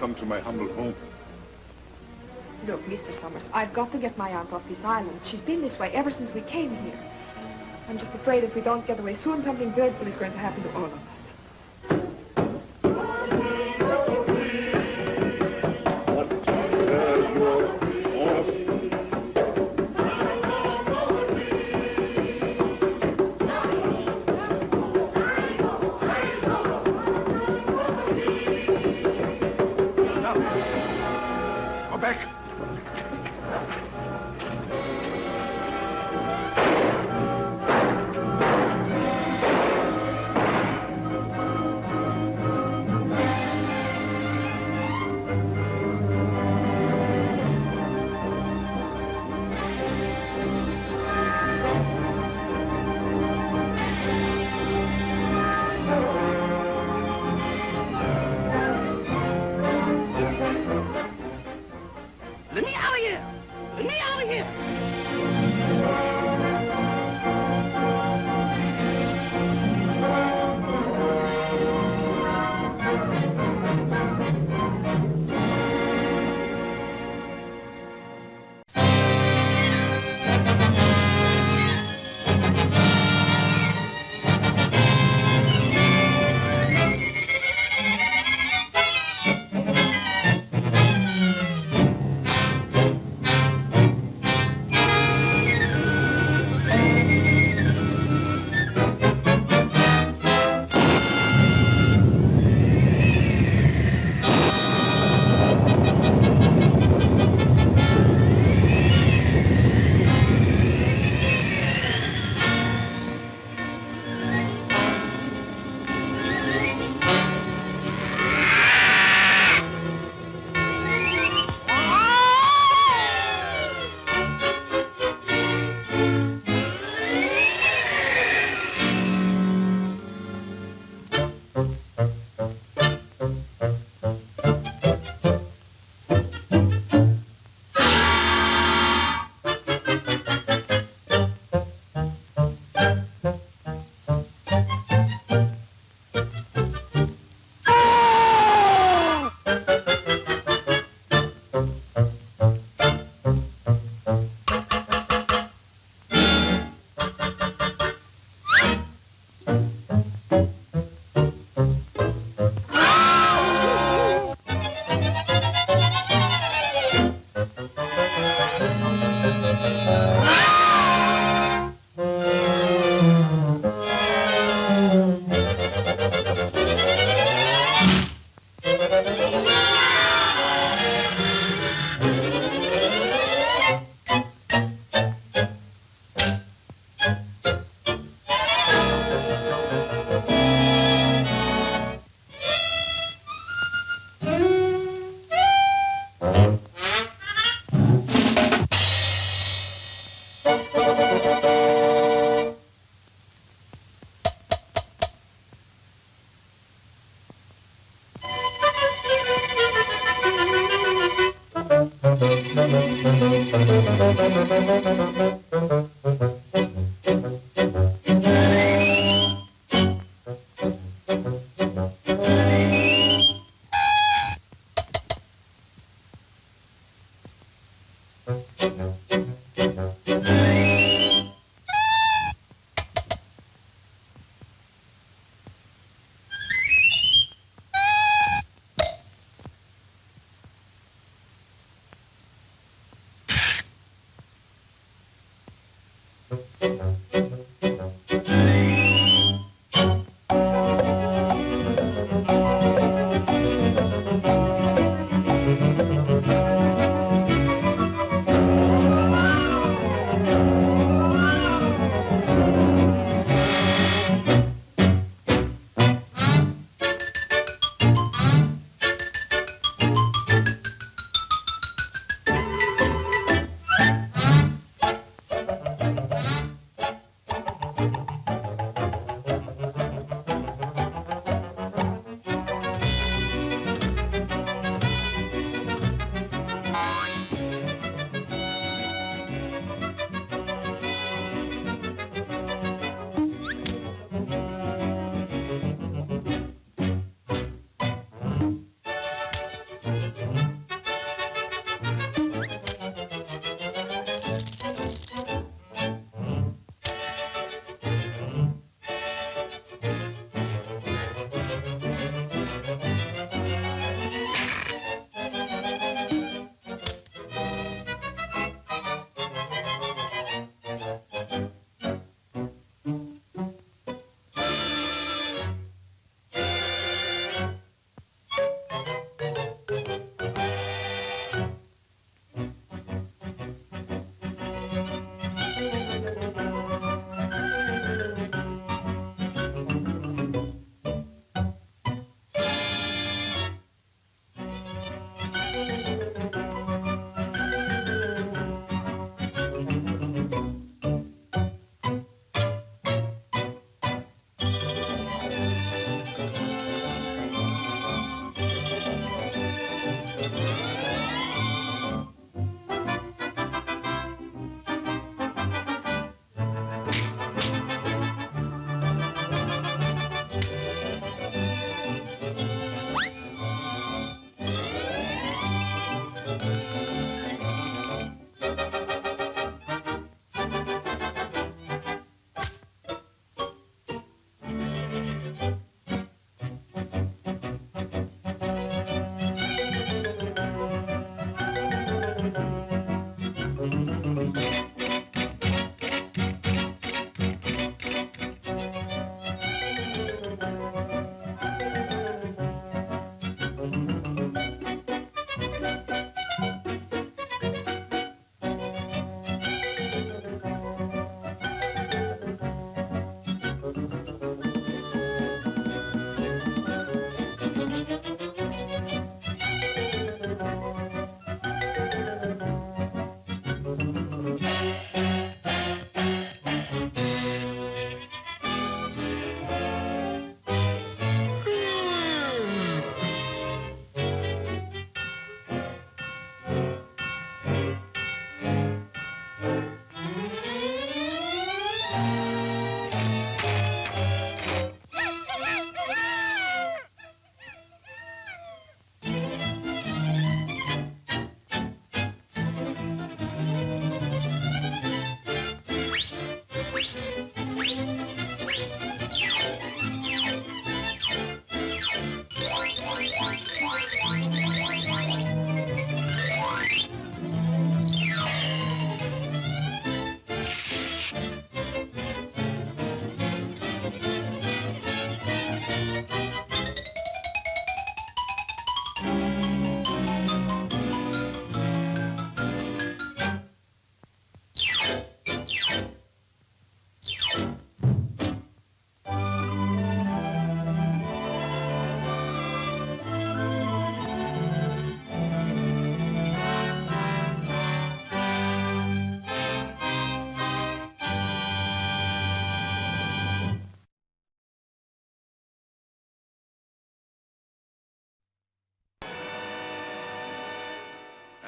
come to my humble home. Look, Mr. Summers, I've got to get my aunt off this island. She's been this way ever since we came here. I'm just afraid if we don't get away soon, something dreadful is going to happen to all of us.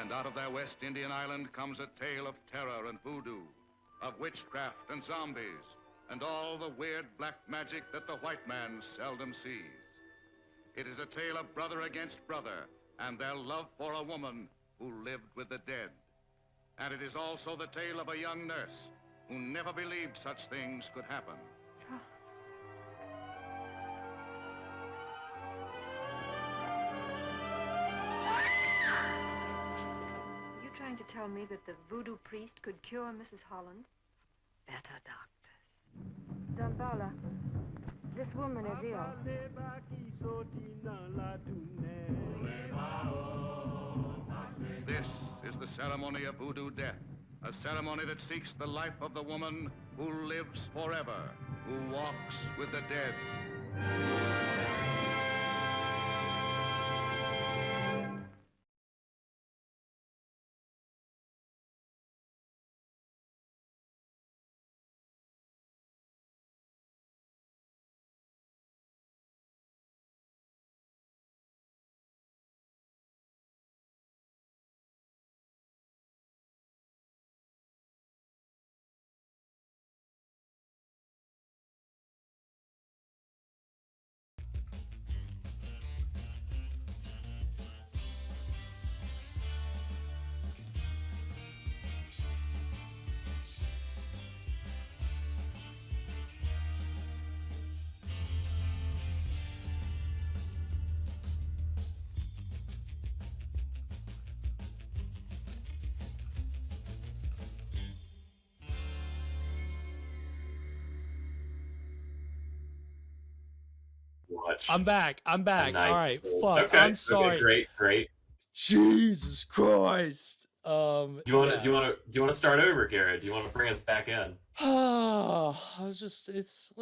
And out of their West Indian island comes a tale of terror and voodoo, of witchcraft and zombies, and all the weird black magic that the white man seldom sees. It is a tale of brother against brother and their love for a woman who lived with the dead. And it is also the tale of a young nurse who never believed such things could happen. Are you trying to tell me that the voodoo priest could cure Mrs. Holland? Better doctors. Don Paula, this woman is ill. This is the ceremony of voodoo death, a ceremony that seeks the life of the woman who lives forever, who walks with the dead. I'm back. All right. Fuck. Okay. I'm sorry. Okay, great. Jesus Christ. Do you want to start over, Garrett? Do you want to bring us back in? Let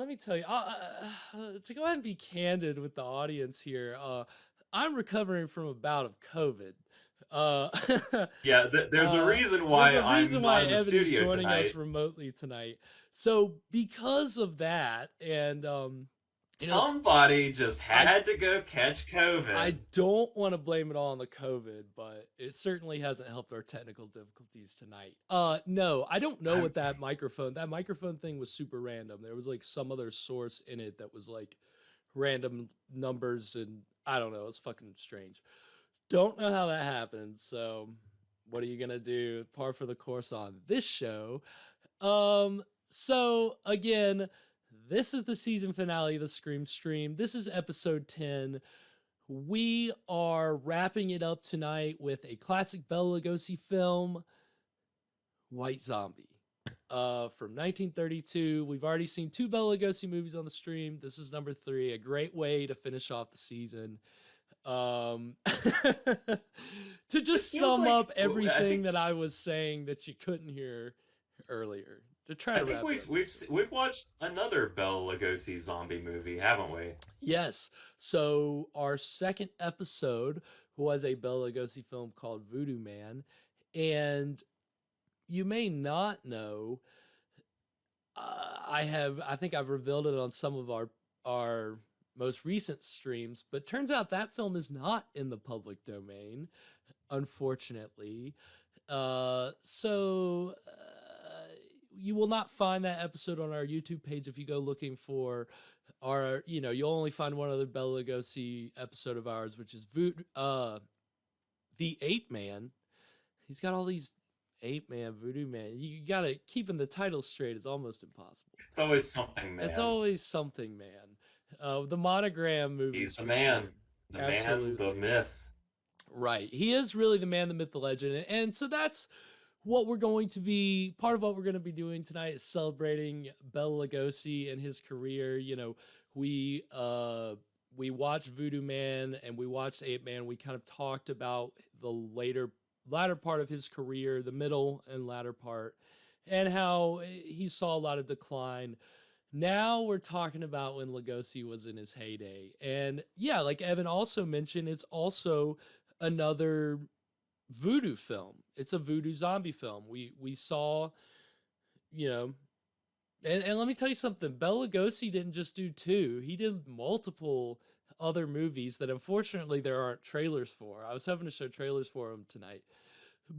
me tell you, to go ahead and be candid with the audience here, I'm recovering from a bout of COVID. Yeah, there's a reason why I'm not in the Evan is studio joining tonight. us remotely tonight. So because of that, and somebody just had to go catch COVID. I don't want to blame it all on the COVID, but it certainly hasn't helped our technical difficulties tonight. No, I don't know what that microphone thing was super random. There was like some other source in it that was like random numbers, and I don't know. It's fucking strange. Don't know how that happened. So what are you going to do? Par for the course on this show. So again, this is the season finale of the Scream Stream. This is episode 10. We are wrapping it up tonight with a classic Bela Lugosi film, White Zombie, from 1932. We've already seen 2 Bela Lugosi movies on the stream. This is number 3, a great way to finish off the season. To just sum up everything that I was saying that you couldn't hear earlier. To try to wrap it. We've watched another Bela Lugosi zombie movie, haven't we? Yes. So our second episode was a Bela Lugosi film called Voodoo Man, and you may not know. I think I've revealed it on some of our most recent streams, but turns out that film is not in the public domain, unfortunately. So you will not find that episode on our YouTube page if you go looking for our, you'll only find one other Bela Lugosi episode of ours, which is the Ape Man. He's got all these Ape Man, Voodoo Man. You gotta, keeping the title straight is almost impossible. It's always something, man. It's always something, man. The Monogram movie. He's the man. Sure. The man, the myth. Right. He is really the man, the myth, the legend. And so that's what we're going to be, part of what we're going to be doing tonight is celebrating Bela Lugosi and his career. We watched Voodoo Man and we watched Ape Man. We kind of talked about the latter part of his career, the middle and latter part, and how he saw a lot of decline. Now we're talking about when Lugosi was in his heyday. And yeah, like Evan also mentioned, it's also another voodoo film. It's a voodoo zombie film. We saw, and let me tell you something. Bela Lugosi didn't just do 2. He did multiple other movies that unfortunately there aren't trailers for. I was hoping to show trailers for him tonight,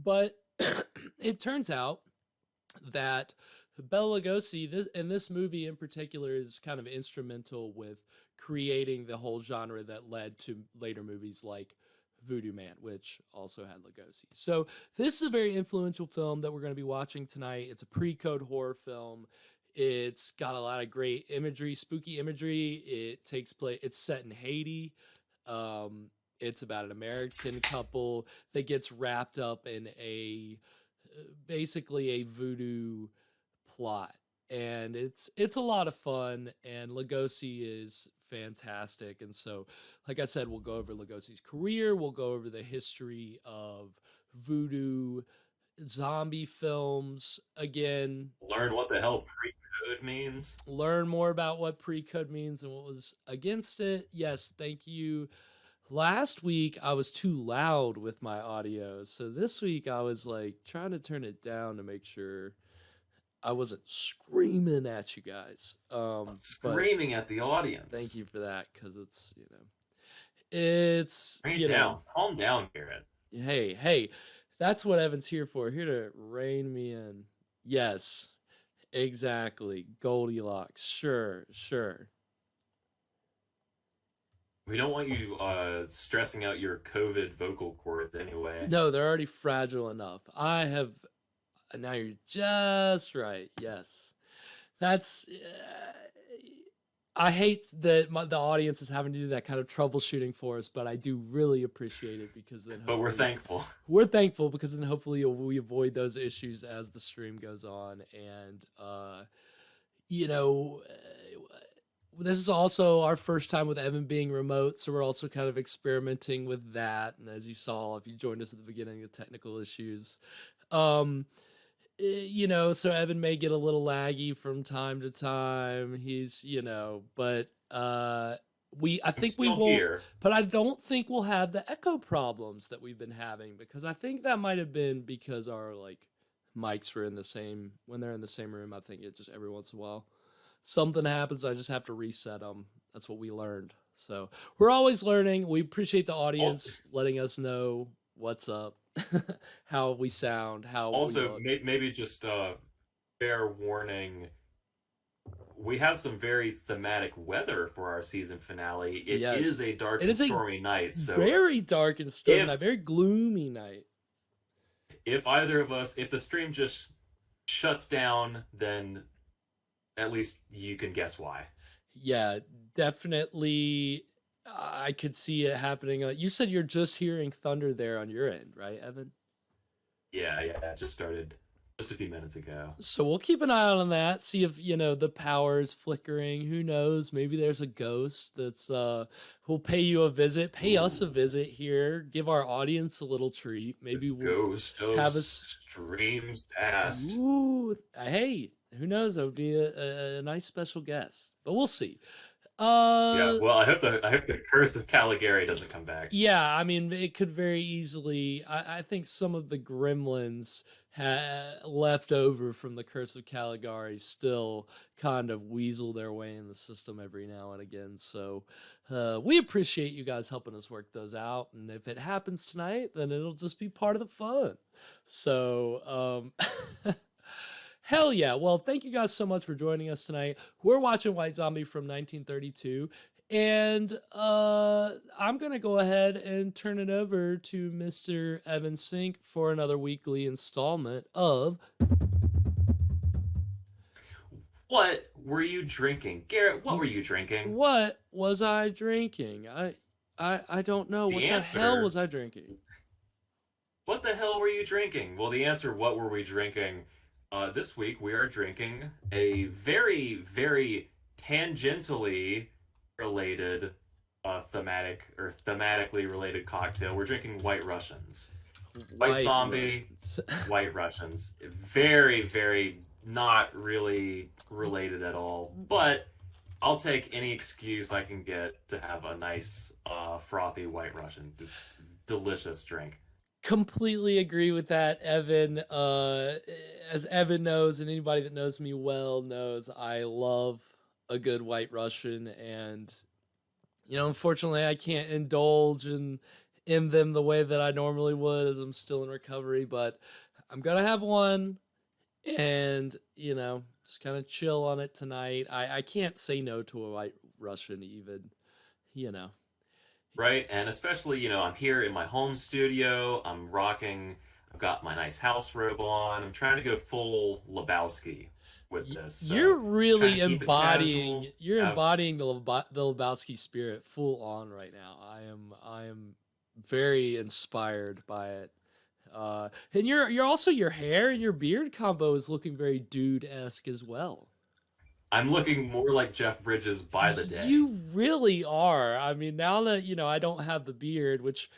But it turns out that Bela Lugosi, this movie in particular, is kind of instrumental with creating the whole genre that led to later movies like Voodoo Man, which also had Lugosi. So this is a very influential film that we're going to be watching tonight. It's a pre-code horror film. It's got a lot of great imagery, spooky imagery. It takes place. It's set in Haiti. It's about an American couple that gets wrapped up in basically a voodoo plot, and it's a lot of fun, and Lugosi is fantastic. And so, like I said, we'll go over Lugosi's career, we'll go over the history of voodoo zombie films again, learn what the hell pre-code means, learn more about what pre-code means and what was against it. Yes, thank you. Last week I was too loud with my audio, so this week I was like trying to turn it down to make sure I wasn't screaming at you guys. Screaming at the audience. Thank you for that, because it's calm down, Garrett. Hey, that's what Evan's here for. Here to rein me in. Yes, exactly. Goldilocks. Sure. We don't want you stressing out your COVID vocal cords anyway. No, they're already fragile enough. Now you're just right. Yes. That's... I hate that the audience is having to do that kind of troubleshooting for us, but I do really appreciate it, because then... But we're thankful. We're thankful, because then hopefully we avoid those issues as the stream goes on. And, this is also our first time with Evan being remote, so we're also kind of experimenting with that. And as you saw, if you joined us at the beginning, the technical issues. So Evan may get a little laggy from time to time. He's, but I think we won't. Here. But I don't think we'll have the echo problems that we've been having, because I think that might have been because our mics were when they're in the same room. I think it just every once in a while something happens. I just have to reset them. That's what we learned. So we're always learning. We appreciate the audience letting us know what's up. How we sound, maybe just fair warning, we have some very thematic weather for our season finale. It is a dark and stormy night, so very dark and stormy night, very gloomy night. If either of us, if the stream just shuts down, then at least you can guess why. Yeah, definitely. I could see it happening. You said you're just hearing thunder there on your end, right, Evan? Yeah, it just started just a few minutes ago. So we'll keep an eye out on that, see if, the power is flickering. Who knows? Maybe there's a ghost that's, will pay you a visit, pay us a visit here, give our audience a little treat. Maybe we'll ghost have streams past. Ooh, hey, who knows? That would be a nice special guest, but we'll see. Well, I hope the curse of Caligari doesn't come back. Yeah, I mean, it could very easily. I think some of the gremlins left over from the curse of Caligari still kind of weasel their way in the system every now and again. So we appreciate you guys helping us work those out. And if it happens tonight, then it'll just be part of the fun. So hell yeah. Well, thank you guys so much for joining us tonight. We're watching White Zombie from 1932. And I'm going to go ahead and turn it over to Mr. Evan Sink for another weekly installment of... What were you drinking? Garrett, what were you drinking? What was I drinking? I don't know. What the hell was I drinking? What the hell were you drinking? Well, the answer, what were we drinking? This week we are drinking a very, very tangentially related thematically related cocktail. We're drinking White Russians. White Zombie, White Russians. Very, very not really related at all, but I'll take any excuse I can get to have a nice frothy White Russian. Just delicious drink. Completely agree with that, Evan. As Evan knows, and anybody that knows me well knows, I love a good White Russian, and unfortunately I can't indulge in in them the way that I normally would, as I'm still in recovery. But I'm gonna have one, and just kind of chill on it tonight. I can't say no to a White Russian even. You know. Right? And especially, I'm here in my home studio. I've got my nice house robe on. I'm trying to go full Lebowski with this. You're So just trying really to keep it casual. embodying the Lebowski spirit full on right now. I am very inspired by it. And you're also, your hair and your beard combo is looking very dude-esque as well. I'm looking more like Jeff Bridges by the day. You really are. I mean, now that I don't have the beard, which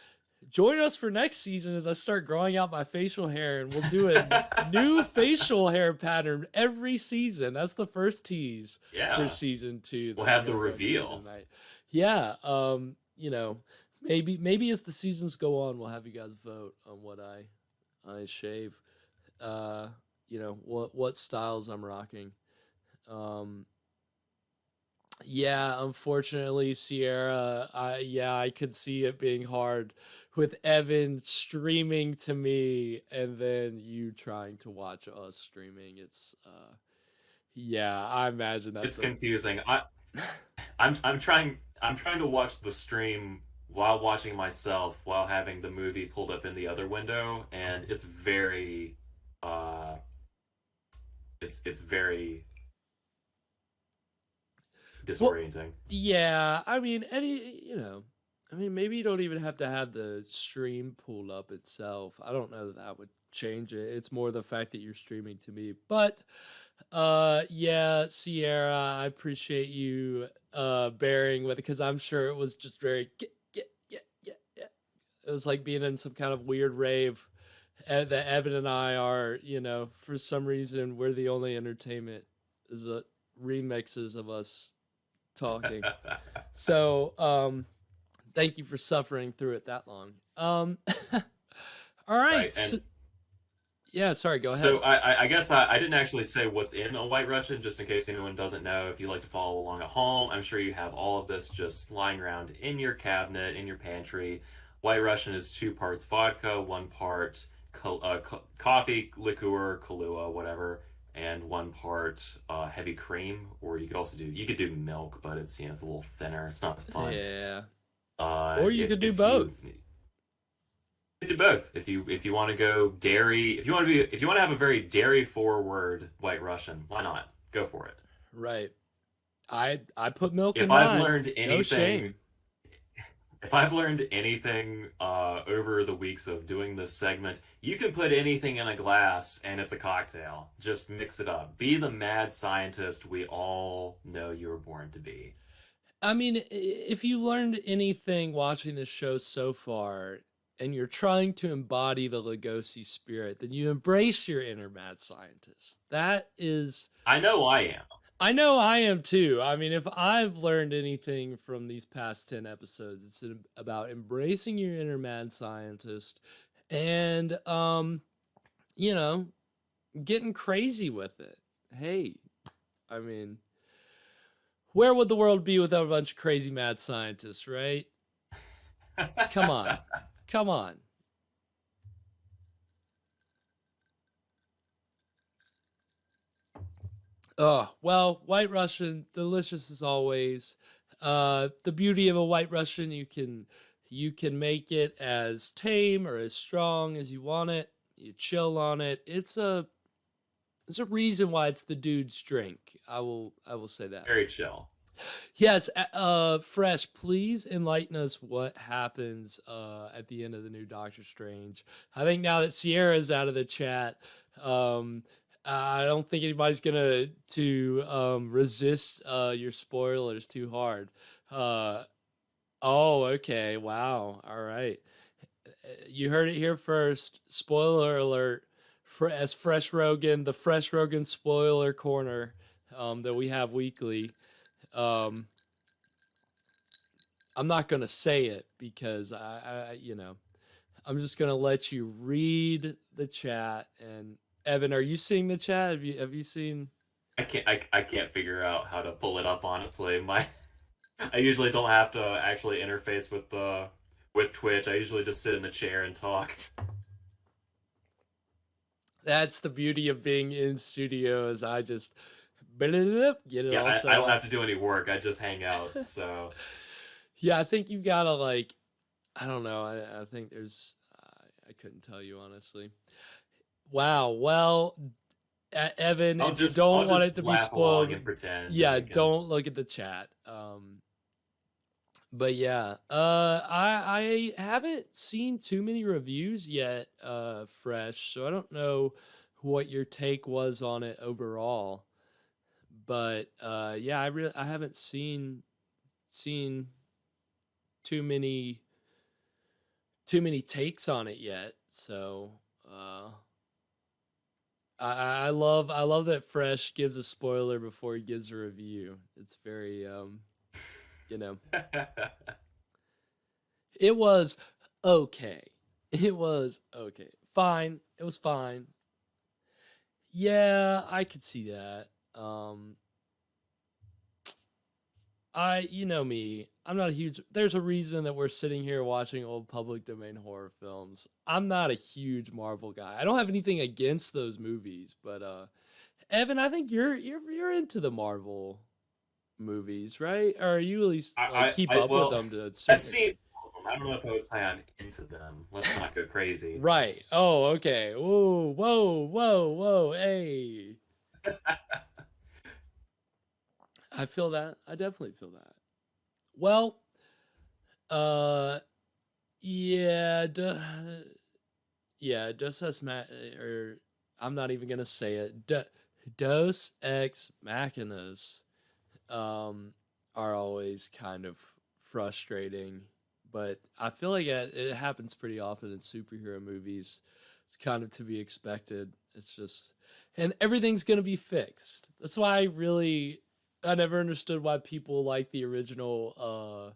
join us for next season as I start growing out my facial hair, and we'll do a new facial hair pattern every season. That's the first tease for season 2. We'll have the reveal. Yeah. Maybe as the seasons go on, we'll have you guys vote on what I shave. What styles I'm rocking. Yeah, unfortunately, Sierra, I could see it being hard with Evan streaming to me and then you trying to watch us streaming. It's I imagine it's confusing. I'm trying to watch the stream while watching myself while having the movie pulled up in the other window, and it's very it's very disorienting. Well, yeah, I mean, maybe you don't even have to have the stream pulled up itself. I don't know that would change it. It's more the fact that you're streaming to me. But Sierra, I appreciate you bearing with it, because I'm sure it was just very it was like being in some kind of weird rave that Evan and I are, for some reason we're the only entertainment is remixes of us talking. So thank you for suffering through it that long. All right. Sorry, go ahead. So I guess I didn't actually say what's in a White Russian, just in case anyone doesn't know. If you like to follow along at home, I'm sure you have all of this just lying around in your cabinet, in your pantry. White Russian is 2 parts vodka, 1 part coffee, liqueur, Kahlua, whatever, and 1 part heavy cream. Or you could do milk, but it's it's a little thinner. It's not as fun. Yeah. Or you could do both. You could do both if you want to go dairy. If you want to have a very dairy forward White Russian, why not? Go for it. Right. I put milk in mine. If I've learned anything, no shame. If I've learned anything over the weeks of doing this segment, you can put anything in a glass and it's a cocktail. Just mix it up. Be the mad scientist we all know you were born to be. I mean, if you learned anything watching this show so far, and you're trying to embody the Lugosi spirit, then you embrace your inner mad scientist. That is... I know I am. I know I am too. I mean, if I've learned anything from these past 10 episodes, it's about embracing your inner mad scientist and, getting crazy with it. Hey, I mean, where would the world be without a bunch of crazy mad scientists, right? Come on. Come on. Oh, well, White Russian, delicious as always. The beauty of a White Russian, you can make it as tame or as strong as you want it. You chill on it. There's a reason why it's the dude's drink. I will say that. Very chill. Yes, Fresh, please enlighten us what happens at the end of the new Doctor Strange. I think now that Sierra's out of the chat, I don't think anybody's gonna resist your spoilers too hard. Okay, wow, all right. You heard it here first. Spoiler alert! As Fresh Rogan, the Fresh Rogan spoiler corner that we have weekly. I'm not gonna say it because I'm just gonna let you read the chat. And Evan, are you seeing the chat? Have you seen? I can't figure out how to pull it up, honestly. I usually don't have to actually interface with the with Twitch. I usually just sit in the chair and talk. That's the beauty of being in studios. I just get it all set I don't up. have to do any work. I just hang out. So Yeah, I think you've got to like, I don't know. I think there's, I couldn't tell you honestly. Wow. Well, Evan, if you don't want it to be spoiled, and pretend. yeah, don't look at the chat. But yeah, I haven't seen too many reviews yet, fresh, so I don't know what your take was on it overall. But yeah, I haven't seen too many takes on it yet. So I love that Fresh gives a spoiler before he gives a review. It's very you know. It was okay. It was okay. Fine. It was fine. Yeah, I could see that. You know me. I'm not a huge. There's a reason that we're sitting here watching old public domain horror films. I'm not a huge Marvel guy. I don't have anything against those movies, but Evan, I think you're into the Marvel movies, right? Or you at least keep up with them to a certain I've seen. I don't know if I would say I'm into them. Let's not go crazy. Right. Oh, okay. Whoa, hey. I feel that. I definitely feel that. Well, yeah, Dos Ex or I'm not even gonna say it. Dos Ex Machinas, are always kind of frustrating, but I feel like it happens pretty often in superhero movies. It's kind of to be expected. It's just, and everything's gonna be fixed. That's why I never understood why people like the original,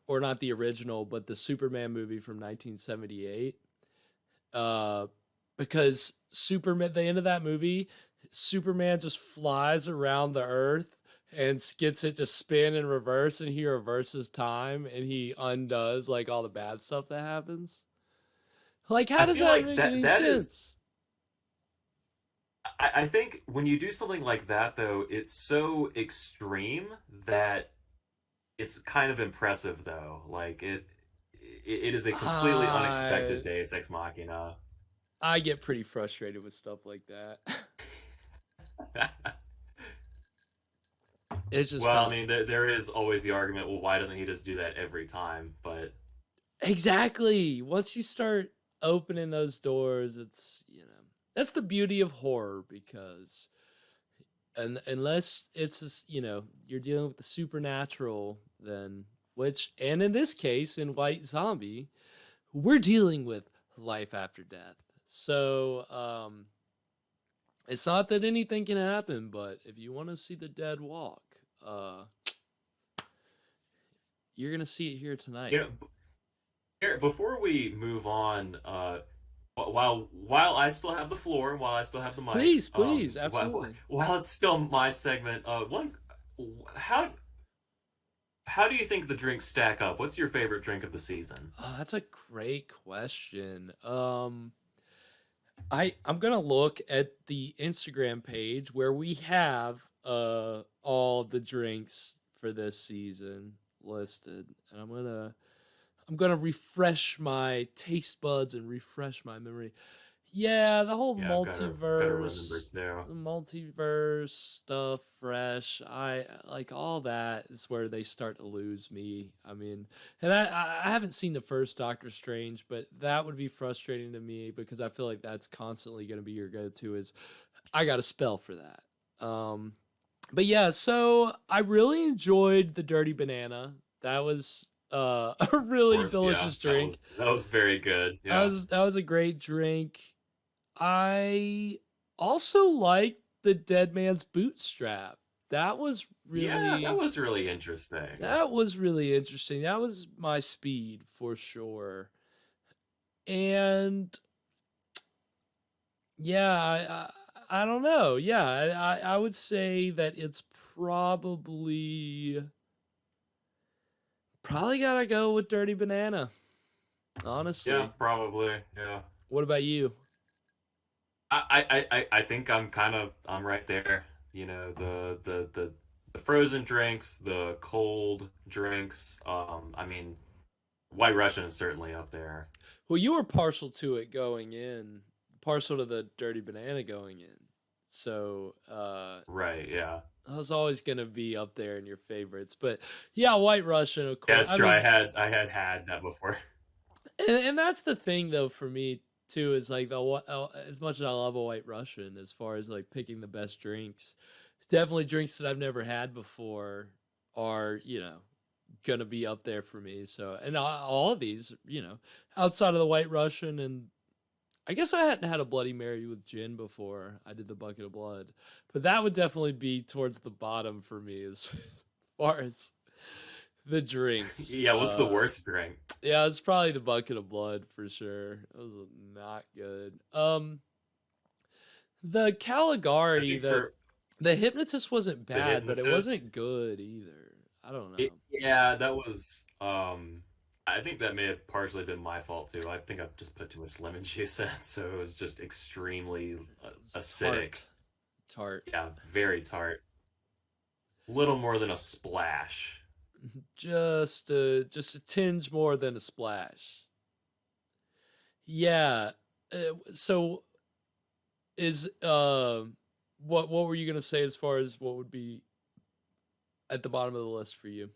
or not the original, but the Superman movie from 1978. Because Superman, the end of that movie, Superman just flies around the Earth and gets it to spin in reverse, and he reverses time and he undoes like all the bad stuff that happens. Like, how does that make any sense? I think when you do something like that, though, it's so extreme that it's kind of impressive, though. Like it is a completely unexpected Deus Ex Machina. I get pretty frustrated with stuff like that. It's just well, I mean, there is always the argument. Well, why doesn't he just do that every time? But exactly, once you start opening those doors, it's that's the beauty of horror, because unless it's you're dealing with the supernatural, then and in this case in White Zombie, we're dealing with life after death. So it's not that anything can happen, but if you want to see the dead walk, you're gonna see it here tonight. Here, before we move on, while I still have the floor and while I still have the mic, please, absolutely. While it's still my segment, how do you think the drinks stack up? What's your favorite drink of the season? Oh, that's a great question. I'm gonna look at the Instagram page where we have all the drinks for this season listed, and I'm gonna refresh my taste buds and refresh my memory. Yeah, the whole multiverse stuff, fresh. I like all that. It's where they start to lose me. I mean, and I haven't seen the first Doctor Strange, but that would be frustrating to me because I feel like that's constantly going to be your go-to. Is I got a spell for that. But yeah, so I really enjoyed the Dirty Banana. That was a really delicious drink. That was very good. Yeah. That was a great drink. I also liked the Dead Man's Bootstrap. That was really interesting. That was really interesting. That was my speed for sure. And yeah, I don't know. Yeah, I would say that it's probably gotta go with Dirty Banana. honestly. Yeah, probably. Yeah. What about you? I think I'm right there. You know, the frozen drinks, the cold drinks. I mean, White Russian is certainly up there. Well, you were partial to it going in, partial to the dirty banana going in. So, Right, yeah. I was always going to be up there in your favorites. But yeah, White Russian, of Yeah, course. it's I true. mean, I had that before. and that's the thing though for me too is like as much as I love a White Russian, as far as like picking the best drinks, definitely drinks that I've never had before are gonna be up there for me. So and all of these, outside of the White Russian, and I guess I hadn't had a Bloody Mary with gin before. I did the Bucket of Blood, but that would definitely be towards the bottom for me as far as the drinks. Yeah, what's the worst drink? Yeah, it's probably the Bucket of Blood for sure. It was not good. The Caligari, the Hypnotist wasn't bad, but it wasn't good either. I don't know. Yeah, that was. I think that may have partially been my fault too. I think I've just put too much lemon juice in, so it was just extremely acidic. Tart. Yeah, very tart. Little more than a splash. Just a tinge more than a splash. Yeah. So is what were you gonna say as far as what would be at the bottom of the list for you?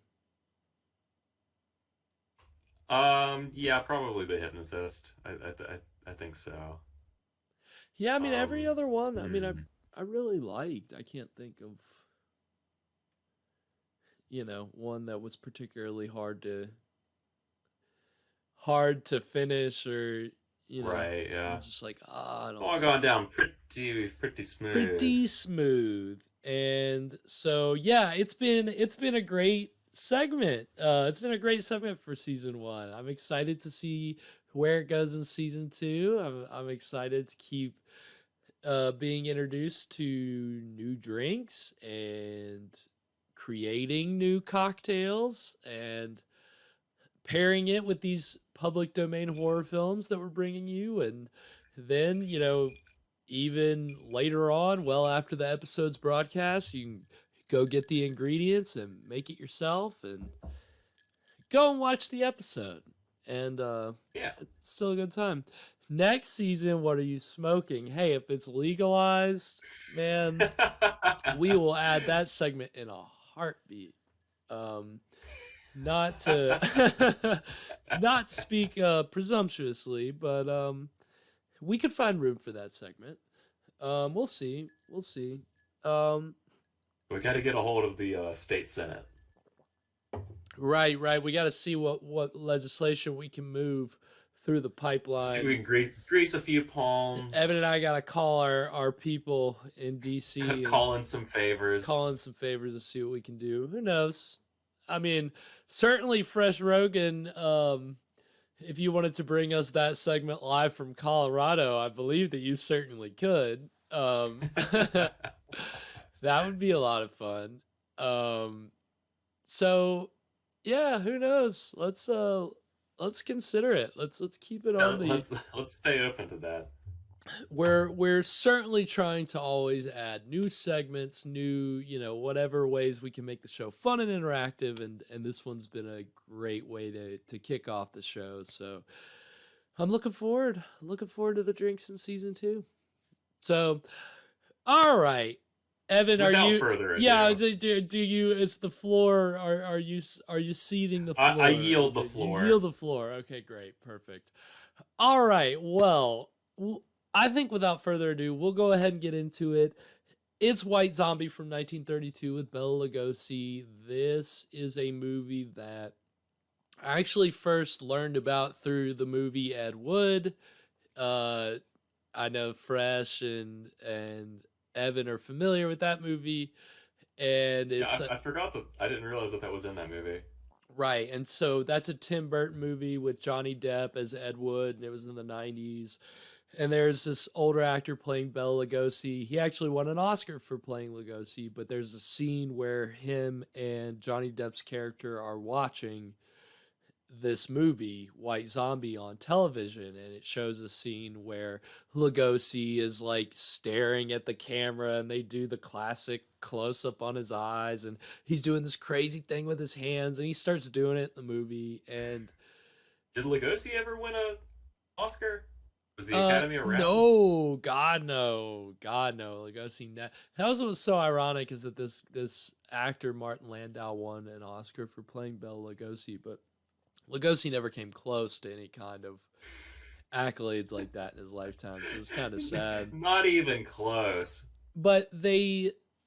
Yeah, probably the Hypnotist. I think so. Yeah, I mean every other one. I mean, hmm. I really liked. I can't think of one that was particularly hard to finish, or Right, yeah. just like I don't All know. gone down pretty smooth. Pretty smooth. And so yeah, it's been a great segment. It's been a great segment for season 1. I'm excited to see where it goes in season 2. I'm excited to keep being introduced to new drinks and creating new cocktails and pairing it with these public domain horror films that we're bringing you. And then, even later on, well after the episode's broadcast, you can go get the ingredients and make it yourself and go and watch the episode. And Yeah. it's still a good time. Next season, what are you smoking? Hey, if it's legalized, man, we will add that segment in a heartbeat. Not to not speak presumptuously, but we could find room for that segment. We'll see. We'll see. We got to get a hold of the state senate. Right. We got to see what legislation we can move through the pipeline. See if we can grease a few palms. Evan and I got to call our people in DC. Call in some favors. To see what we can do. Who knows? I mean, certainly Fresh Rogan, if you wanted to bring us that segment live from Colorado, I believe that you certainly could. That would be a lot of fun. So yeah, who knows? Let's consider it. Let's keep it on Let's stay open to that. We're certainly trying to always add new segments, new, whatever ways we can make the show fun and interactive, and this one's been a great way to kick off the show. So I'm looking forward to the drinks in season 2. So all right. Evan, Without further ado. Yeah, do you? It's the floor. Are you ceding the floor? I yield the floor. You yield the floor. Okay, great, perfect. All right. Well, I think without further ado, we'll go ahead and get into it. It's White Zombie from 1932 with Bela Lugosi. This is a movie that I actually first learned about through the movie Ed Wood. I know Fresh and Evan are familiar with that movie, and it's I forgot that. I didn't realize that was in that movie. Right, and so that's a Tim Burton movie with Johnny Depp as Ed Wood, and it was in the 90s. And there's this older actor playing Bela Lugosi. He actually won an Oscar for playing Lugosi, but there's a scene where him and Johnny Depp's character are watching this movie, White Zombie, on television, and it shows a scene where Lugosi is like staring at the camera, and they do the classic close up on his eyes, and he's doing this crazy thing with his hands, and he starts doing it in the movie. And did Lugosi ever win a Oscar? Was the Academy around? No, God no, Lugosi. That was what was so ironic, is that this actor Martin Landau won an Oscar for playing Bela Lugosi, but Lugosi never came close to any kind of accolades like that in his lifetime. So it's kind of sad. Not even close. But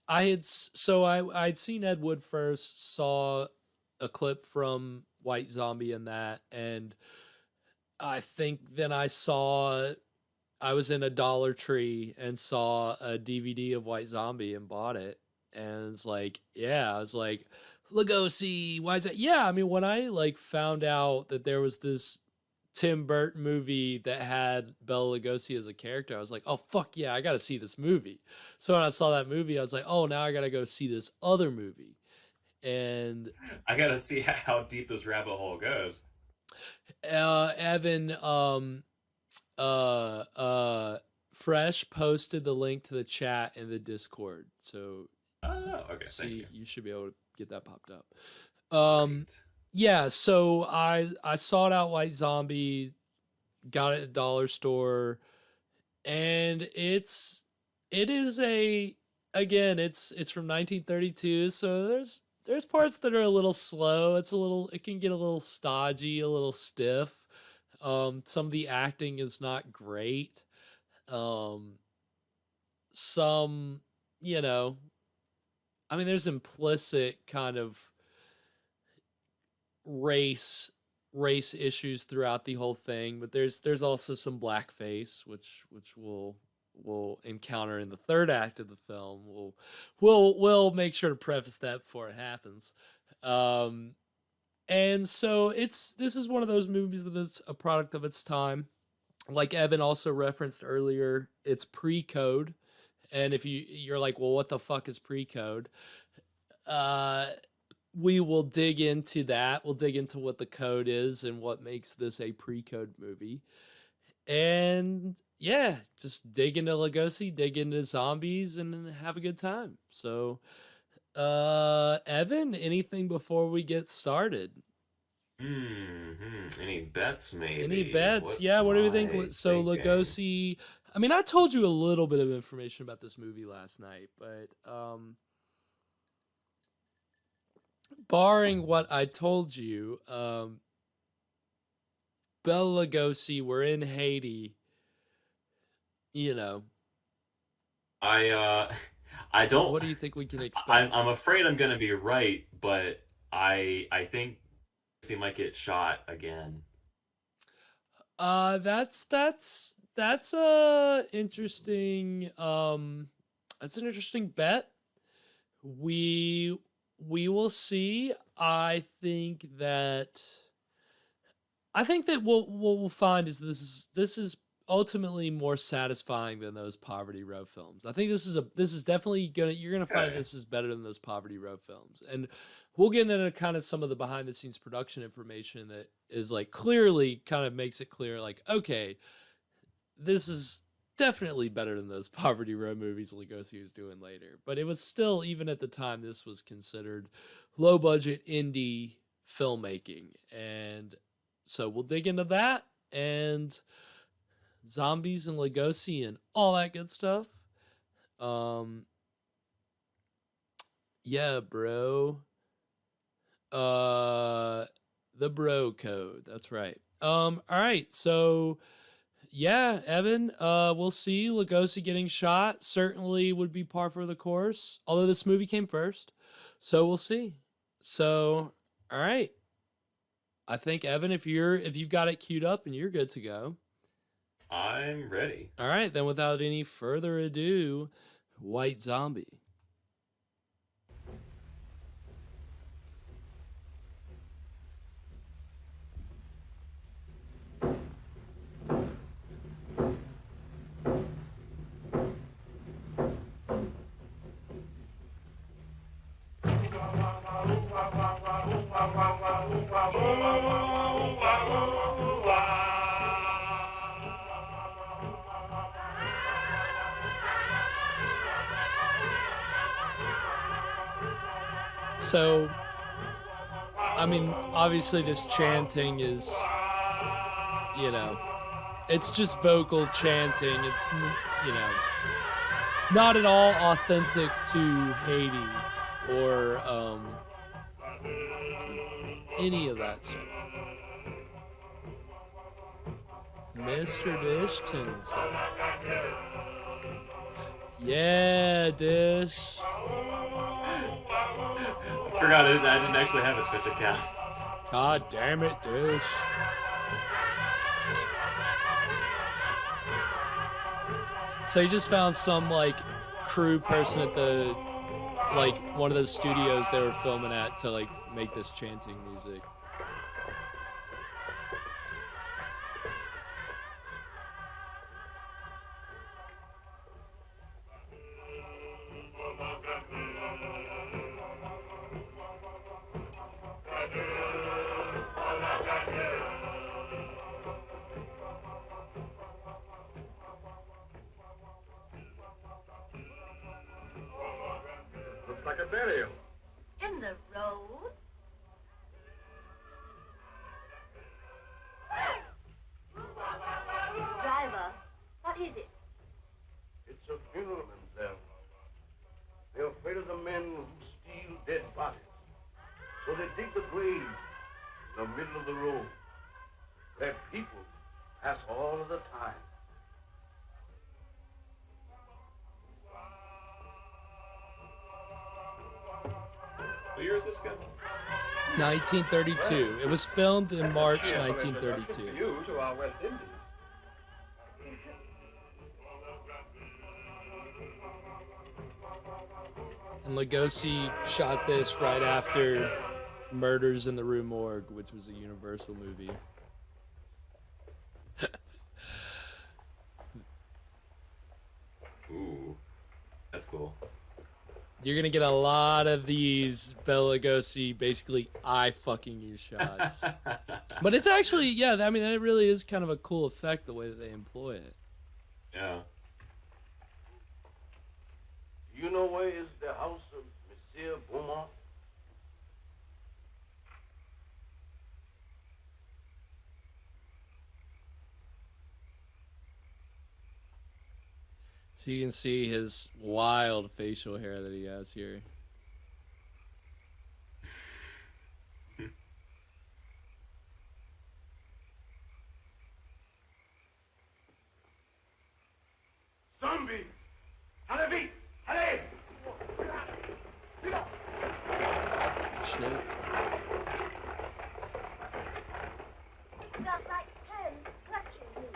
I'd seen Ed Wood first, saw a clip from White Zombie in that, and I think then I was in a Dollar Tree and saw a DVD of White Zombie and bought it. And it's like, yeah, I was like, Lugosi, why is that? Yeah, I mean, when I like found out that there was this Tim Burton movie that had Bela Lugosi as a character, I was like, oh, fuck yeah, I gotta see this movie. So when I saw that movie, I was like, oh, now I gotta go see this other movie. And I gotta see how deep this rabbit hole goes. Evan, Fresh posted the link to the chat in the Discord, so okay, see, you should be able to get that popped up. Great. Yeah, so I sought out White Zombie, got it at a dollar store, and it is it's from 1932, so there's parts that are a little slow. It can get a little stodgy, a little stiff. Some of the acting is not great. Some, I mean, there's implicit kind of race issues throughout the whole thing, but there's also some blackface, which we'll encounter in the third act of the film. We'll make sure to preface that before it happens. And so this is one of those movies that is a product of its time. Like Evan also referenced earlier, it's pre-code. And if you're like, well, what the fuck is pre-code? We will dig into that. We'll dig into what the code is and what makes this a pre-code movie. And yeah, just dig into Lugosi, dig into zombies, and have a good time. So, Evan, anything before we get started? Any bets, maybe? Any bets? What do we think? So, Lugosi, I mean, I told you a little bit of information about this movie last night, but barring what I told you, Bela Lugosi, we're in Haiti. I don't. What do you think we can expect? I'm afraid I'm going to be right, but I think he might get shot again. That's a interesting. That's an interesting bet. We will see. I think that what we'll find is this is ultimately more satisfying than those Poverty Row films. I think this is definitely you're gonna find this is better than those Poverty Row films, and we'll get into kind of some of the behind the scenes production information that is like clearly kind of makes it clear, like, okay, this is definitely better than those Poverty Row movies Lugosi was doing later. But it was still, even at the time, this was considered low budget indie filmmaking, and so we'll dig into that and zombies and Lugosi and all that good stuff. Yeah, bro. The bro code. That's right. All right. So yeah, Evan, we'll see. Lugosi getting shot certainly would be par for the course, although this movie came first. So we'll see. So, all right. I think, Evan, if you've got it queued up and you're good to go. I'm ready. All right, then without any further ado, White Zombie. So, I mean, obviously this chanting is, you know, it's just vocal chanting. It's, you know, not at all authentic to Haiti or any of that stuff. Mr. Dish Tinsel. Yeah, Dish. I forgot it. I didn't actually have a Twitch account. God damn it, Dish. So you just found some, like, crew person at the, like, one of the studios they were filming at to, like, make this chanting music. Looks like a burial. In the road? Driver, what is it? It's a funeral, mademoiselle. They're afraid of the men who steal dead bodies. So they dig the grave in the middle of the road, where people pass all of the time. What year is this again? 1932. It was filmed in March 1932. You to our West Indies. And Lugosi shot this right after Murders in the Rue Morgue, which was a Universal movie. Ooh, that's cool. You're gonna get a lot of these Bela Lugosi basically I fucking you shots. But it's actually, yeah, I mean, it really is kind of a cool effect the way that they employ it. Yeah. You know where is the house of Monsieur Beaumont? So you can see his wild facial hair that he has here. Zombie! Allez, allez! Shit. Felt like hands clutching me.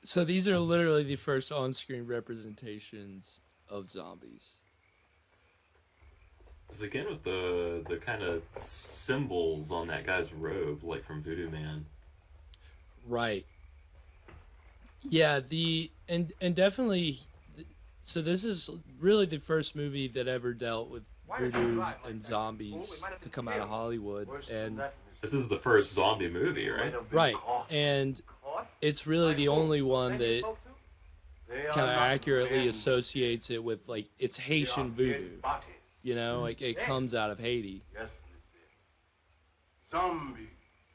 So these are literally the first on-screen representations of zombies. Because again, with the kind of symbols on that guy's robe, like from Voodoo Man. Right. Yeah, and definitely. So this is really the first movie that ever dealt with voodoo and zombies to come out of Hollywood, and This is the first zombie movie, right? right, and it's really the only one that kind of accurately associates it with, like, it's Haitian voodoo. You know, like it comes out of Haiti. Yes, zombie.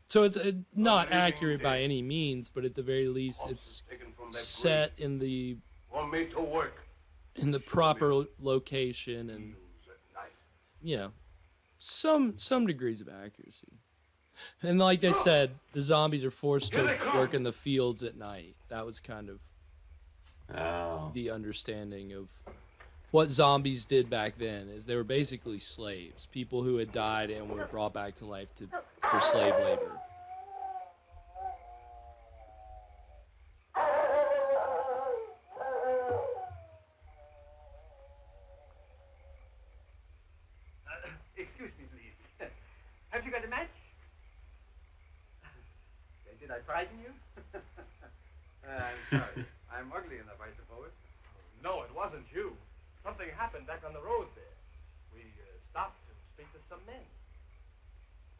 So it's not accurate by any means, but at the very least, it's set in the Or made to work. in the proper location, and you know, some degrees of accuracy. And like they said, the zombies are forced to work in the fields at night. That was kind of the understanding of what zombies did back then, is they were basically slaves, people who had died and were brought back to life for slave labor. Excuse me, please. you got a match? Did I frighten you? I'm sorry. I'm ugly enough, I suppose. No, it wasn't you. Something happened back on the road there. We stopped to speak to some men.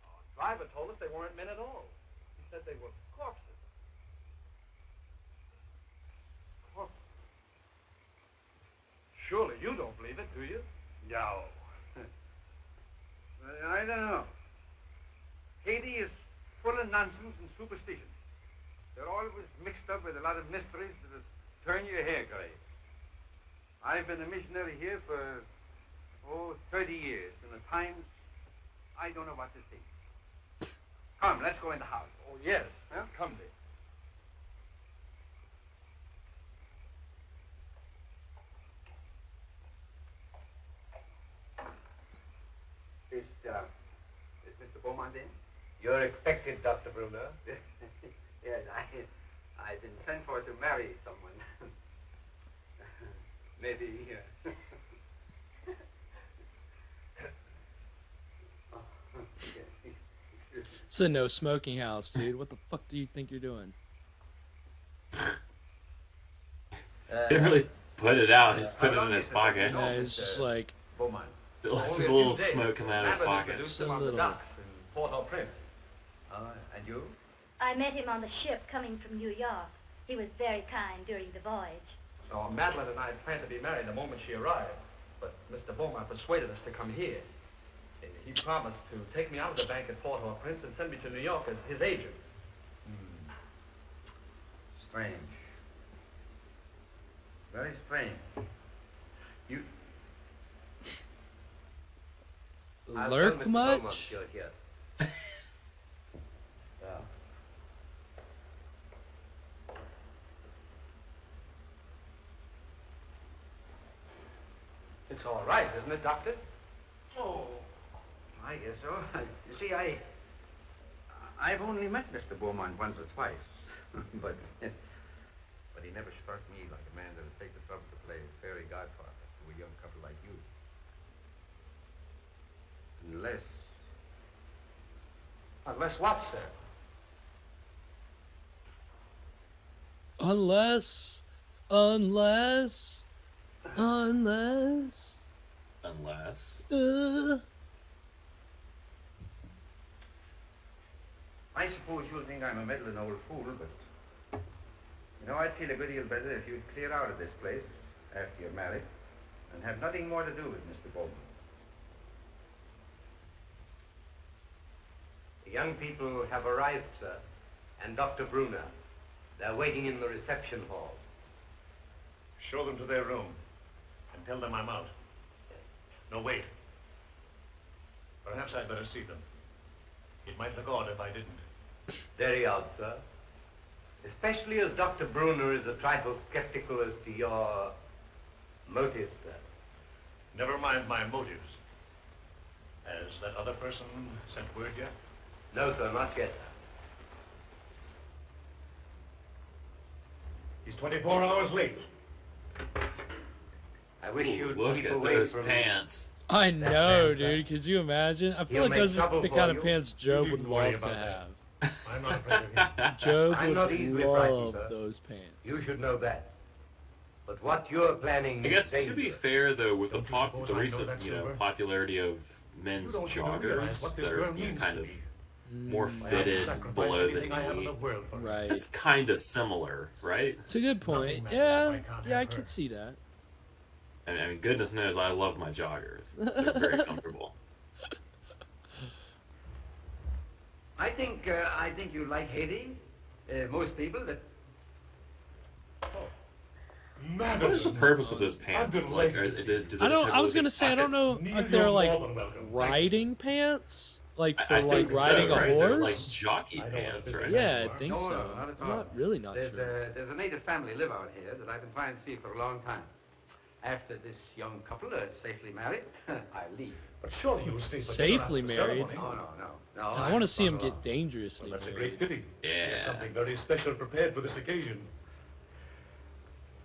Our driver told us they weren't men at all. He said they were corpses. Corpses? Surely you don't believe it, do you? No. Well, I don't know. Haiti is full of nonsense and superstition. They're always mixed up with a lot of mysteries that'll turn your hair gray. I've been a missionary here for, 30 years, and at times, I don't know what to think. Come, let's go in the house. Oh, yes. Huh? Come, Dick. Is Mr. Beaumont in? You're expected, Dr. Bruner. Yes, I've been sent for to marry someone. Maybe. It's a no smoking house, dude. What the fuck do you think you're doing? Didn't really put it out. Just put it in his pocket. Yeah, it's just like Beaumont. Just a little smoke coming out of his pocket. Introduced So him on the little. docks in Port-au-Prince. And you? I met him on the ship coming from New York. He was very kind during the voyage. So Madeline and I planned to be married the moment she arrived, but Mr. Beaumont persuaded us to come here. He promised to take me out of the bank at Port-au-Prince and send me to New York as his agent. Strange. Very strange. You... lurk much? Here. It's all right, isn't it, Doctor? Oh, I guess so. You see, I've only met Mr. Beaumont once or twice, but he never struck me like a man that would take the trouble to play fairy godfather to a young couple like you. Unless what, sir? Unless. I suppose you'll think I'm a meddling old fool, but I'd feel a good deal better if you'd clear out of this place after you're married and have nothing more to do with Mr. Beaumont. The young people have arrived, sir, and Dr. Bruner. They're waiting in the reception hall. Show them to their room and tell them I'm out. No, wait. Perhaps I'd better see them. It might look odd if I didn't. Very odd, sir. Especially as Dr. Bruner is a trifle skeptical as to your motives, sir. Never mind my motives. Has that other person sent word yet? No, sir, not yet, sir. He's 24 hours late. I wish you'd Look keep at away those from pants. I know, man, dude. Could you imagine? I feel He'll like those make are trouble the for kind of you. pants Job You would needn't worry love to about have. that. I'm not afraid of him. Job I'm would not easily frightened, love sir. those pants. You should know that. But what you're planning I guess is to be dangerous. fair, though, with the Don't you suppose I know recent that, Silver? popularity of men's You don't even realize joggers what this that girl are means kind to of me. more I'd fitted sacrifice below the anything I have in knee. the world for her. Right. It's kind of similar, right? It's a good point. Nothing matters Yeah, if I can't yeah, I have her. could see that. I mean, goodness knows I love my joggers. They're very comfortable. I think you like Haiti. Most people that... What is the purpose of those pants? Like, do they just I don't. have I was really gonna say I don't know Neil, if they're you're like more than welcome. riding pants, like for I like think riding so, a right? horse. They're like jockey I don't wanna pants, think right? of Yeah, I think No, so. not at I'm all. not really not There's sure. there's a native family live out here that I've been trying to see for a long time. After this young couple are safely married, I leave. But surely you will stay for Safely dinner after the married? ceremony. No. I want to see him not get along. dangerously Well, that's a married. great pity. Yeah. You had something very special prepared for this occasion.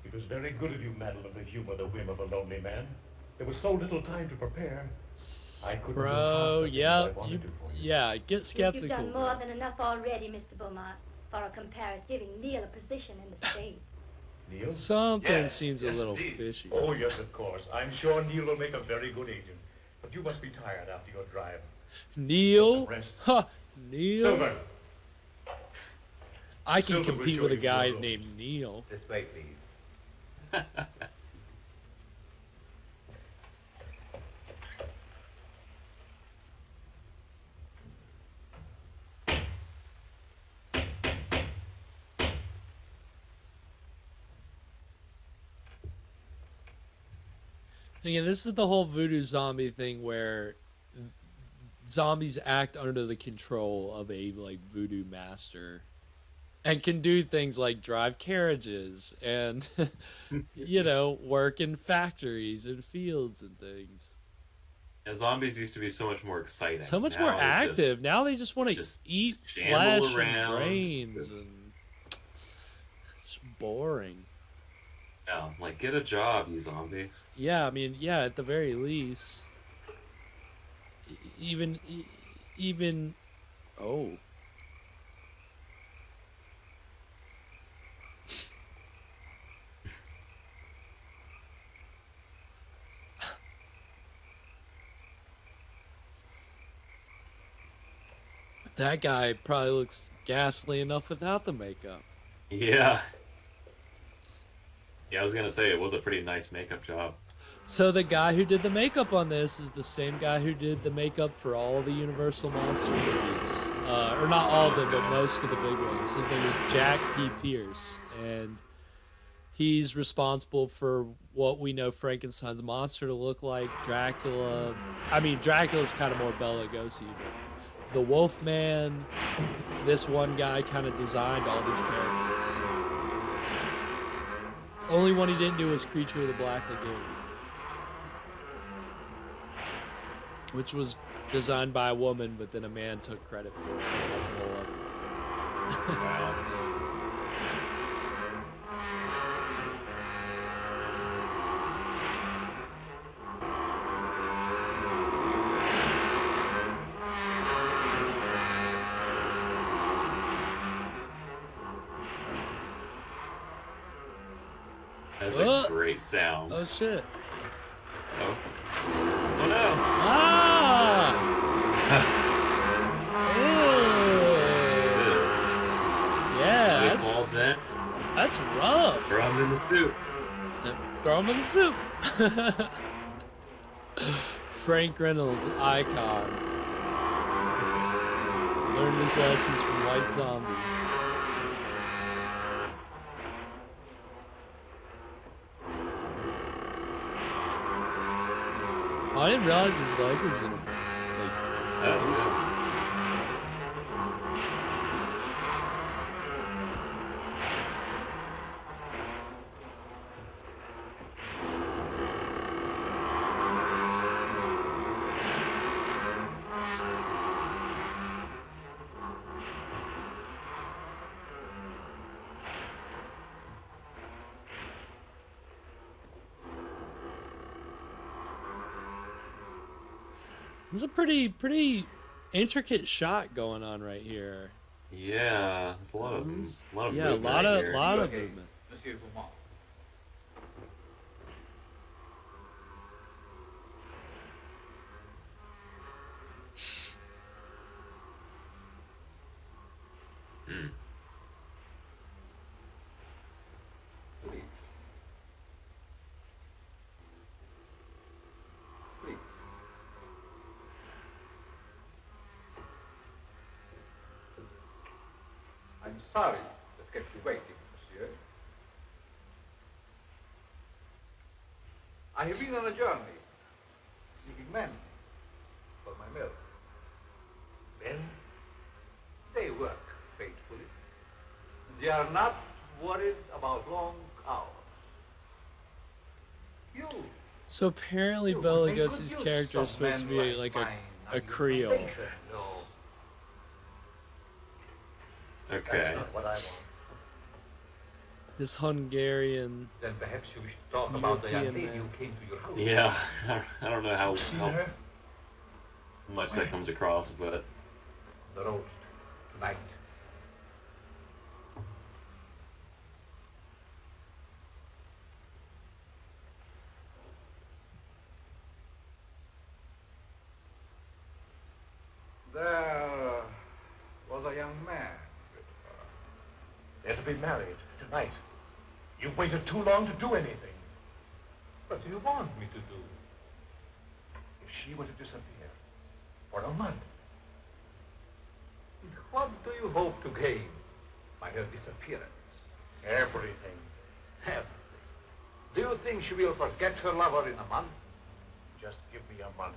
It was very good of you, Madeline, to humor the whim of a lonely man. There was so little time to prepare. I couldn't Bro, do half the things yeah, I wanted to for Yeah, get You've skeptical. done more than enough already, Mr. Beaumont, for a comparative, giving Neil a position in the state. Neil? Something Yes, seems yes, a little indeed. fishy. Oh, yes, of course. I'm sure Neil will make a very good agent. But you must be tired after your drive. Neil? Get some rest. Ha! Neil? Silver. I can Silver will compete show with a you guy your room. named Neil. This way, please. Again, this is the whole voodoo zombie thing where zombies act under the control of a like voodoo master and can do things like drive carriages and you know, work in factories and fields and things. Yeah, zombies used to be so much more exciting. So much Now more they active. Now they just want to just eat shamble flesh around. and brains. Just- And it's boring. Yeah, like get a job, you zombie. Yeah, I mean, yeah, at the very least. Even, oh. That guy probably looks ghastly enough without the makeup. Yeah. Yeah, I was gonna say it was a pretty nice makeup job. So the guy who did the makeup on this is the same guy who did the makeup for all the Universal Monster movies. Or not all of them, but most of the big ones. His name is Jack P. Pierce, and he's responsible for what we know Frankenstein's monster to look like, Dracula. I mean, Dracula's kind of more Bela Lugosi, but the Wolfman, this one guy kind of designed all these characters. Only one he didn't do was Creature of the Black Lagoon, which was designed by a woman, but then a man took credit for it. That's a whole other thing. Wow. That's a great sound. Oh shit. Oh. Oh no. Ah! Yeah, He that's, falls in. that's rough. Throw him in the soup. Throw him in the soup. Frank Reynolds, icon. Learned his lessons from White Zombie. Oh, I didn't realize his leg was in a place. There's a pretty intricate shot going on right here. Yeah, there's a lot of Yeah, a movement lot right of here. movement. Monsieur Beaumont. Hmm. Please. Please. I'm sorry that kept you waiting, monsieur. I have been on a journey, seeking men for my mill. Men? They work faithfully. They are not worried about long hours. You. So apparently you Bela think Lugosi's good character is some supposed to men be like mine a and Creole. innovation. No, Okay. that's not what I want. This Hungarian. Then perhaps you wish to talk about the young European lady man. who came to your house. Yeah, I don't know how See her? much that comes across, but the roast tonight. There was a young man with her. They're to be married tonight. You've waited too long to do anything. What do you want me to do? If she were to disappear for a month, What do you hope to gain by her disappearance? everything. Everything. Do you think she will forget her lover in a month? Just give me a month.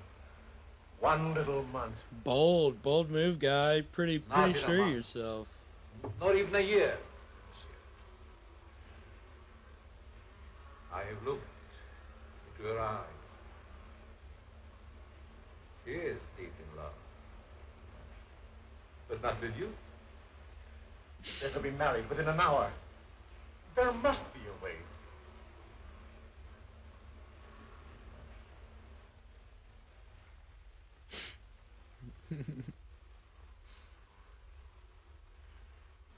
One little month. Bold move, guy. Pretty Not in a sure of month. yourself. Not even a year. I have looked into her eyes. She is deep in love. But not with you. They're to be married within an hour. There must be a way.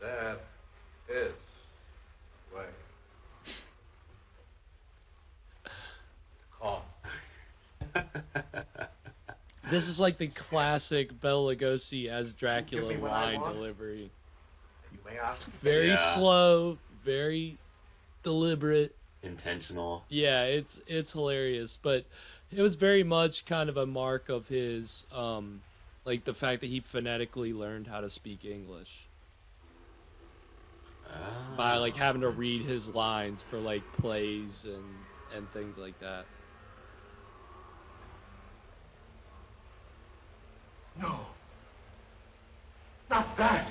There is a way. Come. This is like the classic Bela Lugosi as Dracula Give me what I line want. delivery. You may ask. Very Yeah. slow, very deliberate. Intentional. Yeah, it's hilarious, but it was very much kind of a mark of his like the fact that he phonetically learned how to speak English by like having to read his lines for like plays and things like that. No. Not that.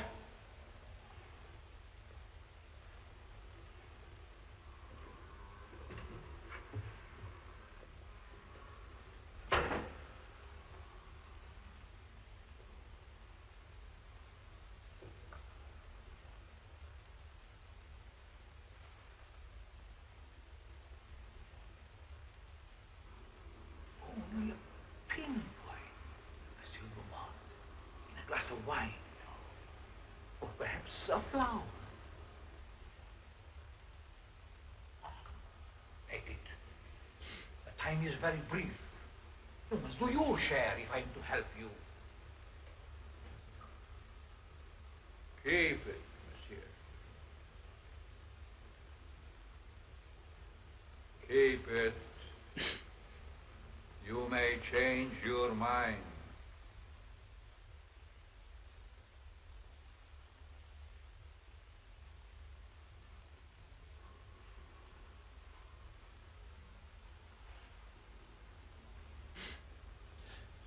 Only a pinpoint. A silver one. In a glass of wine. Or perhaps a flower. Take it. The time is very brief. You must do your share if I'm to help you. Keep it, monsieur. Keep it. You may change your mind.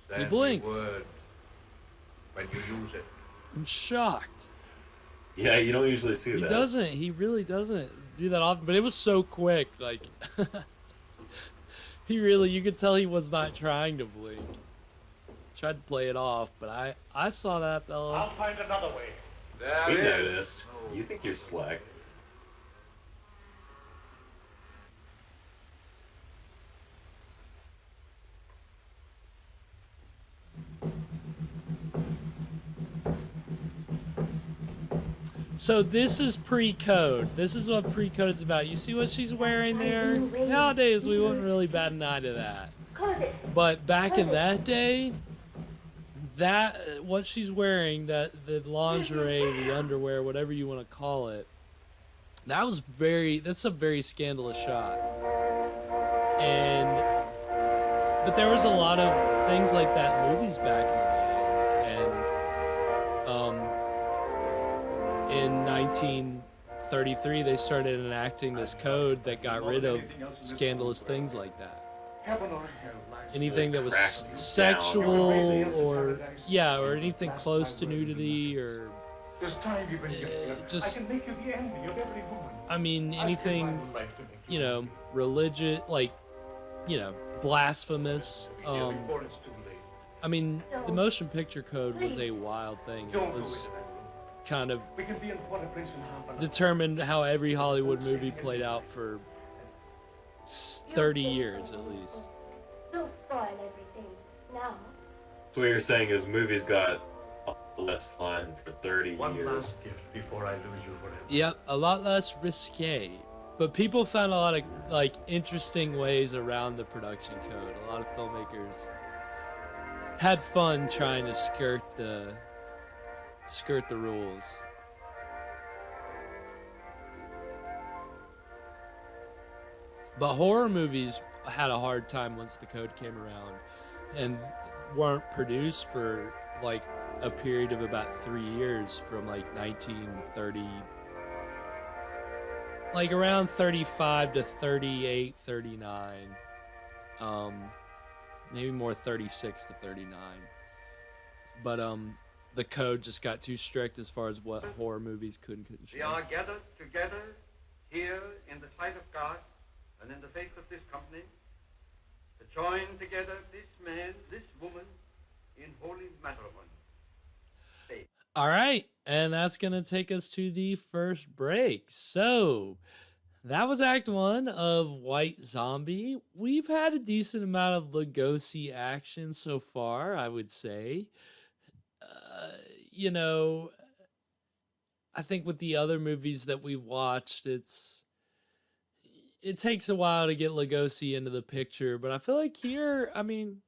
He Send blinked. me word when you use it. I'm shocked. Yeah, you don't usually see He that. doesn't. He really doesn't do that often. But it was so quick. Like, you could tell he was not trying to blink. Tried to play it off, but I saw that, Bella. I'll find another way. There We is noticed. no You think you're slick. So this is pre-code. This is what pre-code is about. You see what she's wearing there? Nowadays, we wouldn't really bat an eye to that. But back in that day, what she's wearing, the lingerie, the underwear, whatever you want to call it, that's a very scandalous shot. But there was a lot of things like that in movies back in the day. And in 1933, they started enacting this code that got rid of scandalous things like that. Heaven or hell, Anything that was Cracked down sexual or or anything close to nudity or This time you've been given. just- I can make you the envy of every woman. I mean I'd give my anything, whole life to make you religious, like, blasphemous. happy before it's too late. I mean, the motion picture code was a wild thing. It Don't do was it. kind of We can be in Port-au-Prince in half an hour. determined how every Hollywood movie played out for 30 years at least. Don't spoil everything now. So what you're saying is movies got less fun for 30 One years. last gift before I lose you forever. Yep, a lot less risque. But people found a lot of like interesting ways around the production code. A lot of filmmakers had fun trying to skirt the rules. But horror movies had a hard time once the code came around and weren't produced for like a period of about 3 years, from like 1930, like around 35 to 38, 39. Maybe more 36 to 39. But the code just got too strict as far as what horror movies could and couldn't show. We are gathered together here in the sight of God and in the face of this company to join together this man, this woman in holy matrimony. All right, and that's going to take us to the first break. So, that was Act 1 of White Zombie. We've had a decent amount of Lugosi action so far, I would say. You know, I think with the other movies that we watched, it takes a while to get Lugosi into the picture, but I feel like here, I mean,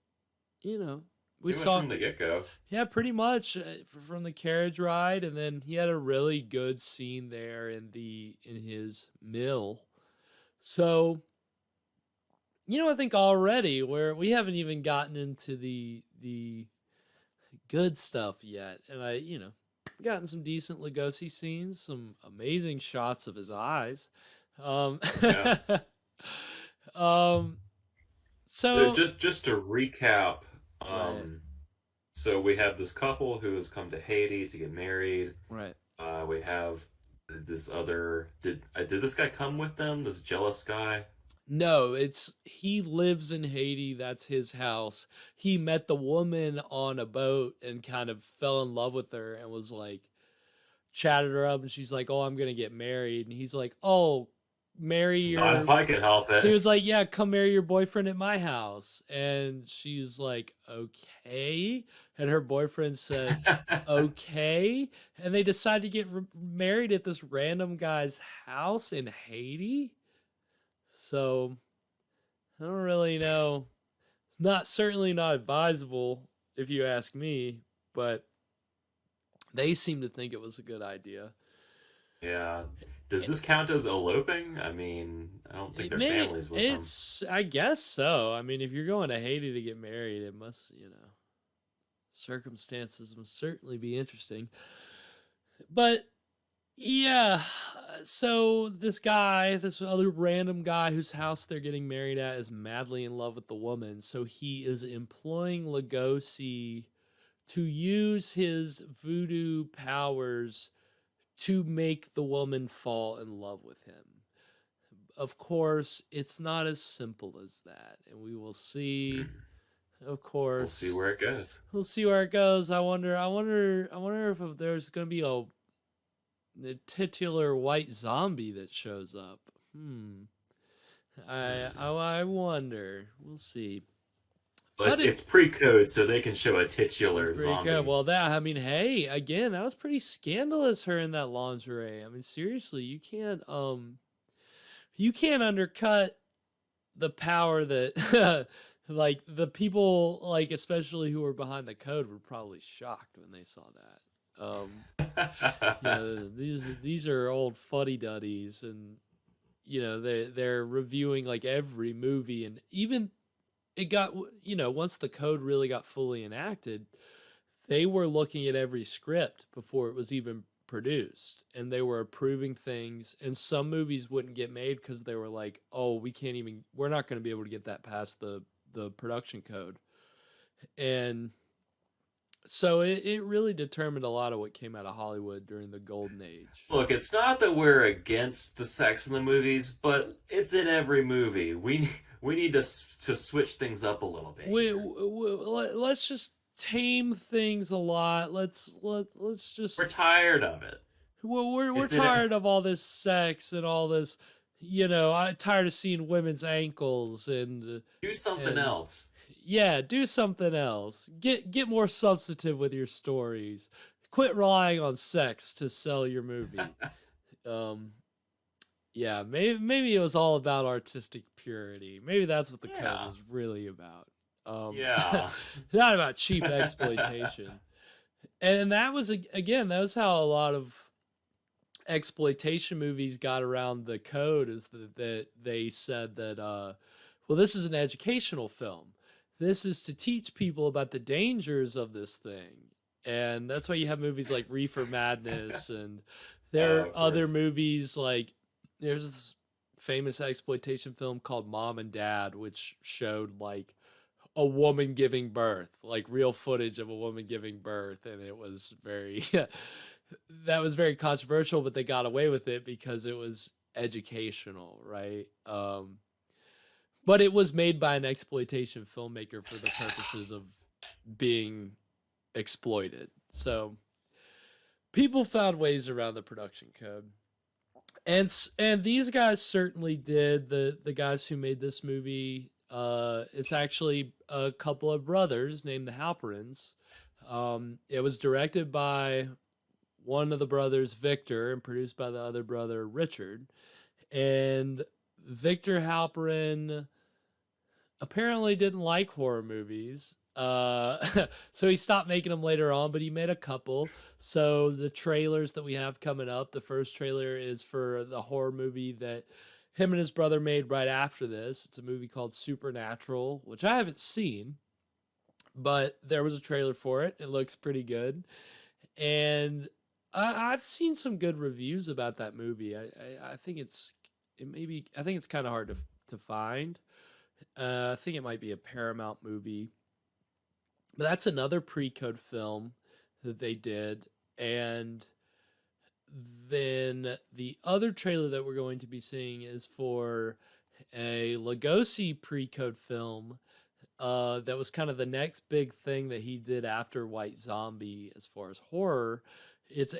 you know, we saw from the get-go. Yeah, pretty much from the carriage ride, and then he had a really good scene there in his mill. So, you know, I think already we haven't even gotten into the good stuff yet, and gotten some decent Lugosi scenes, some amazing shots of his eyes. Yeah. So just to recap, Right. so we have this couple who has come to Haiti to get married. Right. We have this other. Did this guy come with them? This jealous guy? No, he lives in Haiti. That's his house. He met the woman on a boat and kind of fell in love with her and was like, chatted her up, and she's like, "Oh, I'm gonna get married," and he's like, "Oh, marry your." Not if I can help it. He was like, "Yeah, come marry your boyfriend at my house," and she's like, "Okay," and her boyfriend said, "Okay," and they decided to get married at this random guy's house in Haiti. So, I don't really know. Certainly not advisable, if you ask me, but they seem to think it was a good idea. Yeah. Does this count as eloping? I mean, I don't think their families with them. I guess so. I mean, if you're going to Haiti to get married, it must, circumstances must certainly be interesting. But yeah, so this other random guy whose house they're getting married at is madly in love with the woman. So he is employing Lugosi to use his voodoo powers to make the woman fall in love with him. Of course, it's not as simple as that, and we will see. Of course, We'll see where it goes. We'll see where it goes. I wonder if there's going to be the titular white zombie that shows up. I wonder. We'll see. But it's pre-code, so they can show a titular zombie. Good. Well, hey, again, that was pretty scandalous. Her in that lingerie. I mean, seriously, you can't undercut the power that like the people, like especially who were behind the code, were probably shocked when they saw that. These are old fuddy-duddies, and they're reviewing like every movie, and even it got, once the code really got fully enacted, they were looking at every script before it was even produced, and they were approving things, and some movies wouldn't get made because they were like, oh, we're not going to be able to get that past the production code. And so it really determined a lot of what came out of Hollywood during the golden age. Look, it's not that we're against the sex in the movies, but it's in every movie. We need to switch things up a little bit. Let's just tame things a lot. Let's just. We're tired of it. We're tired of all this sex and all this. I'm tired of seeing women's ankles and. Do something else. Yeah, do something else. Get more substantive with your stories. quit relying on sex to sell your movie. Yeah, maybe it was all about artistic purity. Maybe that's what the code was really about. Yeah. Not about cheap exploitation. And that was, again, that was how a lot of exploitation movies got around the code, is that they said that, well, this is an educational film. This is to teach people about the dangers of this thing. And that's why you have movies like Reefer Madness, and there are other movies like, there's this famous exploitation film called Mom and Dad, which showed like a woman giving birth, like real footage of a woman giving birth. And it was very, that was very controversial, but they got away with it because it was educational, right? But it was made by an exploitation filmmaker for the purposes of being exploited. So people found ways around the production code. And these guys certainly did. The guys who made this movie, it's actually a couple of brothers named the Halperins. It was directed by one of the brothers, Victor, and produced by the other brother, Richard. And Victor Halperin apparently didn't like horror movies. So he stopped making them later on, but he made a couple. So the trailers that we have coming up, the first trailer is for the horror movie that him and his brother made right after this. It's a movie called Supernatural, which I haven't seen, but there was a trailer for it. It looks pretty good. And I've seen some good reviews about that movie. I think it's kind of hard to find. I think it might be a Paramount movie. But that's another pre-code film that they did. And then the other trailer that we're going to be seeing is for a Lugosi pre-code film that was kind of the next big thing that he did after White Zombie as far as horror. It's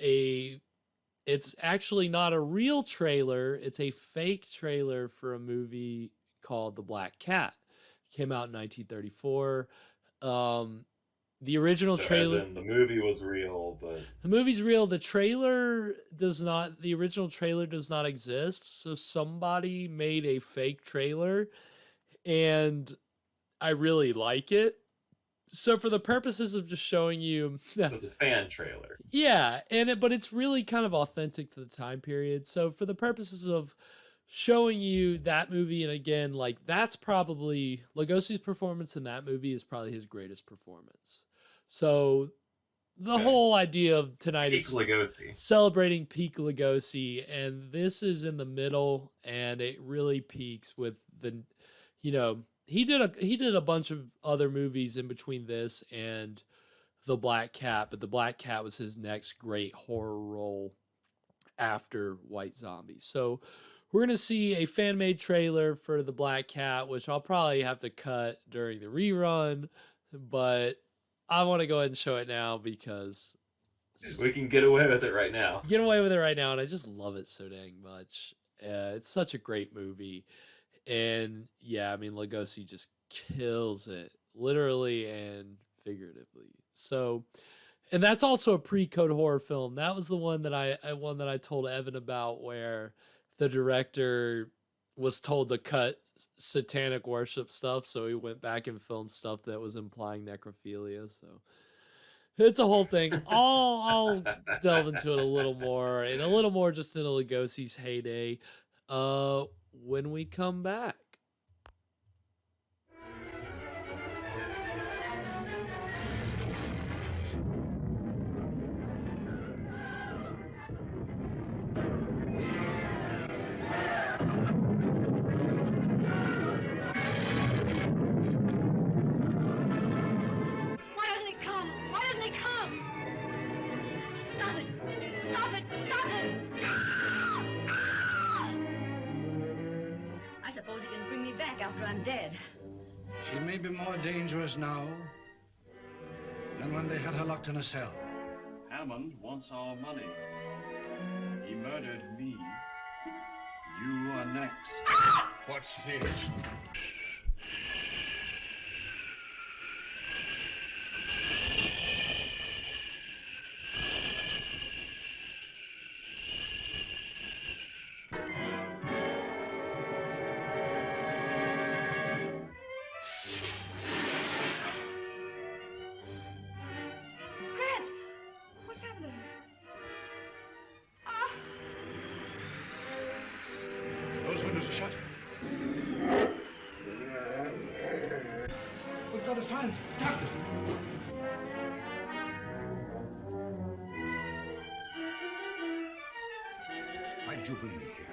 actually not a real trailer. It's a fake trailer for a movie called The Black Cat. It came out in 1934. The original trailer, the movie was real, but the movie's real. The original trailer does not exist. So somebody made a fake trailer, and I really like it. So for the purposes of just showing you, it was a fan trailer. Yeah, but it's really kind of authentic to the time period. So for the purposes of showing you that movie, and again, like, that's probably Lugosi's performance in that movie is probably his greatest performance. So the whole idea of tonight peak is Lugosi. Celebrating peak Lugosi, and this is in the middle, and it really peaks with the, he did a bunch of other movies in between this and The Black Cat, but The Black Cat was his next great horror role after White Zombie. So we're going to see a fan-made trailer for The Black Cat, which I'll probably have to cut during the rerun, but I want to go ahead and show it now because we can get away with it right now. Get away with it right now, and I just love it so dang much. It's such a great movie. And yeah, I mean, Lugosi just kills it, literally and figuratively. So, and that's also a pre-code horror film. That was the one that I told Evan about, where the director was told to cut satanic worship stuff, so he went back and filmed stuff that was implying necrophilia. So it's a whole thing. I'll delve into it a little more just into Lugosi's heyday when we come back. After I'm dead. She may be more dangerous now than when they had her locked in a cell. Hammond wants our money. He murdered me. You are next. What's this? Shut. We've got to find him. Doctor. Why'd you bring me here?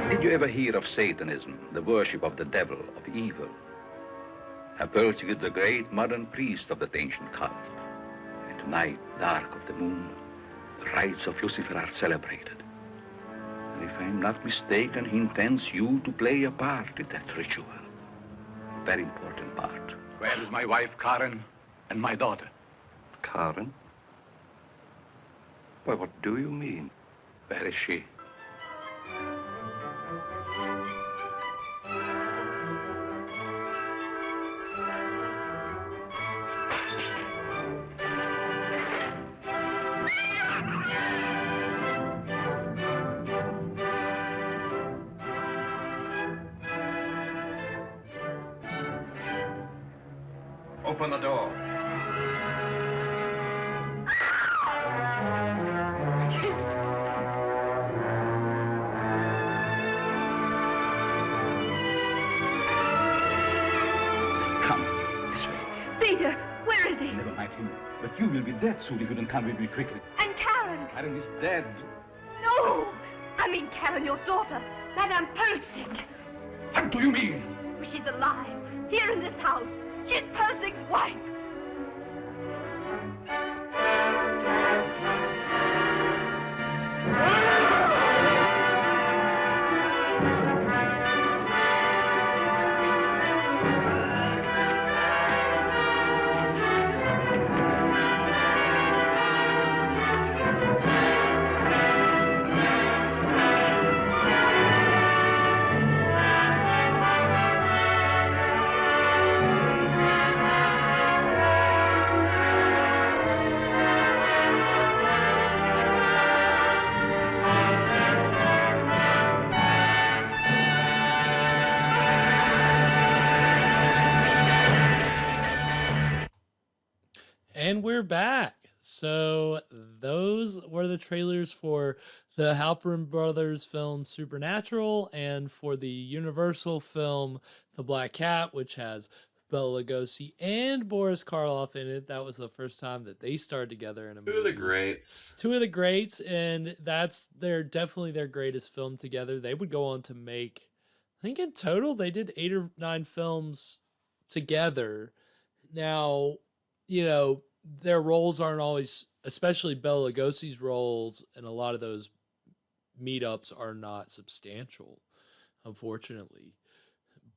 Did you ever hear of Satanism, the worship of the devil, of evil? Apollo is the great modern priest of that ancient cult. And tonight, dark of the moon, the rites of Lucifer are celebrated. And if I'm not mistaken, he intends you to play a part in that ritual. A very important part. Where is my wife, Karen, and my daughter? Karen? Why, what do you mean? Where is she? Open the door. Come, this way. Peter, where is he? Never mind him. But you will be dead soon if you don't come with me quickly. And Karen? Karen is dead. No! I mean Karen, your daughter, Madame Persick. What do you mean? She's alive, here in this house. She's Persick's wife. And we're back. So those were the trailers for the Halperin Brothers film Supernatural and for the Universal film The Black Cat, which has Bela Lugosi and Boris Karloff in it. That was the first time that they starred together in a movie. Two of the greats. Two of the greats, and that's definitely their greatest film together. They would go on to make, I think in total, they did 8 or 9 films together. Now, you know, their roles aren't always, especially Bela Lugosi's roles, and a lot of those meetups are not substantial, unfortunately.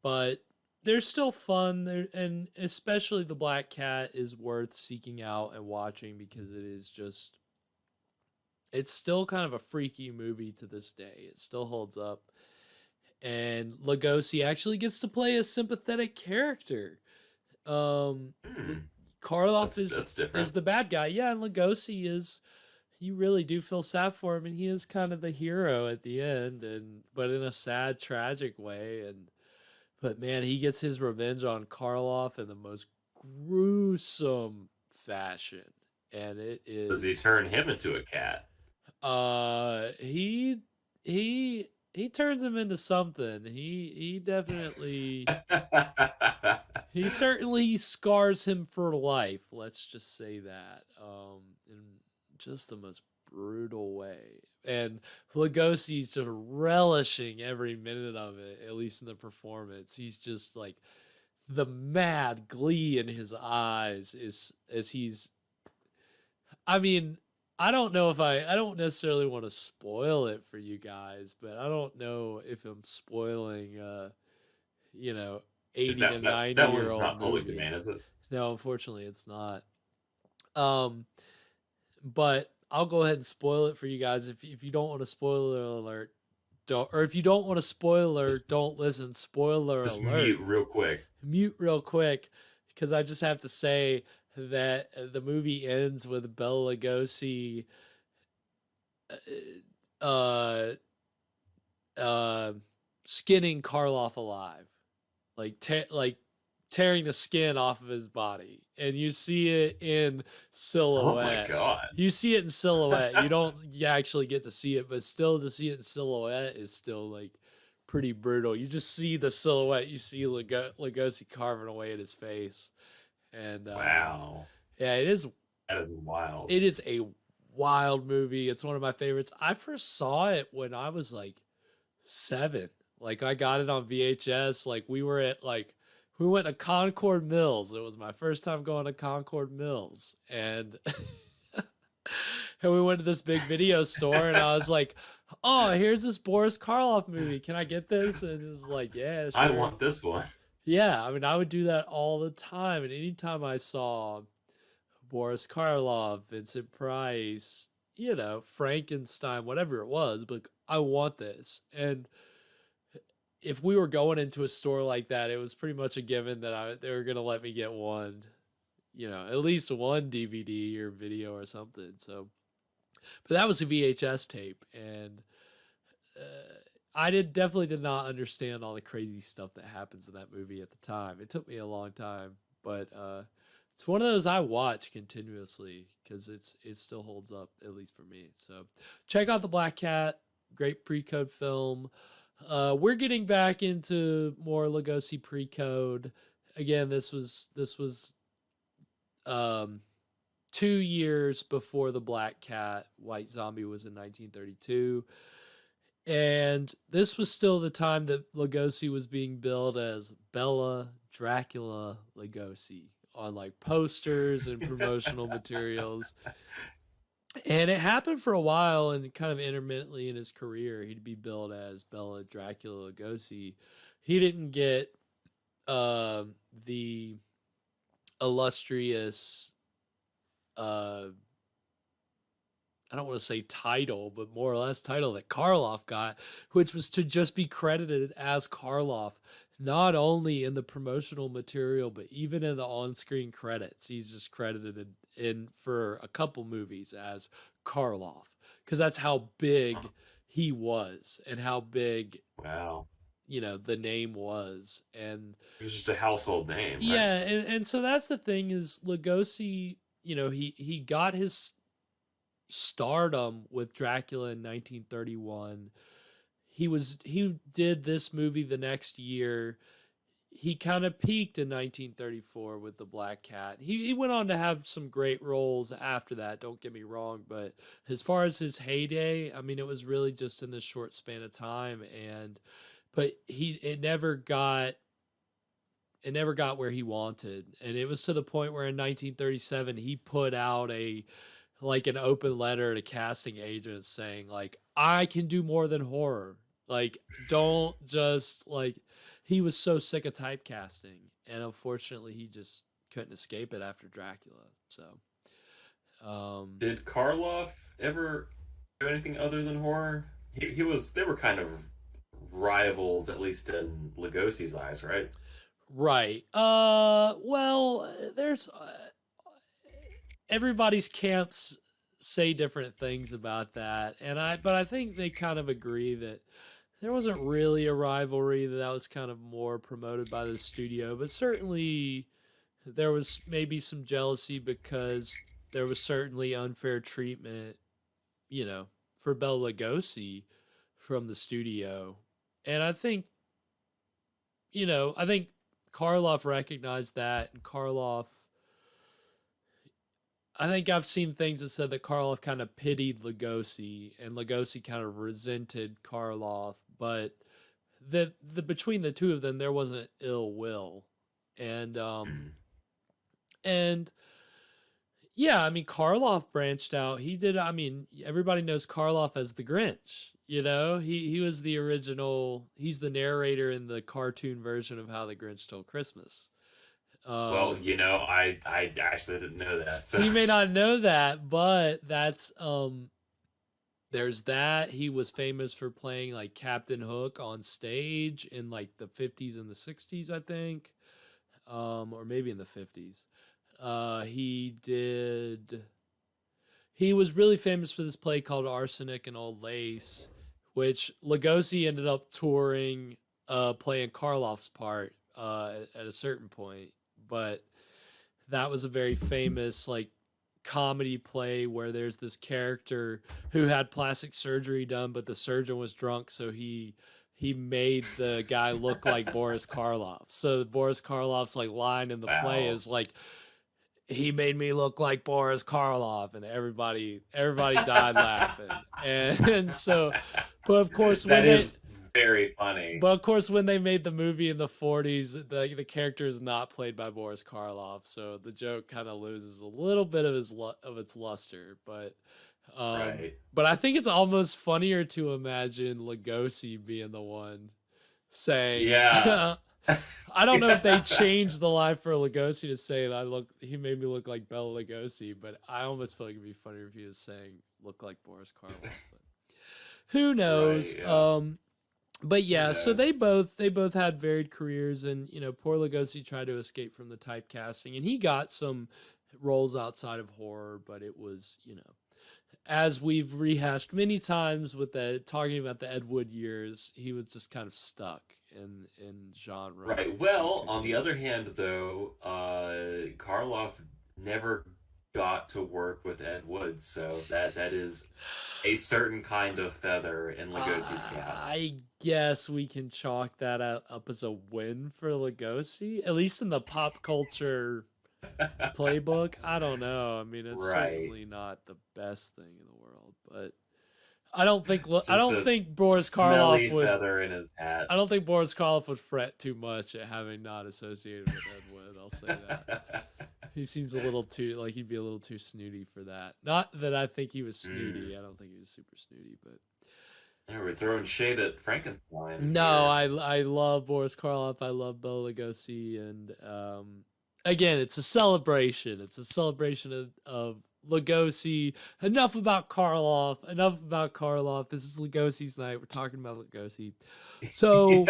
But they're still fun, and especially The Black Cat is worth seeking out and watching because it is just, it's still kind of a freaky movie to this day. It still holds up. And Lugosi actually gets to play a sympathetic character. Karloff is the bad guy. Yeah, and Lugosi is, you really do feel sad for him, and he is kind of the hero at the end, but in a sad, tragic way. But man, he gets his revenge on Karloff in the most gruesome fashion. And it is. Does he turn him into a cat? He turns him into something. He definitely he certainly scars him for life. Let's just say that, in just the most brutal way. And Lugosi's just relishing every minute of it, at least in the performance. He's just like the mad glee in his eyes is as he's. I mean, I don't know if I don't necessarily want to spoil it for you guys, but I don't know if I'm spoiling, you know, 80 to 90 that year one's old not public movie. domain, is it? No, unfortunately, it's not. But I'll go ahead and spoil it for you guys. If you don't want a spoiler alert, don't. Or if you don't want a spoiler, don't listen. Spoiler Just alert. mute real quick. Mute real quick, because I just have to say that the movie ends with Bela Lugosi skinning Karloff alive, like tearing the skin off of his body, and you see it in silhouette. Oh my god! You see it in silhouette. You actually get to see it, but still to see it in silhouette is still like pretty brutal. You just see the silhouette. You see Lugosi carving away at his face, and wow, yeah, it is. That is wild. It is a wild movie. It's one of my favorites. I first saw it when I was like 7. Like I got it on VHS. Like we went to Concord Mills. It was my first time going to Concord Mills, and and we went to this big video store, and I was like, "Oh, here's this Boris Karloff movie. Can I get this?" And it was like, "Yeah, sure." I want this one. Yeah, I mean, I would do that all the time, and anytime I saw Boris Karloff, Vincent Price, you know, Frankenstein, whatever it was, but I want this. And if we were going into a store like that, it was pretty much a given that they were going to let me get one, you know, at least one DVD or video or something. So, but that was a VHS tape, and I definitely did not understand all the crazy stuff that happens in that movie at the time. It took me a long time, but it's one of those I watch continuously because it still holds up, at least for me. So check out The Black Cat, great pre-code film. We're getting back into more Lugosi pre-code. Again, this was 2 years before The Black Cat. White Zombie was in 1932. And this was still the time that Lugosi was being billed as Bela Dracula Lugosi on like posters and promotional materials. And it happened for a while, and kind of intermittently in his career, he'd be billed as Bela Dracula Lugosi. He didn't get the illustrious, I don't want to say title, but more or less title that Karloff got, which was to just be credited as Karloff, not only in the promotional material, but even in the on-screen credits. He's just credited in for a couple movies as Karloff, because that's how big he was and how big, wow, you know, the name was. And it was just a household name, right? Yeah, and so that's the thing is Lugosi, you know, he got his stardom with Dracula in 1931. He did this movie the next year. He kind of peaked in 1934 with The Black Cat. He went on to have some great roles after that, don't get me wrong, but as far as his heyday, I mean, it was really just in this short span of time, but it never got where he wanted. And it was to the point where in 1937 he put out an open letter to casting agents saying, like, I can do more than horror. Like, don't just, like, he was so sick of typecasting. And unfortunately, he just couldn't escape it after Dracula. So, did Karloff ever do anything other than horror? They were kind of rivals, at least in Lugosi's eyes, right? Right. Well, there's everybody's camps say different things about that, but I think they kind of agree that there wasn't really a rivalry, that was kind of more promoted by the studio, but certainly there was maybe some jealousy because there was certainly unfair treatment, you know, for Bela Lugosi from the studio. And I think Karloff recognized that, and Karloff. I think I've seen things that said that Karloff kind of pitied Lugosi, and Lugosi kind of resented Karloff, but the between the two of them there wasn't ill will, and yeah, I mean Karloff branched out. He did. I mean, everybody knows Karloff as the Grinch. You know, he was the original. He's the narrator in the cartoon version of How the Grinch Stole Christmas. Well, you know, I actually didn't know that. So you may not know that, but that's there's that. He was famous for playing like Captain Hook on stage in like the 50s and the 60s, I think. Or maybe in the 50s. He was really famous for this play called Arsenic and Old Lace, which Lugosi ended up touring, playing Karloff's part at a certain point. But that was a very famous like comedy play where there's this character who had plastic surgery done, but the surgeon was drunk, so he made the guy look like Boris Karloff. So Boris Karloff's like line in the play is like, he made me look like Boris Karloff, and everybody died laughing. And so, but of course when that is very funny. But of course, when they made the movie in the 40s, the character is not played by Boris Karloff, so the joke kind of loses a little bit of its luster. But right. But I think it's almost funnier to imagine Lugosi being the one saying, "Yeah." I don't know if they changed the line for Lugosi to say that he made me look like Bela Lugosi, but I almost feel like it'd be funnier if he was saying "look like Boris Karloff." But who knows? Right, yeah. But yeah, so they both had varied careers, and you know, poor Lugosi tried to escape from the typecasting, and he got some roles outside of horror, but it was, you know, as we've rehashed many times with talking about the Ed Wood years, he was just kind of stuck in genre. Right. Well, on the other hand, though, Karloff never got to work with Ed Wood, so that is a certain kind of feather in Lugosi's cap. I guess we can chalk that up as a win for Lugosi, at least in the pop culture playbook. I don't know. I mean, it's certainly not the best thing in the world, but I don't think Boris Karloff would feather in his hat. I don't think Boris Karloff would fret too much at having not associated with Ed Wood. I'll say that. He seems a little too like he'd be a little too snooty for that. Not that I think he was snooty. I don't think he was super snooty, but yeah, we're throwing shade at Frankenstein. No, I love Boris Karloff. I love Bela Lugosi, and again, it's a celebration. It's a celebration of Lugosi. Enough about Karloff. This is Lugosi's night. We're talking about Lugosi. So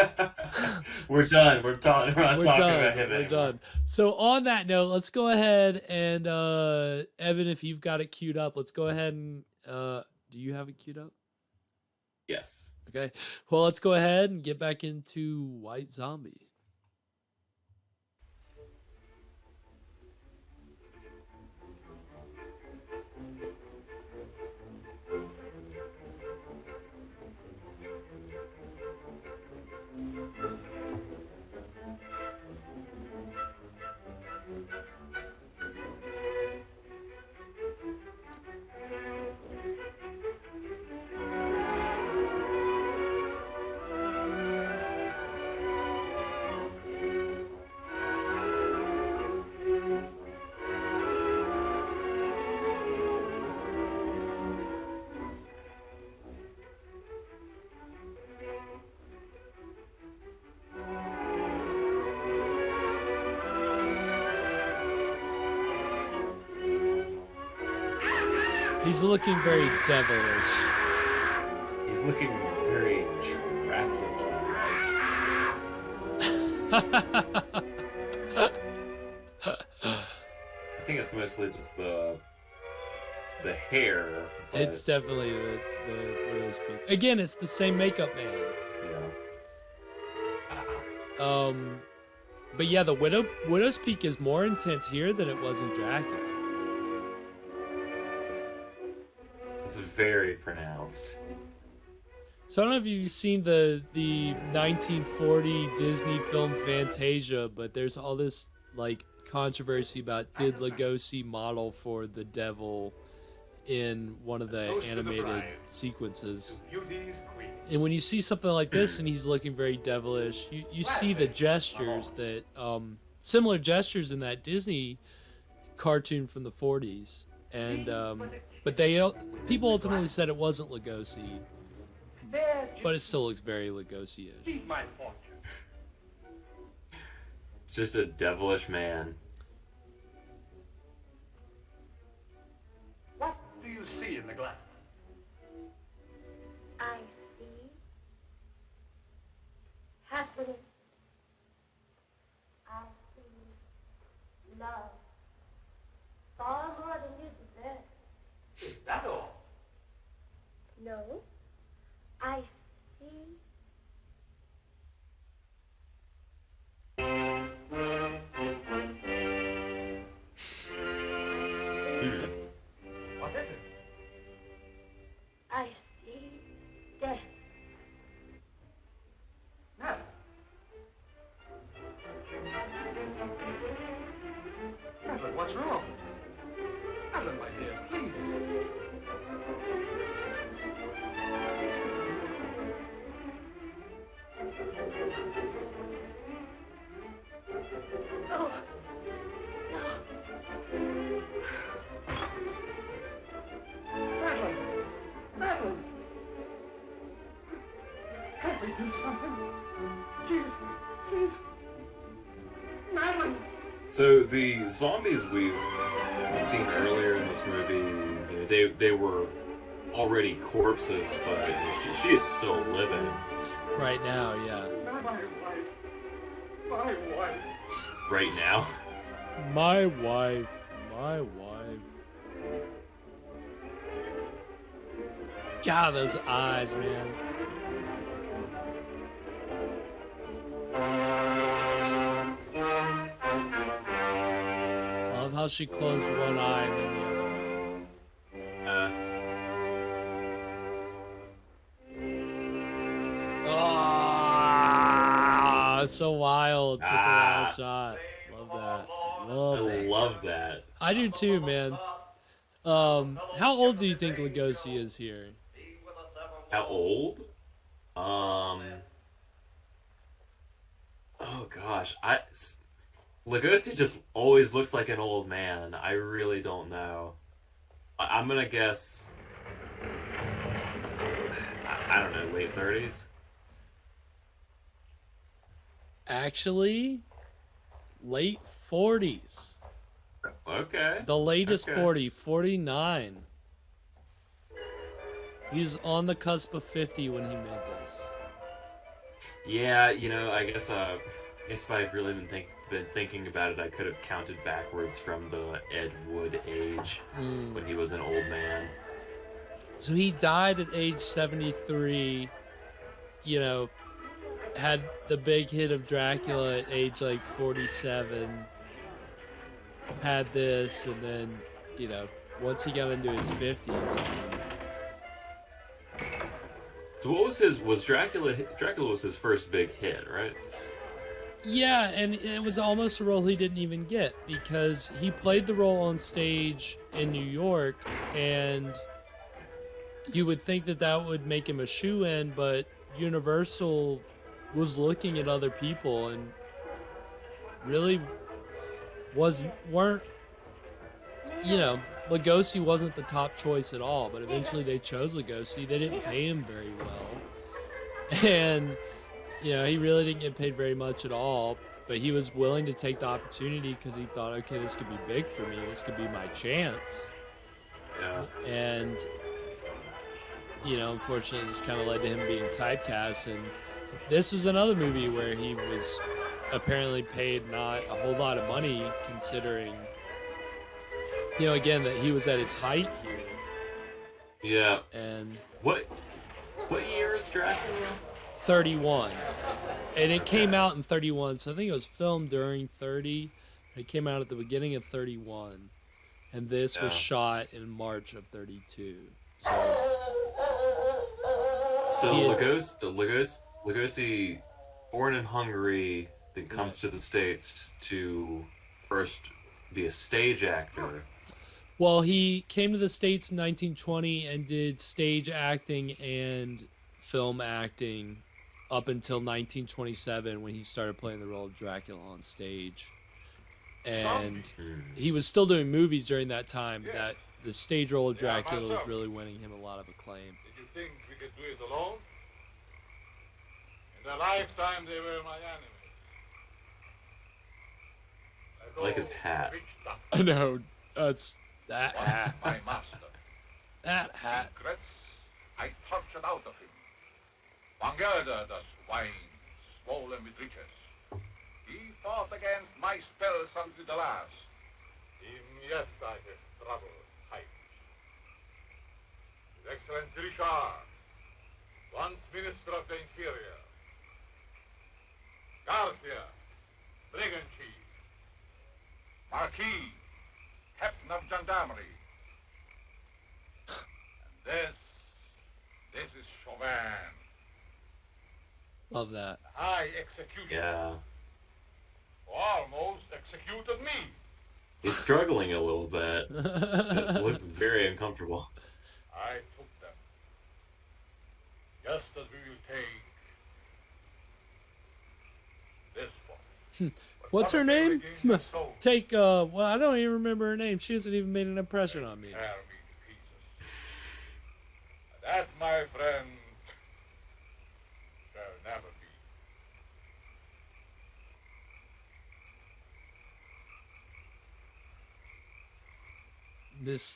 we're done. We're not talking about him anymore. We're done. So on that note, let's go ahead and Evan, if you've got it queued up, let's go ahead and do you have it queued up? Yes. Okay. Well, let's go ahead and get back into White Zombie. He's looking very devilish. He's looking very Dracula-like. I think it's mostly just the hair. But... It's definitely the widow's peak. Again, it's the same makeup man. Yeah. But yeah, the widow's peak is more intense here than it was in Dracula. It's very pronounced. So I don't know if you've seen the 1940 Disney film Fantasia, but there's all this like controversy about did Lugosi model for the devil in one of the animated sequences. And when you see something like this and he's looking very devilish, you see the gestures that similar gestures in that Disney cartoon from the 40s. And but people ultimately said it wasn't Lugosi. But it still looks very Lugosi-ish. It's just a devilish man. What do you see in the glass? I see happiness. I see love. Far more than you deserve. Is that all? No. I see. What is it? I see death. Madeline. Madeline, what's wrong? Madeline, my dear, please. Oh, Madeline! Madeline! Can't we do something? Please. Madeline! So the zombies we've seen earlier in this movie, you know, they were already corpses, but she is still living. Right now, yeah. My wife. Right now. My wife. God, those eyes, man. I love how she closed one eye and then the other. Oh, it's so wild. Such a wild shot. Love that. I love that. I do too, man. How old do you think Lugosi is here? How old? Oh gosh, Lugosi just always looks like an old man. I really don't know. I'm gonna guess. I don't know, late 30s. Actually, late 40s. Okay. The latest okay. 49. He's on the cusp of 50 when he made this. Yeah, you know, I guess if I'd really been thinking about it, I could have counted backwards from the Ed Wood age when he was an old man. So he died at age 73, you know, had the big hit of Dracula at age like 47, had this, and then, you know, once he got into his 50s, I mean... So what was Dracula was his first big hit, right? Yeah, and it was almost a role he didn't even get, because he played the role on stage in New York, and you would think that that would make him a shoo-in, but Universal was looking at other people and really weren't, you know, Lugosi wasn't the top choice at all, but eventually they chose Lugosi. They didn't pay him very well. And, you know, he really didn't get paid very much at all, but he was willing to take the opportunity because he thought, okay, this could be big for me. This could be my chance. Yeah. And, you know, unfortunately, this kind of led to him being typecast. And this was another movie where he was apparently paid not a whole lot of money, considering, you know, again, that he was at his height here. Yeah. And what year is Dracula? 31. And it came out in 31, so I think it was filmed during 30. It came out at the beginning of 31. And this was shot in March of 32. So So Lugosi, born in Hungary, then comes to the States to first be a stage actor. Well, he came to the States in 1920 and did stage acting and film acting up until 1927 when he started playing the role of Dracula on stage. And he was still doing movies during that time, but that the stage role of Dracula was really winning him a lot of acclaim. Did you think we could do it alone? In their lifetime, they were my enemies. I like his hat. I know. It's that hat. My master. That hat. Secrets I tortured out of him. One Gelder, the swine, swollen with riches. He fought against my spells unto the last. Even yet I have struggled tight. His Excellency Richard, once Minister of the Interior. Garcia, Brigand Chief. Marquis, Captain of Gendarmerie. And this is Chauvin. Love that. High executioner. Yeah. Almost executed me. He's struggling a little bit. It looks very uncomfortable. I took them. Just as we will take this one. What's her name? Take, well, I don't even remember her name. She hasn't even made an impression on me. Tear me to pieces. That, my friend, shall never be.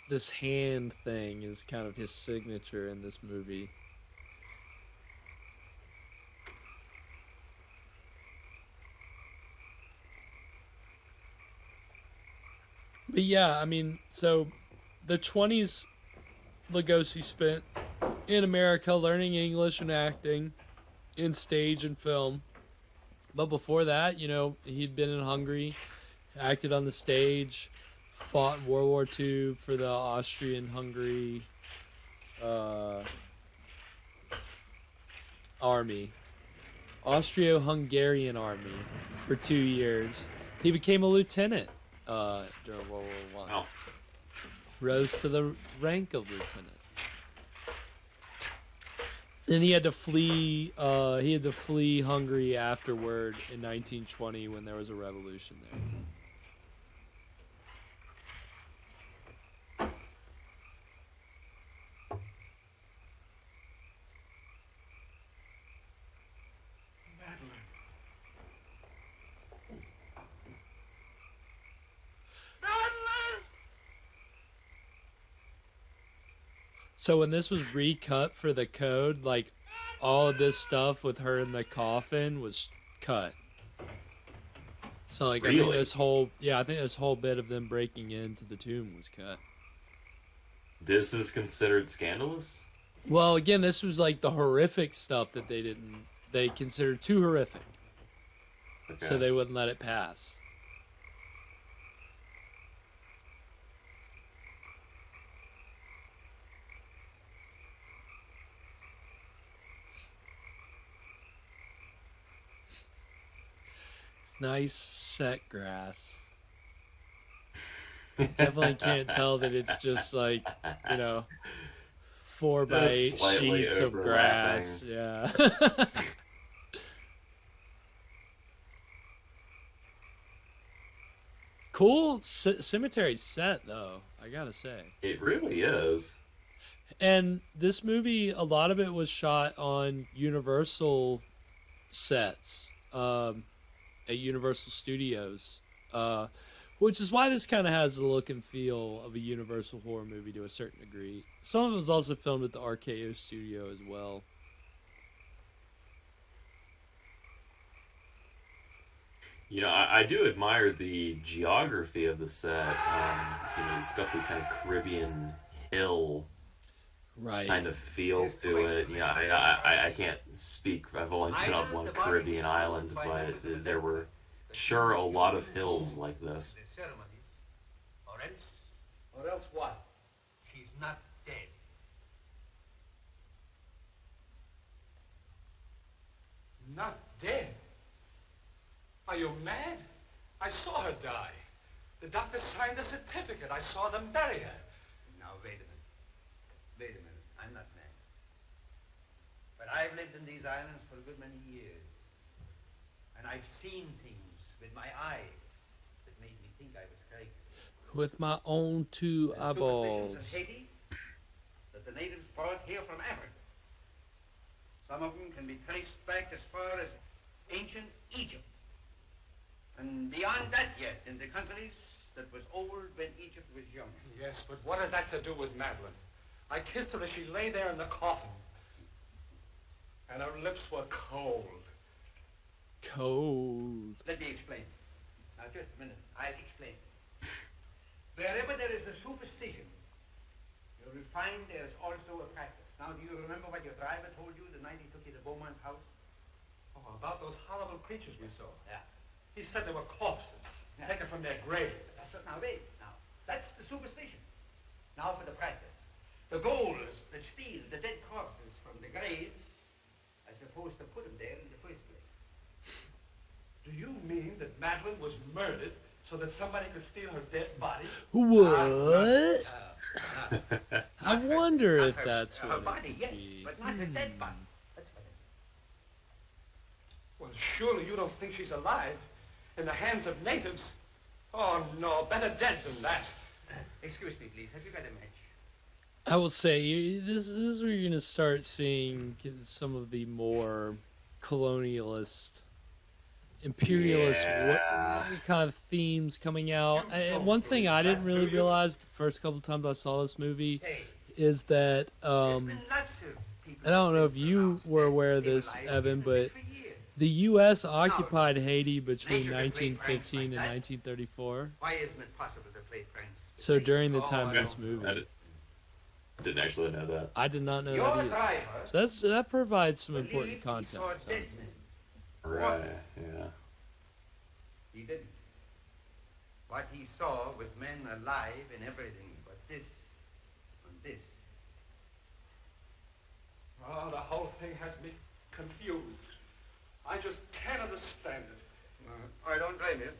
This hand thing is kind of his signature in this movie. But yeah, I mean, so the 20s Lugosi spent in America learning English and acting in stage and film. But before that, you know, he'd been in Hungary, acted on the stage, fought in World War II for the Austrian-Hungary army. Austro-Hungarian army for 2 years. He became a lieutenant during World War I. Oh. Rose to the rank of lieutenant. Then he had to flee. He had to flee Hungary afterward in 1920 when there was a revolution there. So when this was recut for the code, like all of this stuff with her in the coffin was cut. So like Really? I think this whole bit of them breaking into the tomb was cut. This is considered scandalous? Well, again, this was like the horrific stuff that they considered too horrific. Okay. So they wouldn't let it pass. Nice set grass. Definitely can't tell that it's just like, you know, 4x8 slightly sheets of grass. Yeah. Cool cemetery set, though, I gotta say. It really is. And this movie, a lot of it was shot on Universal sets. At Universal Studios, which is why this kind of has the look and feel of a Universal horror movie to a certain degree. Some of it was also filmed at the RKO studio as well. You know, I do admire the geography of the set. You know, it's got the kind of Caribbean hill kind of feel to it. You know, I can't speak. I've only been on one Caribbean island, but there were sure a lot of hills like this. Or else what? She's not dead. Not dead? Are you mad? I saw her die. The doctor signed a certificate. I saw them bury her. Now, wait a minute. Wait a minute. I'm not mad. But I've lived in these islands for a good many years. And I've seen things with my eyes that made me think I was crazy. With my own two eyeballs. Superstitions in Haiti that the natives brought here from Africa. Some of them can be traced back as far as ancient Egypt. And beyond that yet, in the countries that was old when Egypt was young. Yes, but what has that to do with Madeline? I kissed her as she lay there in the coffin. And her lips were cold. Cold. Let me explain. Now, just a minute. I'll explain. Wherever there is a superstition, you will find there is also a practice. Now, do you remember what your driver told you the night he took you to Beaumont's house? Oh, about those horrible creatures we saw. Yeah. He said they were corpses, taken from their grave. Now, wait. Now, that's the superstition. Now for the practice. The ghouls that steal the dead corpses from the graves are supposed to put them there in the first place. Do you mean that Madeline was murdered so that somebody could steal her dead body? What? I wonder if that's her what it body, could yes, be. but not her dead body. That's what it Well, surely you don't think she's alive in the hands of natives? Oh, no, better dead than that. Excuse me, please. Have you got a match? I will say this is where you're gonna start seeing some of the more colonialist, imperialist kind of themes coming out. And one thing I didn't really realize the first couple of times I saw this movie is that and I don't know if you were aware of this, Evan, but the U.S. occupied Haiti between 1915 and 1934. Why isn't it possible to play France? So during the time of this movie. I didn't actually know that. I did not know that either. So that provides some important context. Right, yeah. He didn't. What he saw was men alive in everything but this and this. Oh, the whole thing has me confused. I just can't understand it. I don't blame you.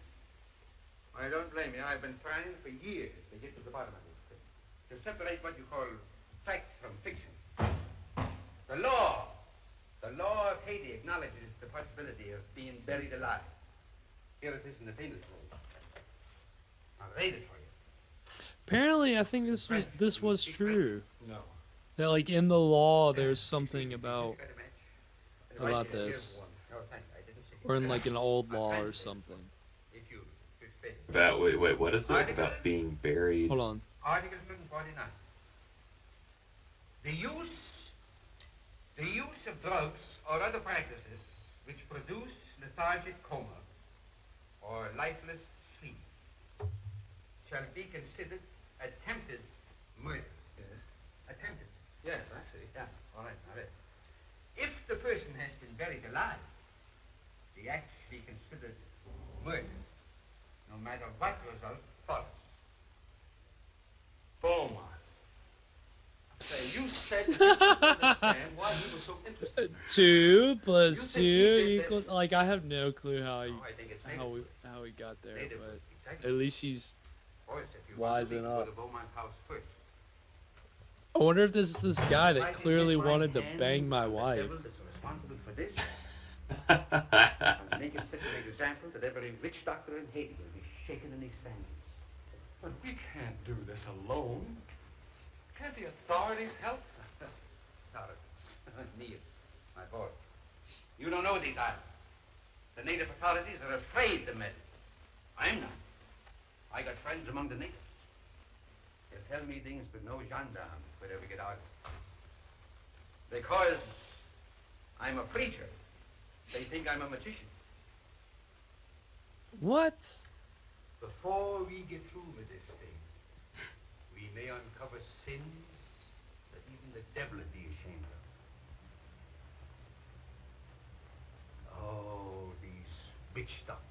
I don't blame you. I've been trying for years to get to the bottom of this thing. To separate what you call fact from fiction. The law of Haiti acknowledges the possibility of being buried alive. Here it is in the penal code. I'll read it for you. Apparently, I think this was true. No. That like in the law, there's something about this, or in like an old law or something. About wait, what is it about being buried? Hold on. Article 149. The use of drugs or other practices which produce lethargic coma or lifeless sleep shall be considered attempted murder. Yes. Attempted. Yes, I see. Yeah, all right, all right. If the person has been buried alive, the act shall be considered murder, no matter what result follows. Beaumont. Say, you said you didn't understand why he was so interested. 2 plus 2 equals. Like I have no clue how he got there, but at least he's wising up. I wonder if this is this guy that clearly wanted to bang my wife. Make it such an example that every witch doctor in Haiti will be shaken in his fangs. But we can't do this alone. Can't the authorities help? Neil, my boy, you don't know these islands. The native authorities are afraid to meddle. I'm not. I got friends among the natives. They'll tell me things that no gendarme could ever get out of. Because I'm a preacher, they think I'm a magician. What? Before we get through with this thing, we may uncover sins that even the devil would be ashamed of. Oh, these witch doctors.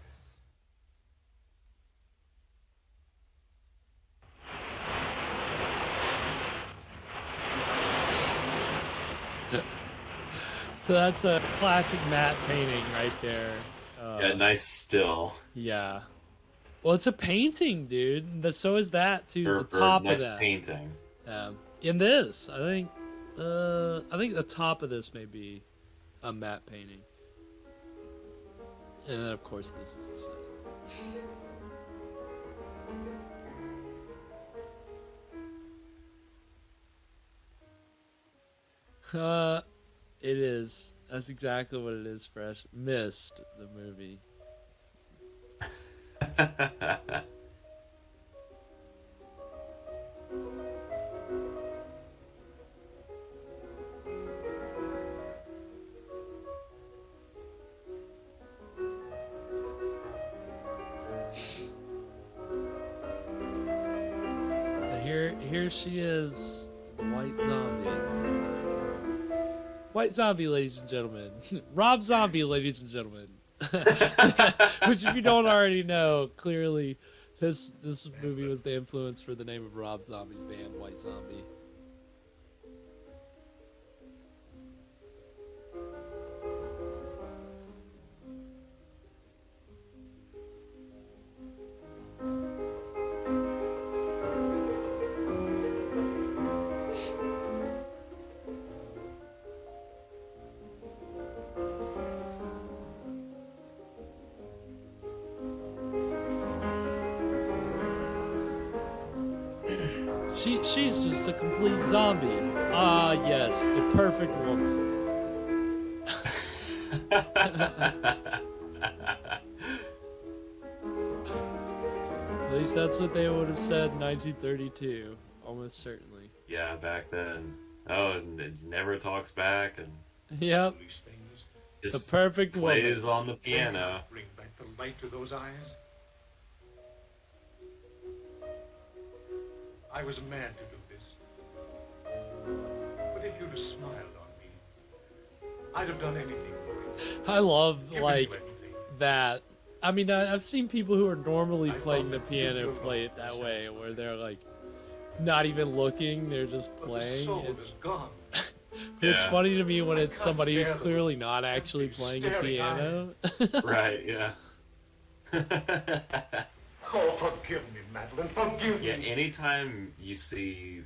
So that's a classic matte painting right there. Yeah, nice still. Yeah. Well, it's a painting, dude. So is that too. Or The top nice of that. painting. In this, I think the top of this may be a matte painting. And then, of course, this is a set. It is. That's exactly what it is, Fresh. Missed the movie. And here she is, the white zombie. White Zombie, ladies and gentlemen. Rob Zombie, ladies and gentlemen. Which, if you don't already know, clearly this movie was the influence for the name of Rob Zombie's band, White Zombie. She's just a complete zombie. Ah, yes, the perfect woman. At least that's what they would have said in 1932, almost certainly. Yeah, back then. Oh, and it never talks back, and yep, just the perfect plays woman on the piano. Bring back the light to those eyes. I was a man to do this. But if you'd have smiled on me, I'd have done anything for you. I love, You can like, do anything. that. I mean, I've seen people who are normally playing the piano play it that way, where they're, like, not even looking, they're just playing. Soul It's is gone. It's Yeah. funny to me when it's somebody who's bear the clearly not actually playing the staring piano. Right, yeah. Oh, forgive me, Madeline, forgive Yeah, me. anytime you see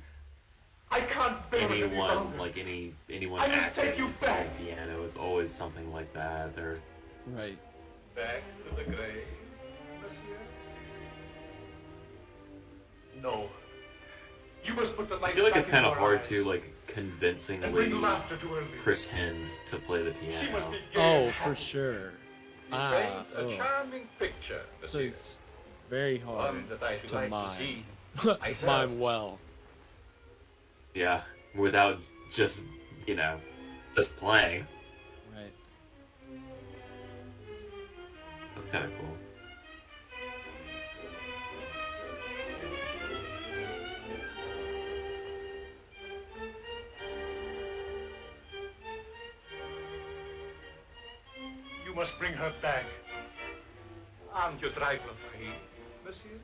I can't bear it any anyone, longer. like anyone I will acting take you on back. the piano, it's always something like that. They're Right. Back to the grave, monsieur? No. You must put the light I feel like back it's kind in of your hard eyes. to, like, And convincingly bring laughter to her lips. pretend to play the She must piano. be gay Oh, and for happy. sure. You Ah, paint a oh. charming picture, So monsieur. it's very hard One that I should to like to mime. see myself. Mime well. Yeah, without just, just playing. Right. That's kind of cool. You must bring her back. Aren't you trifle afraid, monsieur?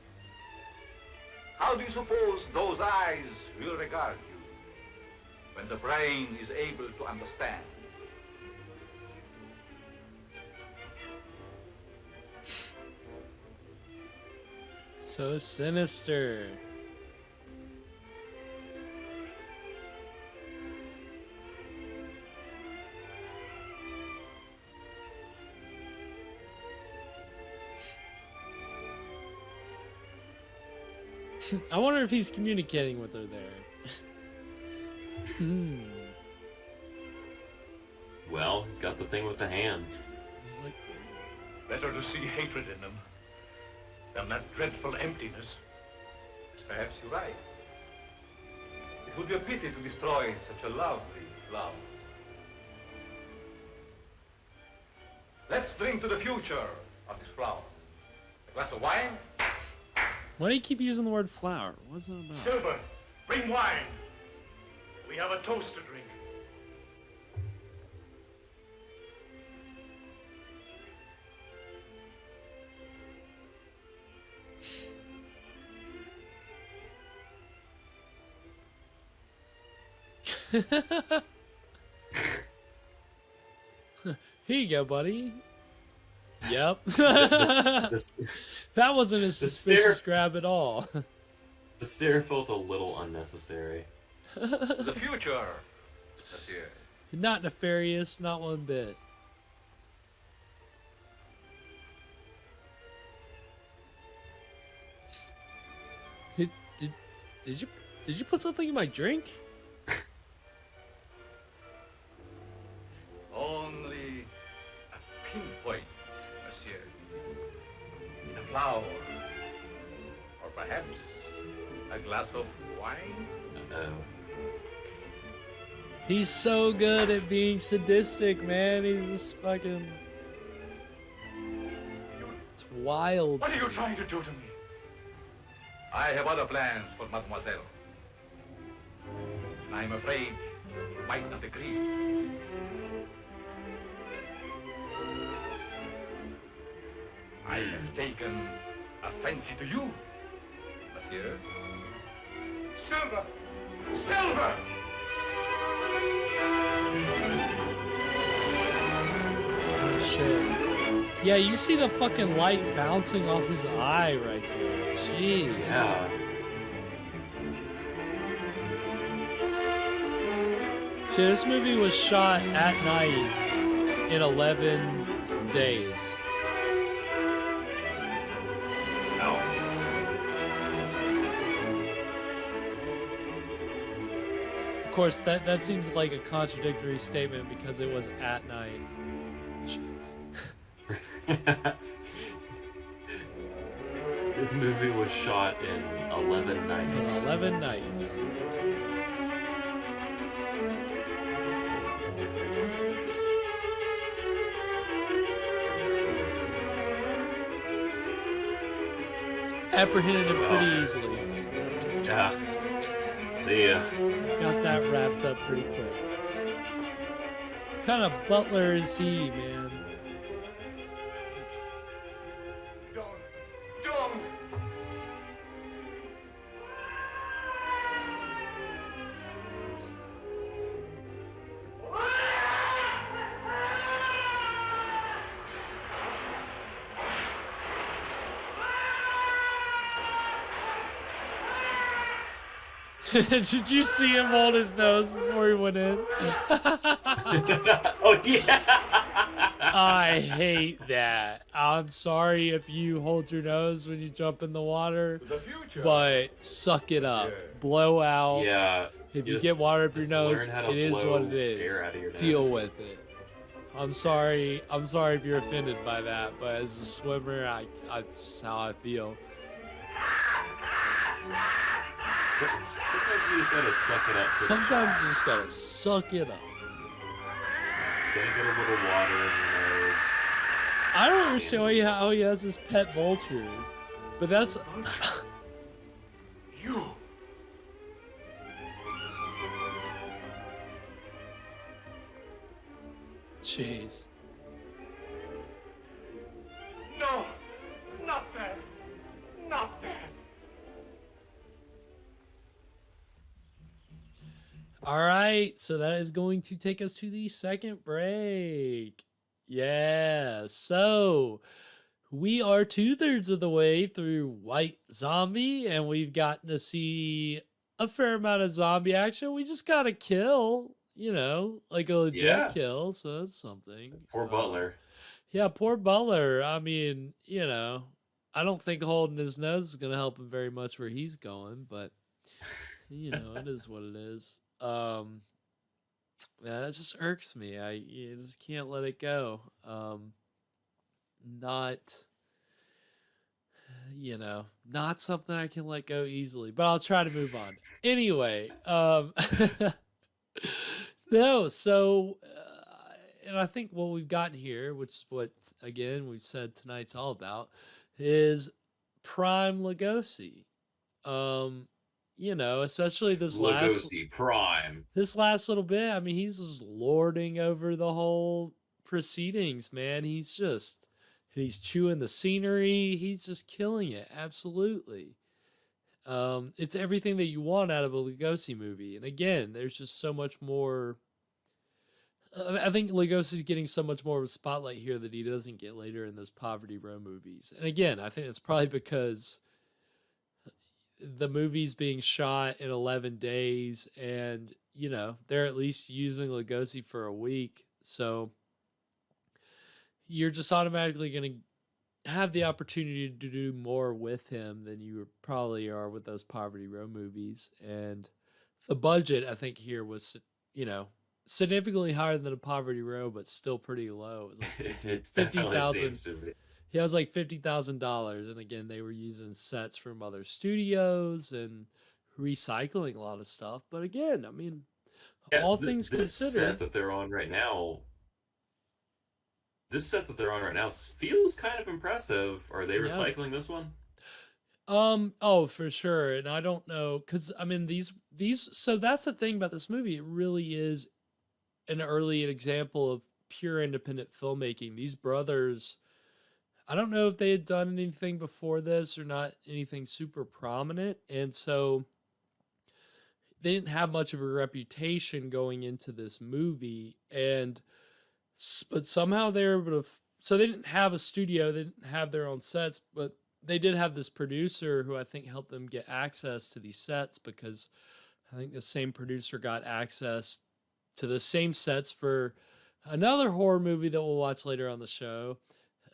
How do you suppose those eyes will regard you when the brain is able to understand? So sinister. I wonder if he's communicating with her there. Hmm. Well, he's got the thing with the hands. Better to see hatred in them than that dreadful emptiness. Perhaps you're right. It would be a pity to destroy such a lovely flower. Let's drink to the future of this flower. A glass of wine? Why do you keep using the word flower? What's that about? Silver, bring wine. We have a toast to drink. Here you go, buddy. Yep. The That wasn't a suspicious stare- grab at all. The stare felt a little unnecessary. The future, monsieur. Not nefarious, not one bit. Did you put something in my drink? Only a pinpoint, monsieur. In a flower. Or perhaps a glass of wine? Oh. He's so good at being sadistic, man. He's just fucking... It's wild. What are you trying to do to me? I have other plans for mademoiselle. And I'm afraid you might not agree. I have taken a fancy to you, monsieur. Silver! Silver! Oh, shit. Yeah, you see the fucking light bouncing off his eye right there. Jeez. Yeah. See, this movie was shot at night in 11 days. Of course, that seems like a contradictory statement because it was at night. This movie was shot in 11 nights. 11 nights. Apprehended him pretty easily. Yeah. See ya. Got that wrapped up pretty quick. What kind of butler is he, man? Don't! Did you see him hold his nose before he went in? Oh, yeah! I hate that. I'm sorry if you hold your nose when you jump in the water, but suck it up. Blow out. Yeah. If you get water up your nose, it is what it is. Deal with it. I'm sorry if you're offended by that, but as a swimmer, that's how I feel. Sometimes you just gotta suck it up. Sometimes you just gotta suck it up. Gotta get a little water in your nose. I don't understand how he has this pet vulture, but that's... You! Jeez. No! Not that! Not that! All right, so that is going to take us to the second break. Yeah, so we are 2/3 of the way through White Zombie, and we've gotten to see a fair amount of zombie action. We just got to kill, like a legit kill, so that's something. Poor Butler. Yeah, poor Butler. I mean, I don't think holding his nose is going to help him very much where he's going, but, it is what it is. Yeah, it just irks me. I just can't let it go. Not something I can let go easily, but I'll try to move on. Anyway, no, so, and I think what we've gotten here, which is what, again, we've said tonight's all about, is prime Lugosi. Especially this Lugosi Prime. This last little bit, I mean, he's just lording over the whole proceedings, man. He's chewing the scenery. He's just killing it. Absolutely. It's everything that you want out of a Lugosi movie. And again, there's just so much more I think Lugosi's getting so much more of a spotlight here that he doesn't get later in those Poverty Row movies. And again, I think it's probably because the movie's being shot in 11 days and, you know, they're at least using Lugosi for a week. So you're just automatically going to have the opportunity to do more with him than you probably are with those Poverty Row movies. And the budget, I think, here was, you know, significantly higher than a Poverty Row, but still pretty low. It was like 50,000. Yeah, it was like $50,000, and again, they were using sets from other studios and recycling a lot of stuff. But again, I mean, all things this considered, set that they're on right now. This set that they're on right now feels kind of impressive. Are they recycling this one? Oh, for sure. And I don't know, because I mean these so that's the thing about this movie. It really is an early example of pure independent filmmaking. These brothers, I don't know if they had done anything before this or not, anything super prominent, and so they didn't have much of a reputation going into this movie. But somehow they were able to. So they didn't have a studio, they didn't have their own sets, but they did have this producer who I think helped them get access to these sets, because I think the same producer got access to the same sets for another horror movie that we'll watch later on the show,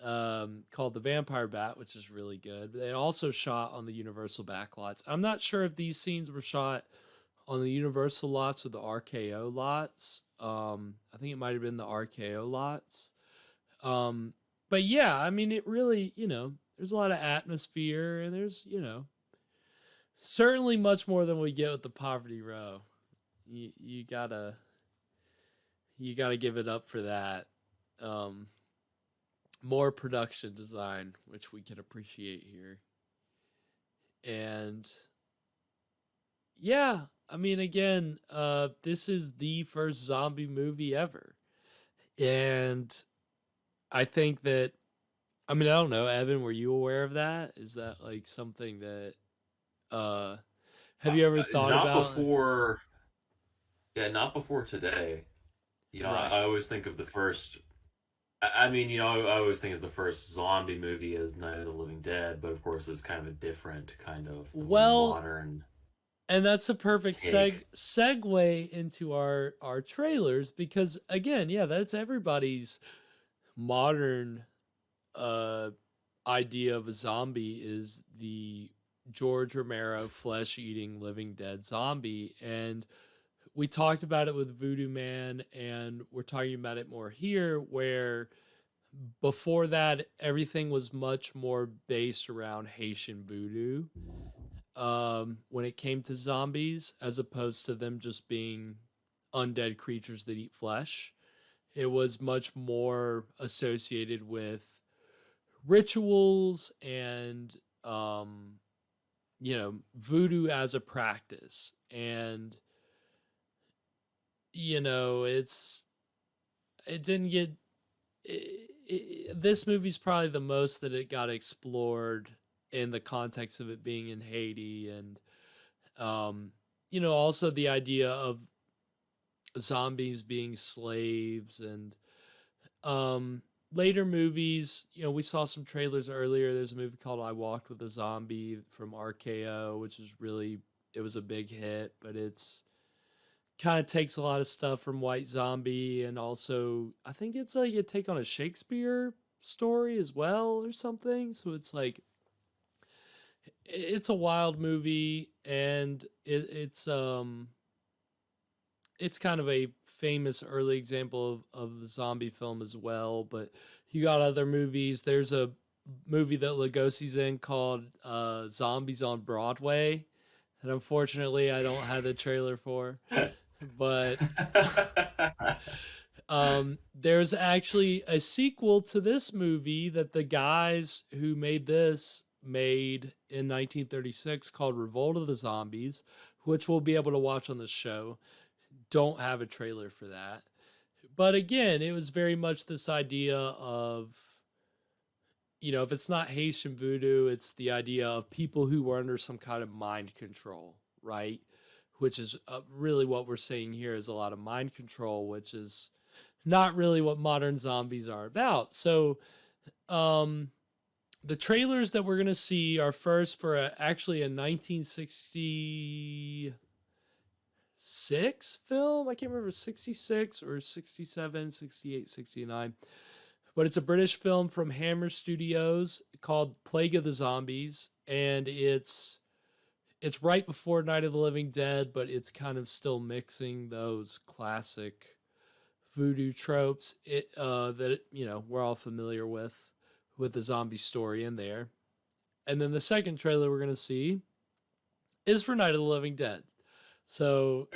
called The Vampire Bat, which is really good. They also shot on the Universal backlots. I'm not sure if these scenes were shot on the Universal lots or the RKO lots. I think it might have been the RKO lots. But yeah, I mean, it really, you know, there's a lot of atmosphere, and there's, you know, certainly much more than we get with the Poverty Row. You gotta give it up for that. More production design, which we can appreciate here. And yeah, I mean, again, this is the first zombie movie ever. And I think that, I mean, I don't know, Evan, were you aware of that? Is that like something that, have you ever thought not about? Before, yeah, not before today. You know, Right. I always think of the first, I mean, you know, I always think of the first zombie movie as Night of the Living Dead, but of course it's kind of a different kind of modern. And that's a perfect take. segue into our trailers, because again, yeah, that's everybody's modern idea of a zombie is the George Romero flesh-eating Living Dead zombie. And we talked about it with Voodoo Man, and we're talking about it more here, where before that everything was much more based around Haitian voodoo when it came to zombies, as opposed to them just being undead creatures that eat flesh. It was much more associated with rituals and you know, voodoo as a practice. And you know, it didn't get this movie's probably the most that it got explored in the context of it being in Haiti. And you know, also the idea of zombies being slaves. And later movies, you know, we saw some trailers earlier. There's a movie called I Walked with a Zombie from RKO, which is really, it was a big hit, but it's kind of takes a lot of stuff from White Zombie, and also I think it's like a take on a Shakespeare story as well or something. So it's like, it's a wild movie, and it's kind of a famous early example of the zombie film as well. But you got other movies. There's a movie that Lugosi's in called Zombies on Broadway, and unfortunately I don't have the trailer for. But there's actually a sequel to this movie that the guys who made this made in 1936 called Revolt of the Zombies, which we'll be able to watch on the show. Don't have a trailer for that. But again, it was very much this idea of, you know, if it's not Haitian voodoo, it's the idea of people who were under some kind of mind control, right? Which is really what we're seeing here, is a lot of mind control, which is not really what modern zombies are about. So, the trailers that we're going to see are first for actually a 1966 film. I can't remember, 66 or 67, 68, 69. But it's a British film from Hammer Studios called Plague of the Zombies. And it's right before Night of the Living Dead, but it's kind of still mixing those classic voodoo tropes that we're all familiar with the zombie story in there. And then the second trailer we're going to see is for Night of the Living Dead. So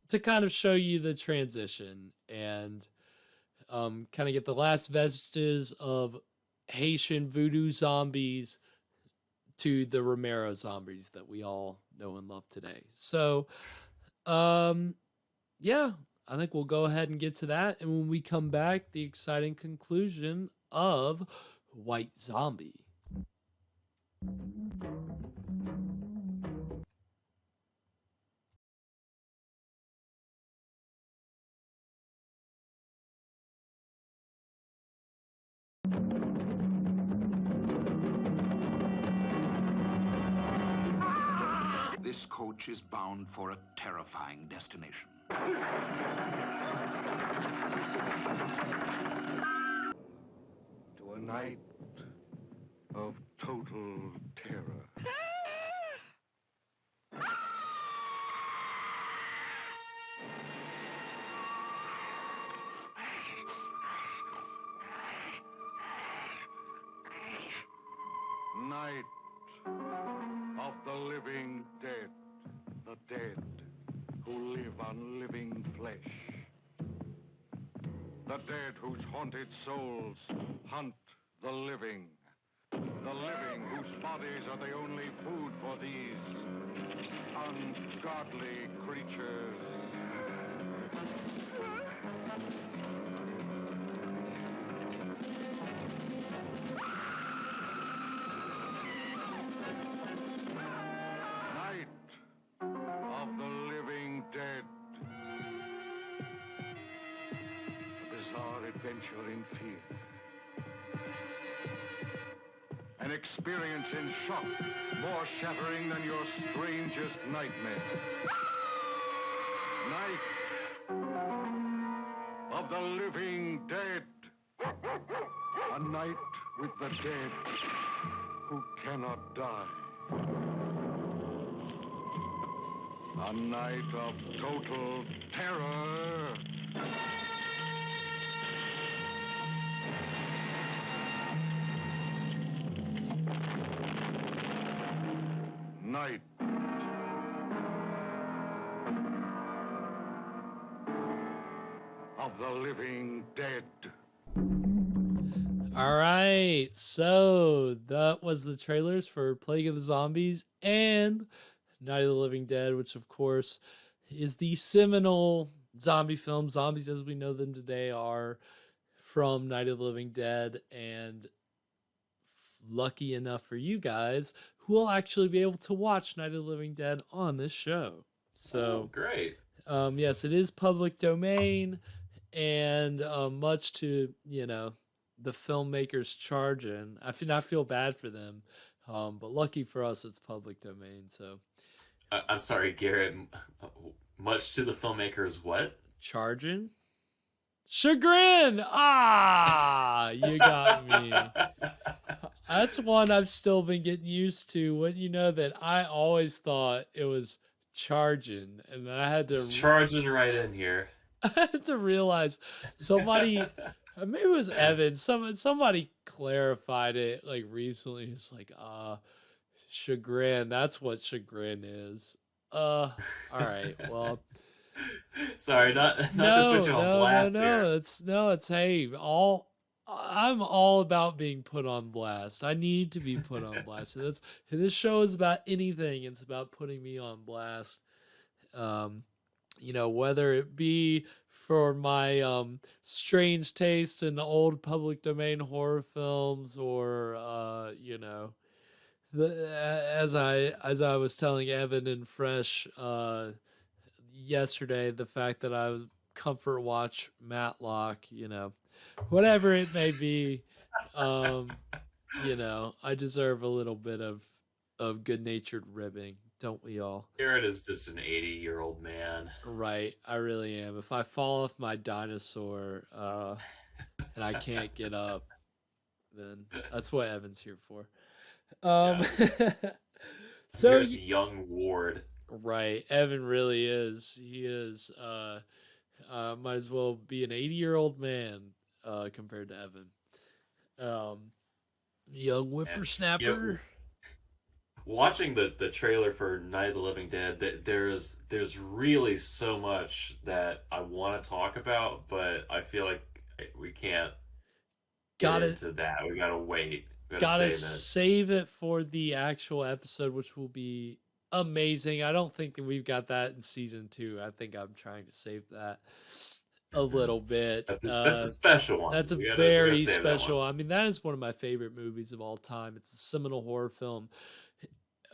to kind of show you the transition and kind of get the last vestiges of Haitian voodoo zombies to the Romero zombies that we all know and love today. So, yeah, I think we'll go ahead and get to that. And when we come back, the exciting conclusion of White Zombie. This coach is bound for a terrifying destination. To a night of total terror. Night of the living dead. The dead who live on living flesh. The dead whose haunted souls hunt the living. The living whose bodies are the only food for these ungodly creatures. Night of the living dead. A bizarre adventure in fear. An experience in shock, more shattering than your strangest nightmare. Night of the living dead. A night with the dead who cannot die. A night of total terror. Night of the living dead. All right, so that was the trailers for Plague of the Zombies and Night of the Living Dead, which of course is the seminal zombie film. Zombies as we know them today are from Night of the Living Dead, and lucky enough for you guys, who will actually be able to watch Night of the Living Dead on this show. So great. Yes, it is public domain, and much to the filmmakers charging. I feel bad for them, but lucky for us, it's public domain. So I'm sorry, Garrett. Much to the filmmakers, what? Charging? Chagrin! Ah, you got me. That's one I've still been getting used to. When you know that I always thought it was charging, and then I had to It's charging right in here. I had to realize somebody, maybe it was Evan. Somebody clarified it like recently. It's like, chagrin. That's what chagrin is. All right. Well, sorry, not to put you on blast here. It's hey, I'm all about being put on blast. I need to be put on blast. And this show is about anything. It's about putting me on blast. Whether it be for my strange taste in old public domain horror films, or as I was telling Evan and Fresh yesterday, the fact that I was comfort watch Matlock, whatever it may be. I deserve a little bit of good-natured ribbing, don't we all? Garrett is just an 80-year-old man. Right, I really am. If I fall off my dinosaur and I can't get up, then that's what Evan's here for. So Garrett's young ward. Right, Evan really is. He is. Might as well be an 80-year-old man compared to Evan. Young whippersnapper. Watching the trailer for Night of the Living Dead, there's really so much that I want to talk about, but I feel like we can't get into that. We gotta wait. We gotta save it for the actual episode, which will be amazing. I don't think that we've got that in season 2. I think I'm trying to save that a little bit. That's a special one. That's a very special. I mean, that is one of my favorite movies of all time. It's a seminal horror film.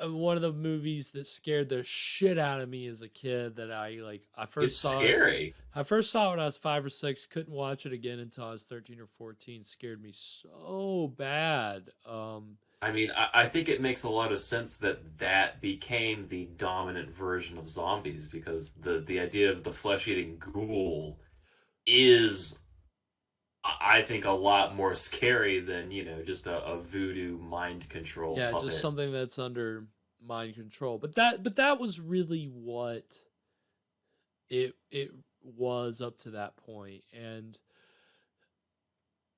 One of the movies that scared the shit out of me as a kid. That I first saw. Scary. I first saw it when I was 5 or 6. Couldn't watch it again until I was 13 or 14. Scared me so bad. I mean, I think it makes a lot of sense that became the dominant version of zombies, because the idea of the flesh-eating ghoul is, I think, a lot more scary than, just a voodoo mind control. Yeah, puppet. just something that's under mind control. But that was really what it was up to that point. And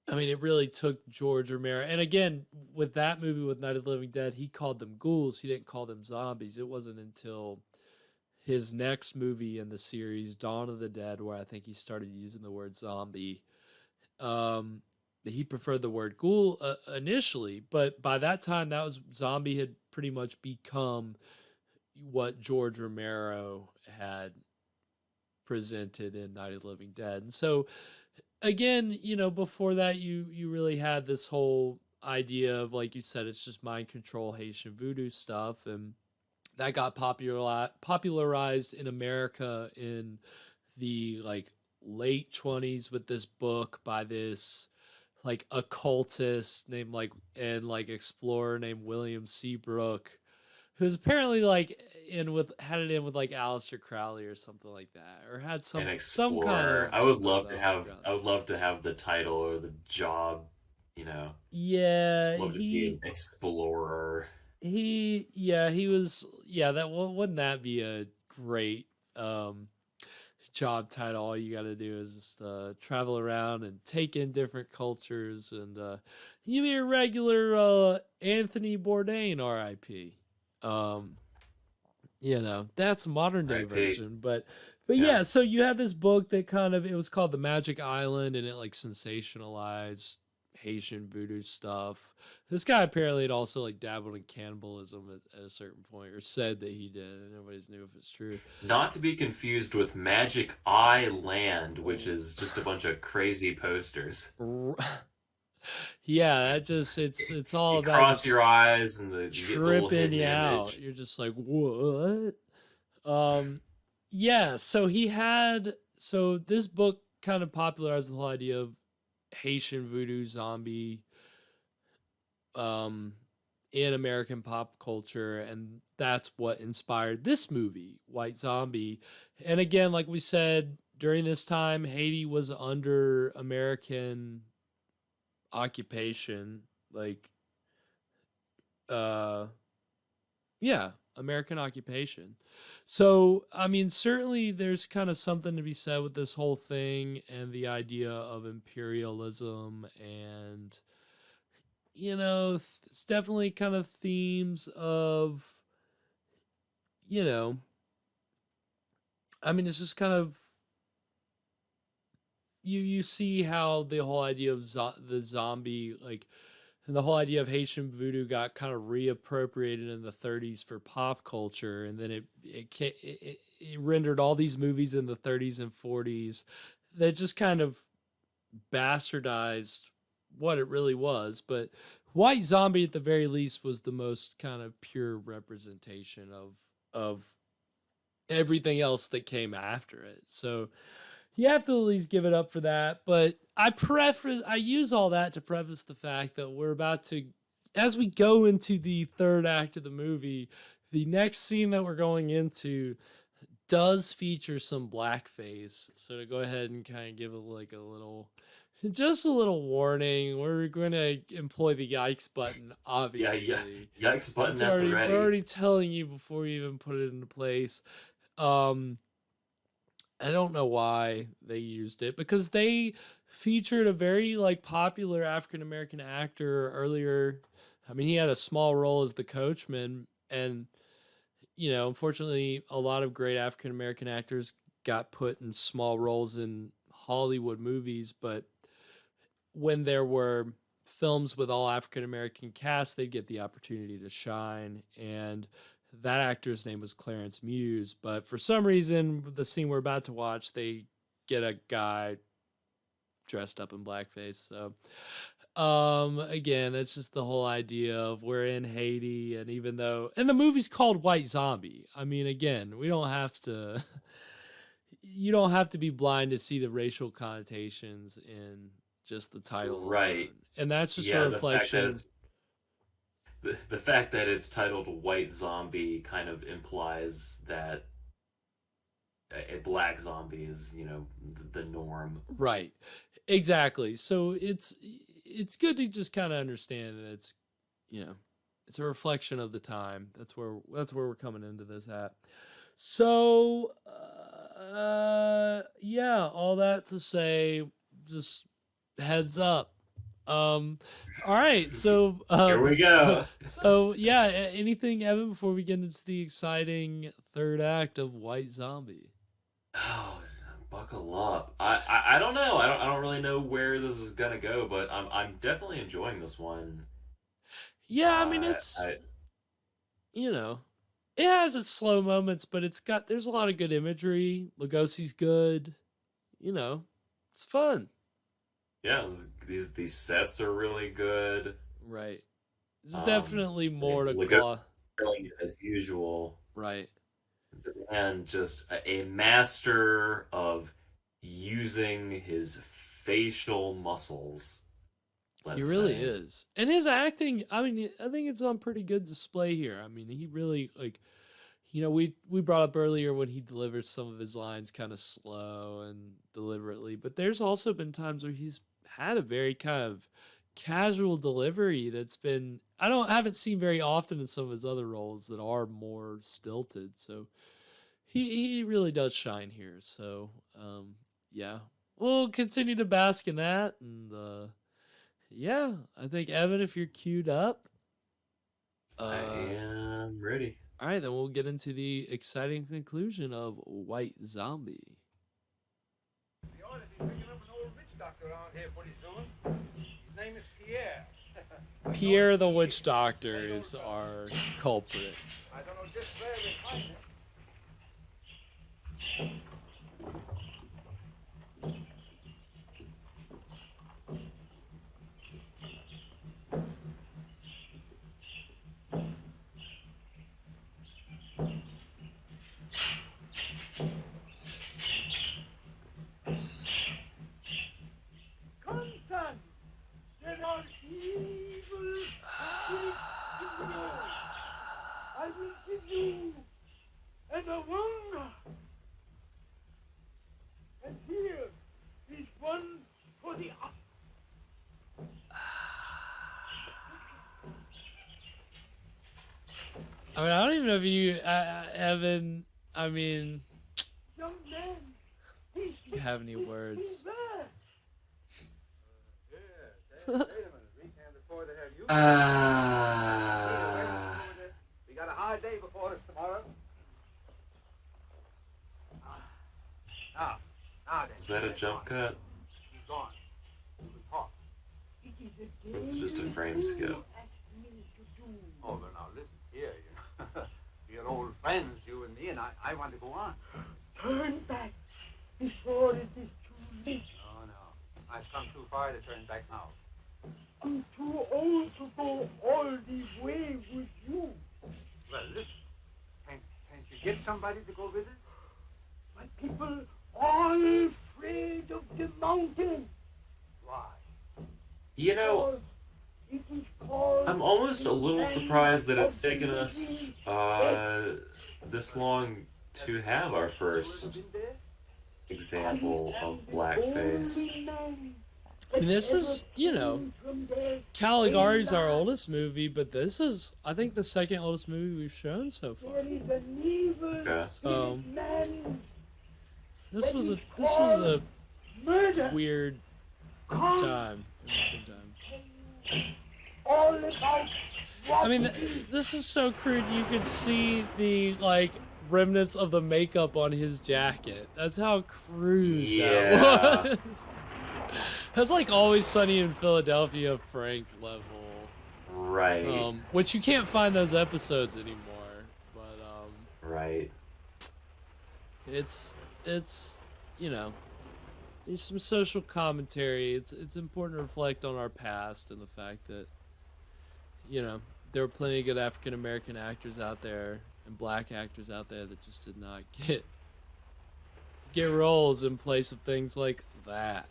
I mean, it really took George Romero. And again, with that movie, with Night of the Living Dead, he called them ghouls. He didn't call them zombies. It wasn't until his next movie in the series, Dawn of the Dead, where I think he started using the word zombie. He preferred the word ghoul initially, but by that time, zombie had pretty much become what George Romero had presented in Night of the Living Dead. And so, again, before that, you really had this whole idea of, like you said, it's just mind control, Haitian voodoo stuff, and that got popularized in America in the late 20s with this book by this occultist named explorer named William Seabrook, who's apparently had it in with Aleister Crowley or something like that, or had some kind of. I would love to have the title or the job. Yeah, love to be an explorer. He was. Yeah, wouldn't that be a great job title? All you got to do is just travel around and take in different cultures, and you be a regular Anthony Bourdain, R.I.P. That's a modern day version, but yeah. So you have this book that it was called The Magic Island, and it sensationalized Haitian voodoo stuff. This guy apparently had also dabbled in cannibalism at a certain point, or said that he did, and nobody's knew if it's true. Not to be confused with Magic Island, which is just a bunch of crazy posters. Yeah, it's all about cross your eyes and you tripping you out. You're just like, what? Yeah. So this book kind of popularized the whole idea of Haitian voodoo zombie in American pop culture, and that's what inspired this movie, White Zombie. And again, like we said, during this time, Haiti was under American occupation, American occupation. So, I mean, certainly there's kind of something to be said with this whole thing and the idea of imperialism, and it's definitely kind of themes of, I mean, it's just kind of, you see how the whole idea of the zombie, and the whole idea of Haitian voodoo got kind of reappropriated in the 30s for pop culture, and then it rendered all these movies in the 30s and 40s that just kind of bastardized what it really was. But White Zombie, at the very least, was the most kind of pure representation of everything else that came after it. So, you have to at least give it up for that. But I use all that to preface the fact that we're about to, as we go into the third act of the movie, the next scene that we're going into does feature some blackface. So to go ahead and kind of give just a little warning, we're going to employ the yikes button, obviously. Yeah, yikes button at the ready. We're already telling you before you even put it into place. I don't know why they used it, because they featured a very popular African American actor earlier. I mean, he had a small role as the coachman, and unfortunately, a lot of great African American actors got put in small roles in Hollywood movies, but when there were films with all African American cast, they'd get the opportunity to shine, and that actor's name was Clarence Muse. But for some reason, the scene we're about to watch, they get a guy dressed up in blackface. So again, that's just the whole idea of we're in Haiti, and the movie's called White Zombie. I mean, again, you don't have to be blind to see the racial connotations in just the title, right? alone. And that's just a reflection. The fact that it's titled White Zombie kind of implies that a black zombie is, the norm. Right. Exactly. So it's good to just kind of understand that it's, it's a reflection of the time. That's where we're coming into this at. So, yeah, all that to say, just heads up. All right, so here we go. So yeah, anything, Evan, before we get into the exciting third act of White Zombie? Oh, buckle up. I don't know. I don't really know where this is gonna go, but I'm definitely enjoying this one. Yeah, I mean, it has its slow moments, but there's a lot of good imagery. Lugosi's good. It's fun. Yeah, these sets are really good. Right. This is definitely more to claw. As usual. Right. And just a master of using his facial muscles. He really is. And his acting, I mean, I think it's on pretty good display here. I mean, he really, we brought up earlier when he delivers some of his lines kind of slow and deliberately, but there's also been times where he's had a very kind of casual delivery that's been, I haven't seen very often in some of his other roles that are more stilted. So he really does shine here. So, yeah, we'll continue to bask in that. And, yeah, I think, Evan, if you're queued up, I am ready. All right, then we'll get into the exciting conclusion of White Zombie. We ought to be picking up an old witch doctor around here pretty soon. His name is Pierre. Pierre the Witch Doctor is our culprit. I don't know just where they find him. There are evil spirits in the earth. I will give you and a wonder. And here is one for the other. I mean, I don't even know if you, Evan, I mean, Young man, you have any words. Wait a minute, we can't afford to have you. We got a hard day before us tomorrow. Now then. Is that a jump cut? He's gone. We will talk. Or is it just a frame skip? Oh, well, now listen here. We are old friends, you and me, and I want to go on. Turn back before it is too late. No. I've come too far to turn back now. I'm too old to go all the way with you. Well, listen. Can't you get somebody to go with us? My people all afraid afraid of the mountain. Why? You know, It is called I'm almost a little the surprised that land it's of taken the us living. this long to have our first example of blackface. And this is, you know, Caligari's our oldest movie, but this is, I think, the second oldest movie we've shown so far. Okay. So this was a weird time. All about I mean, this is so crude. You could see the like remnants of the makeup on his jacket. That's how crude that was. That's like Always Sunny in Philadelphia Frank level. Right. Which you can't find those episodes anymore. But right. It's you know, there's some social commentary. It's important to reflect on our past and the fact that, you know, there were plenty of good African American actors out there and black actors out there that just did not get roles in place of things like that.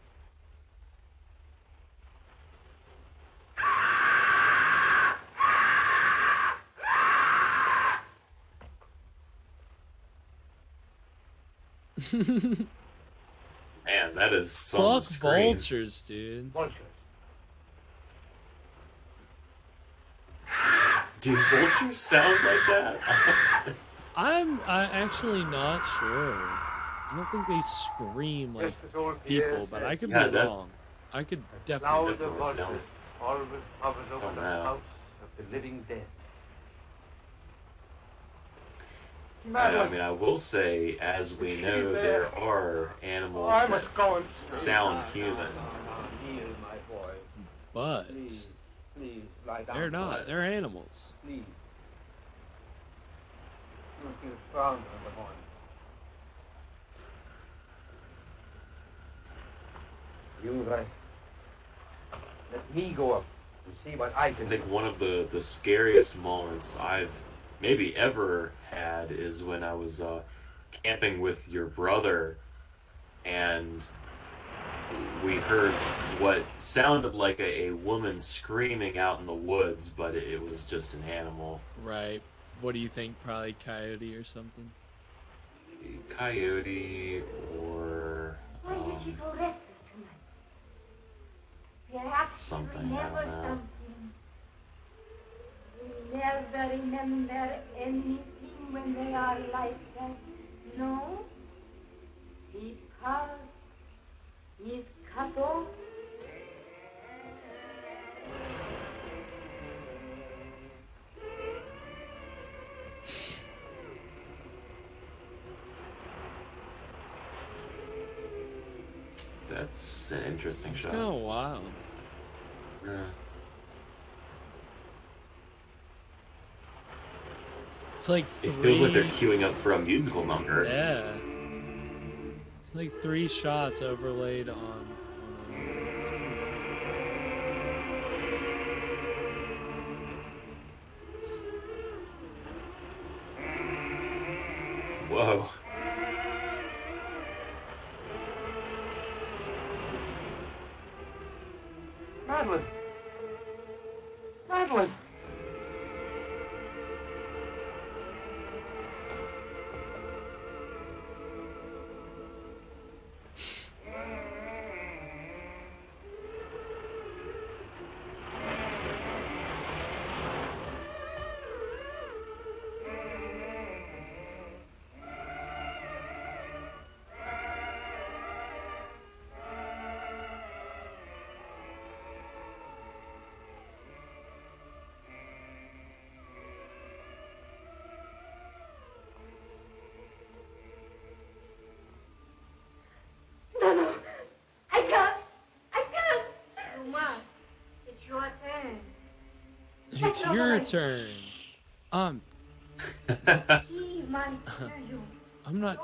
Man, that is some Fuck scream. vultures, dude. Do vultures sound like that? I'm actually not sure. I don't think they scream like people, but I could be wrong. I could definitely. Always hovers over the house of the living dead. I mean, I will say, as we know, there are animals that sound human. But they're not. They're animals. Please. You'll feel stronger in the morning. You right. Let me go up and see what I can I think one of the scariest moments I've maybe ever had is when I was camping with your brother, and we heard what sounded like a woman screaming out in the woods, but it was just an animal. Right. What do you think? Probably coyote or something? Coyote or Why did you go restless tonight? Perhaps something, you I don't remember know. something. You never remember anything when they are like that. No? Because he's cut off. That's an interesting It's shot. kind of wild. Yeah. It's like It feels like they're queuing up for a musical number. Yeah. It's like 3 shots overlaid on Whoa. Madeline! Madeline! No, I can't. I can't. You must. It's your turn. It's your turn. He might hear you. I'm not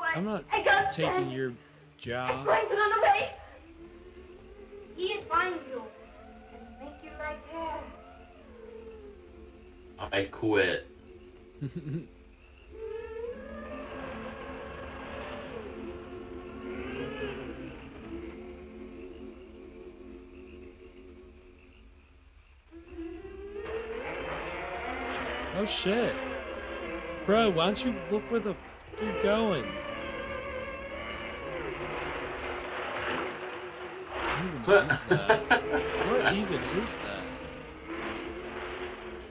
I can't taking stand. your I'm job. going to run away. He'll find you and make you like her. I quit. shit. Bro, why don't you look where the f you're going? What even is that? What even is that?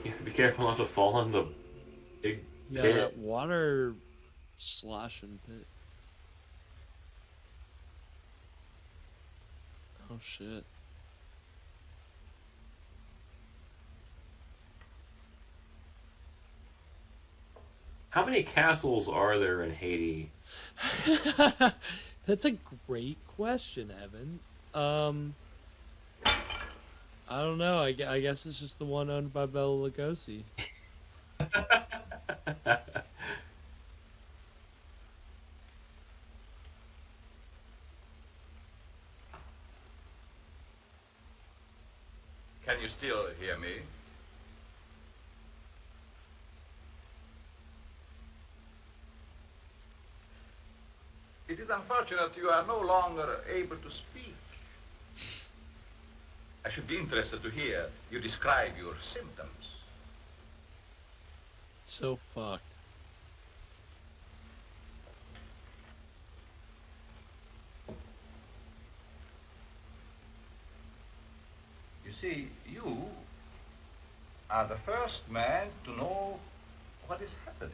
Yeah, be careful not to fall in the big Yeah, pit. that water sloshing pit. Oh shit. How many castles are there in Haiti? That's a great question, Evan. I don't know. I guess it's just the one owned by Bela Lugosi. Can you still hear me? It is unfortunate you are no longer able to speak. I should be interested to hear you describe your symptoms. So fucked. You see, you are the first man to know what is happening.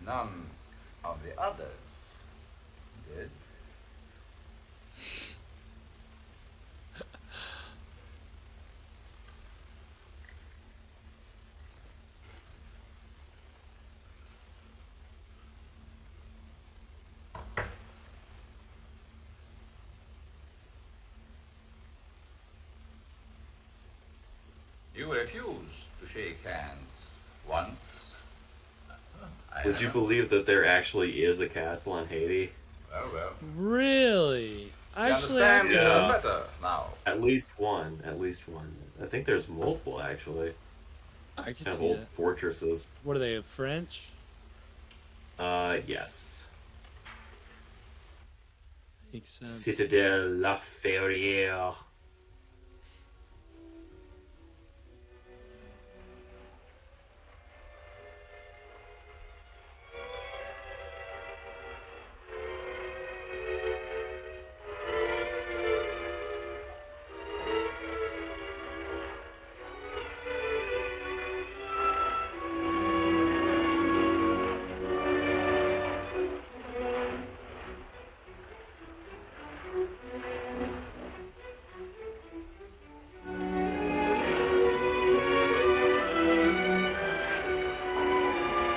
None of the others did. You refused to shake hands once. Would you believe that there actually is a castle in Haiti? Well. Really? Actually, understand Yeah. better now. At least one. I think there's multiple, actually. I could Kind of see old that. fortresses. What are they, French? Yes. Makes sense. Citadelle La Ferrière.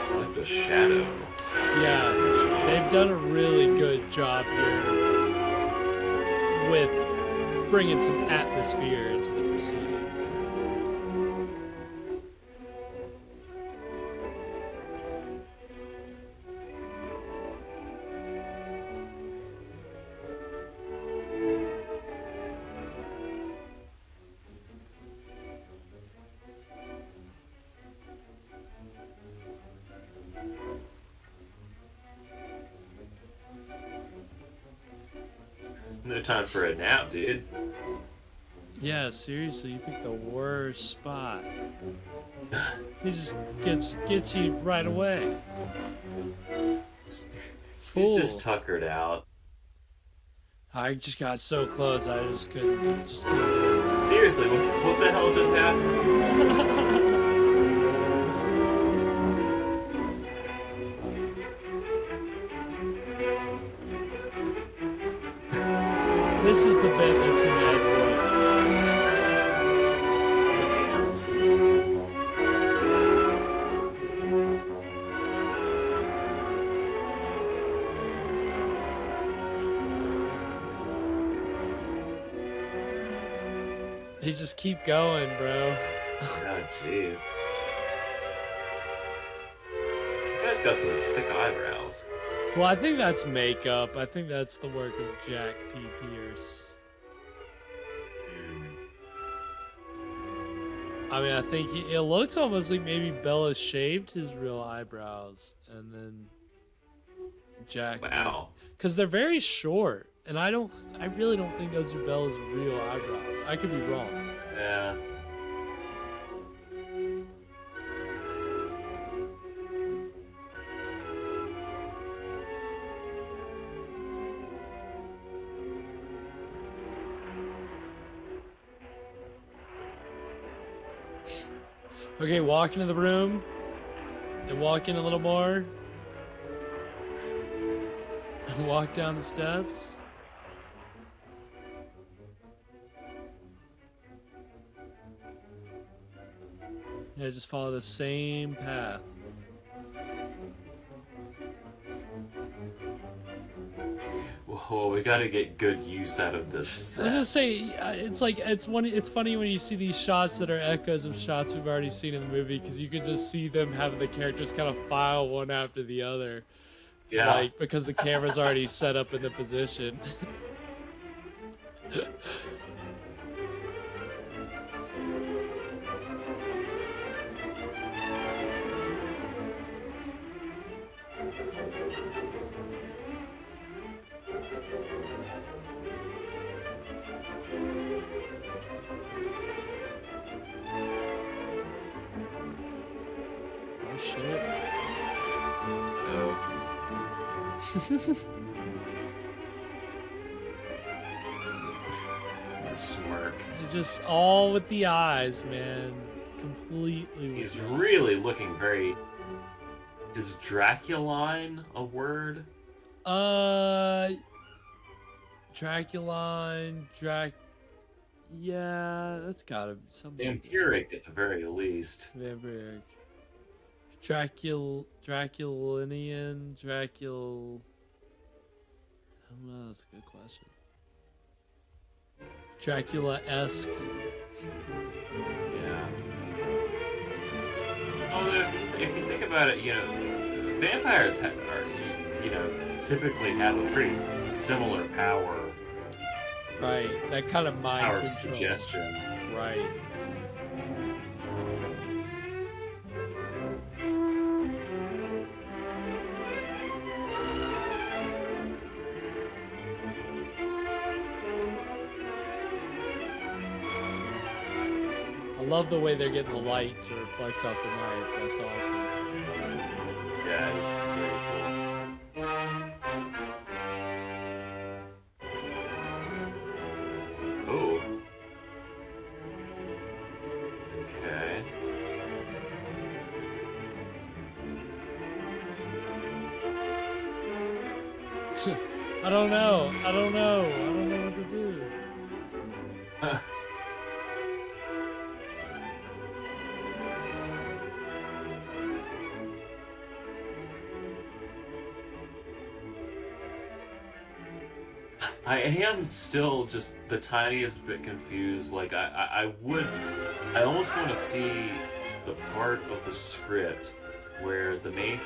I like the shadow. Yeah, they've done a really good job here with bringing some atmosphere into the proceedings. There's no time for a nap, dude. Yeah, seriously, you picked the worst spot. He just gets you right away. Fool. He's just tuckered out. I just got so close, I just couldn't do it. Seriously, what the hell just happened? This is the bit that's in Ed Wood. They just keep going, bro. Oh, jeez. You guys got some thick eyebrows. Well, I think that's makeup. I think that's the work of Jack P. Pierce. I mean, I think it looks almost like maybe Bella shaved his real eyebrows, and then Jack. Wow. Because they're very short, and I really don't think those are Bella's real eyebrows. I could be wrong. Yeah. Okay, walk into the room. And walk in a little more. And walk down the steps. Yeah, just follow the same path. Whoa, we gotta get good use out of this set. I was just say, it's funny when you see these shots that are echoes of shots we've already seen in the movie, because you could just see them having the characters kind of file one after the other. Yeah. Like, because the camera's already set up in the position. Oh shit. The smirk. It's just all with the eyes, man. Completely with He's the really looking very... Is Draculine a word? Draculine, yeah, that's gotta be something. Vampiric at the very least. Vampiric. Draculinian, Dracul... I don't know, that's a good question. Dracula-esque. Yeah. Although, if you think about it, you know, vampires typically have a pretty similar power. Right, that kind of mind power of control. suggestion. Right. I love the way they're getting the light to reflect off the knife. That's awesome. Yeah, it's very cool. Ooh. Okay. I don't know. I don't know what to do. I am still just the tiniest bit confused. Like I almost want to see the part of the script where the main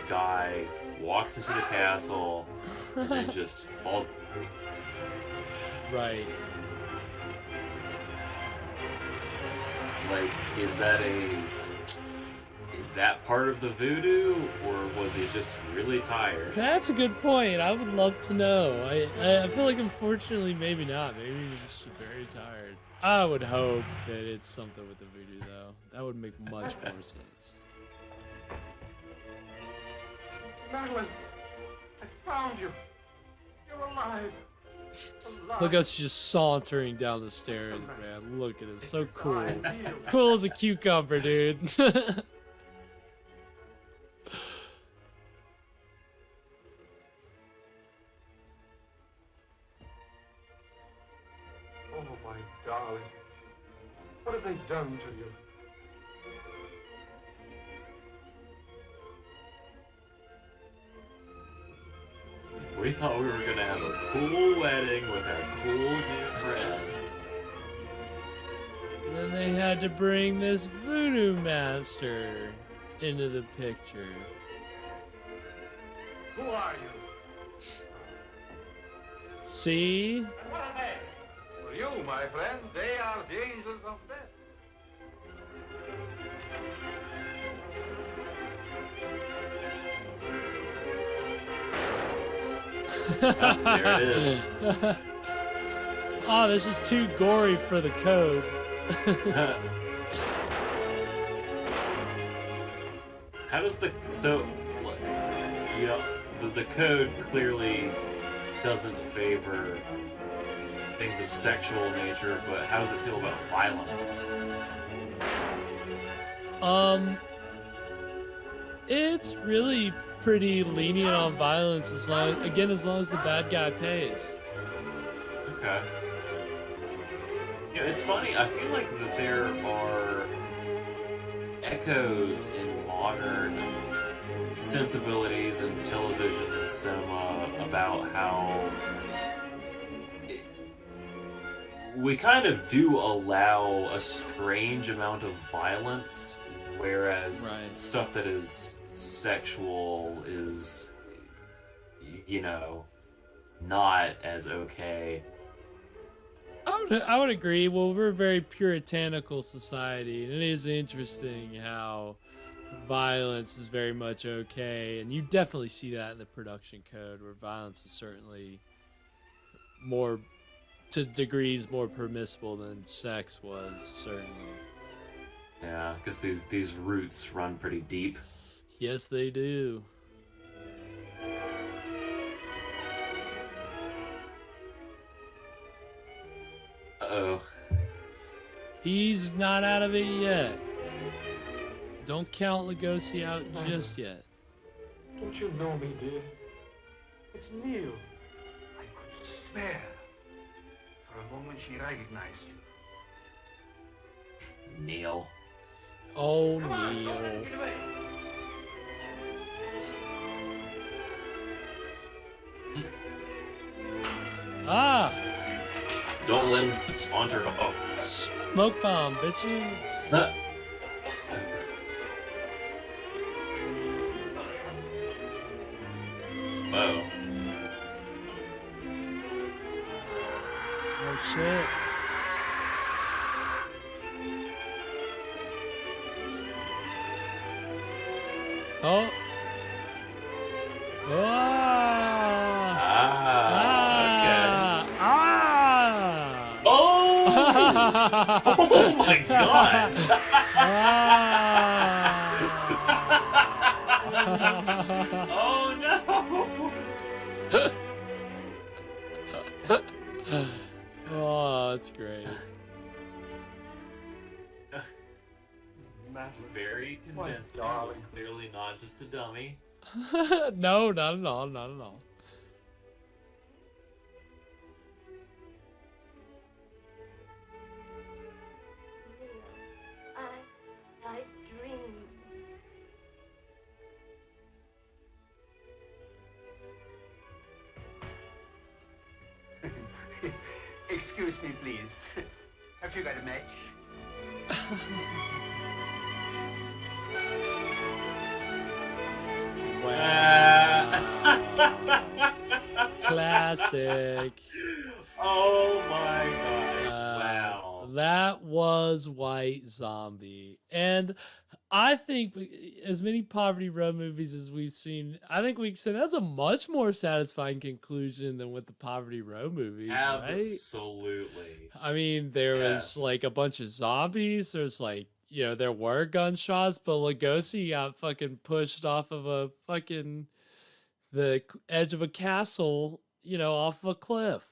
guy walks into the castle and then just falls. Right. Like, is that part of the voodoo, or was he just really tired? That's a good point. I would love to know. I feel like, unfortunately, maybe not. Maybe he's just very tired. I would hope that it's something with the voodoo, though. That would make much more sense. Madeline, I found you. You're alive. Look us just sauntering down the stairs, man. Look at him. So cool. Cool as a cucumber, dude. Oh, my darling. What have they done to you? We thought we were gonna have a cool wedding with our cool new friend. And then they had to bring this voodoo master into the picture. Who are you? See? And what are they? For you, my friend, they are the angels of death. There it is. Oh, this is too gory for the code. How does the the code clearly doesn't favor things of sexual nature, but how does it feel about violence? It's really pretty lenient on violence as long as the bad guy pays. Okay. It's funny. I feel like that there are echoes in modern sensibilities in television and cinema about how we kind of do allow a strange amount of violence, whereas stuff that is sexual is, not as okay. I would agree. Well, we're a very puritanical society, and it is interesting how violence is very much okay, and you definitely see that in the production code, where violence is certainly more, to degrees, more permissible than sex was, certainly. Yeah, because these roots run pretty deep. Yes, they do. Uh-oh. He's not out of it yet. Don't count Lugosi out just yet. Don't you know me, dear? It's Neil. I could swear. For a moment she recognized you. Neil. Oh, Neil. Ah! Don't let him saunter off. Smoke bomb, bitches. Whoa. Oh shit. Oh. Oh my god! Oh no! Oh, that's great. Very convincing. Clearly not just a dummy. No, not at all, not at all. I dream. Excuse me, please. Have you got a match? Classic. Oh my god. Wow. That was White Zombie. And I think as many Poverty Row movies as we've seen, I think we can say that's a much more satisfying conclusion than with the Poverty Row movies, right? Absolutely. I mean, there was like a bunch of zombies. There's like, there were gunshots, but Lugosi got fucking pushed off of the edge of a castle, off of a cliff.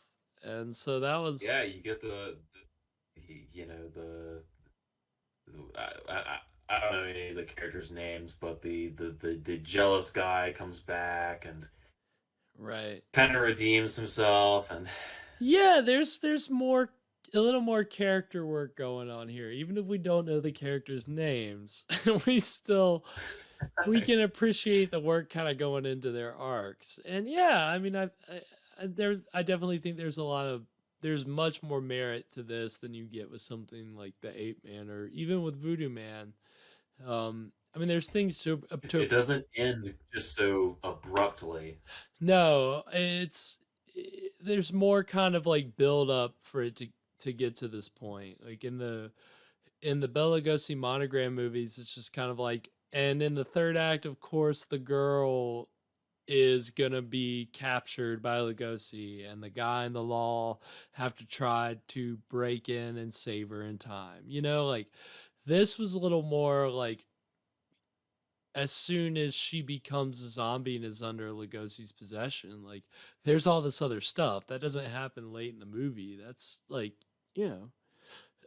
And so that was... Yeah, you get I don't know any of the characters' names, but the jealous guy comes back and kind of redeems himself, and there's a little more character work going on here. Even if we don't know the characters' names, we can appreciate the work kind of going into their arcs. And I mean, I definitely think there's much more merit to this than you get with something like the Ape Man or even with Voodoo Man. I mean, there's things it doesn't end just so abruptly. No, there's more kind of like build up for it to get to this point. Like in the Bela Lugosi Monogram movies, it's just kind of like, and in the third act, of course, the girl is gonna be captured by Lugosi, and the guy in the law have to try to break in and save her in time. Like this was a little more like as soon as she becomes a zombie and is under Lugosi's possession, like there's all this other stuff that doesn't happen late in the movie. That's like, you know,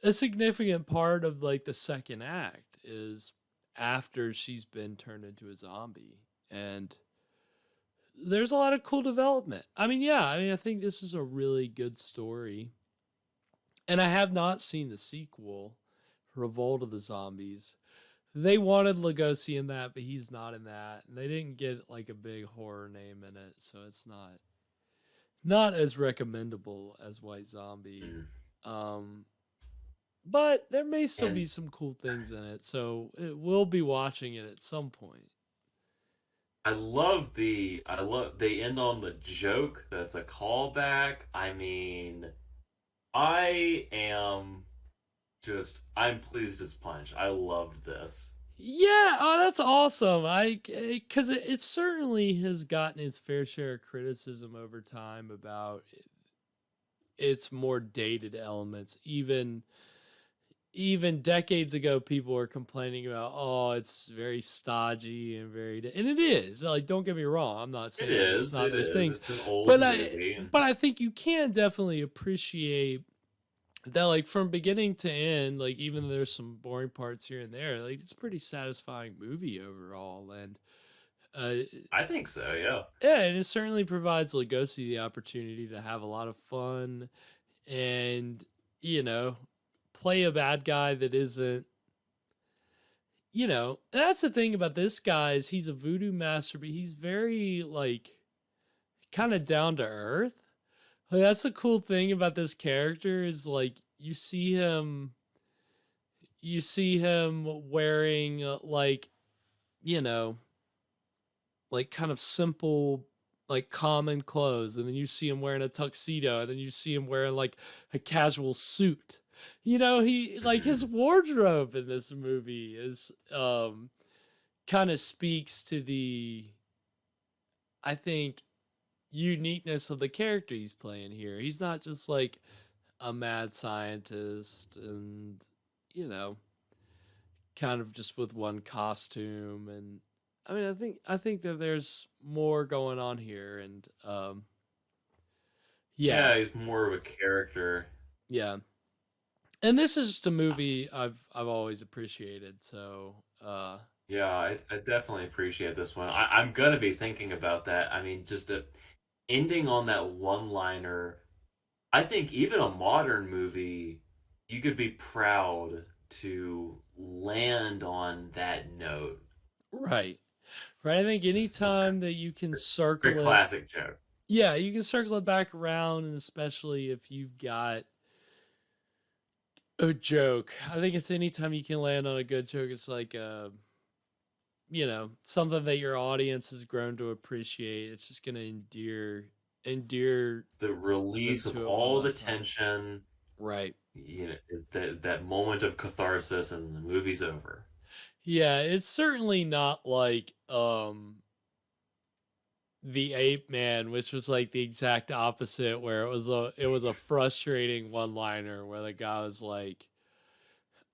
a significant part of like the second act is after she's been turned into a zombie. And there's a lot of cool development. I think this is a really good story. And I have not seen the sequel, Revolt of the Zombies. They wanted Lugosi in that, but he's not in that. And they didn't get like a big horror name in it, so it's not as recommendable as White Zombie. But there may still be some cool things in it, so we'll be watching it at some point. I love they end on the joke that's a callback. I mean, I'm pleased as punch. I loved this. Yeah, oh, that's awesome. Because it certainly has gotten its fair share of criticism over time about its more dated elements. Even decades ago, people were complaining about, oh, it's very stodgy and and it is. Like, don't get me wrong, I'm not saying it's not those things. It's an old But movie. I think you can definitely appreciate that, like from beginning to end, like even though there's some boring parts here and there, like it's a pretty satisfying movie overall. And I think so, yeah. Yeah, and it certainly provides Lugosi the opportunity to have a lot of fun and, play a bad guy that isn't, that's the thing about this guy is he's a voodoo master, but he's very like kind of down to earth. Like, that's the cool thing about this character is like you see him wearing like like kind of simple like common clothes, and then you see him wearing a tuxedo, and then you see him wearing like a casual suit. He like his wardrobe in this movie is kind of speaks to the, I think, uniqueness of the character he's playing here. He's not just like a mad scientist and kind of just with one costume. And I think that there's more going on here. And yeah, he's more of a character. Yeah. And this is just a movie I've always appreciated. So yeah, I definitely appreciate this one. I'm gonna be thinking about that. Just ending on that one-liner. I think even a modern movie, you could be proud to land on that note. Right. I think anytime that you can circle it, classic joke. Yeah, you can circle it back around, and especially if you've got a joke. I think it's anytime you can land on a good joke, it's like something that your audience has grown to appreciate. It's just gonna endear the release of all the tension. Right. Is that moment of catharsis, and the movie's over. Yeah, it's certainly not like The Ape Man, which was like the exact opposite, where it was a frustrating one-liner where the guy was like,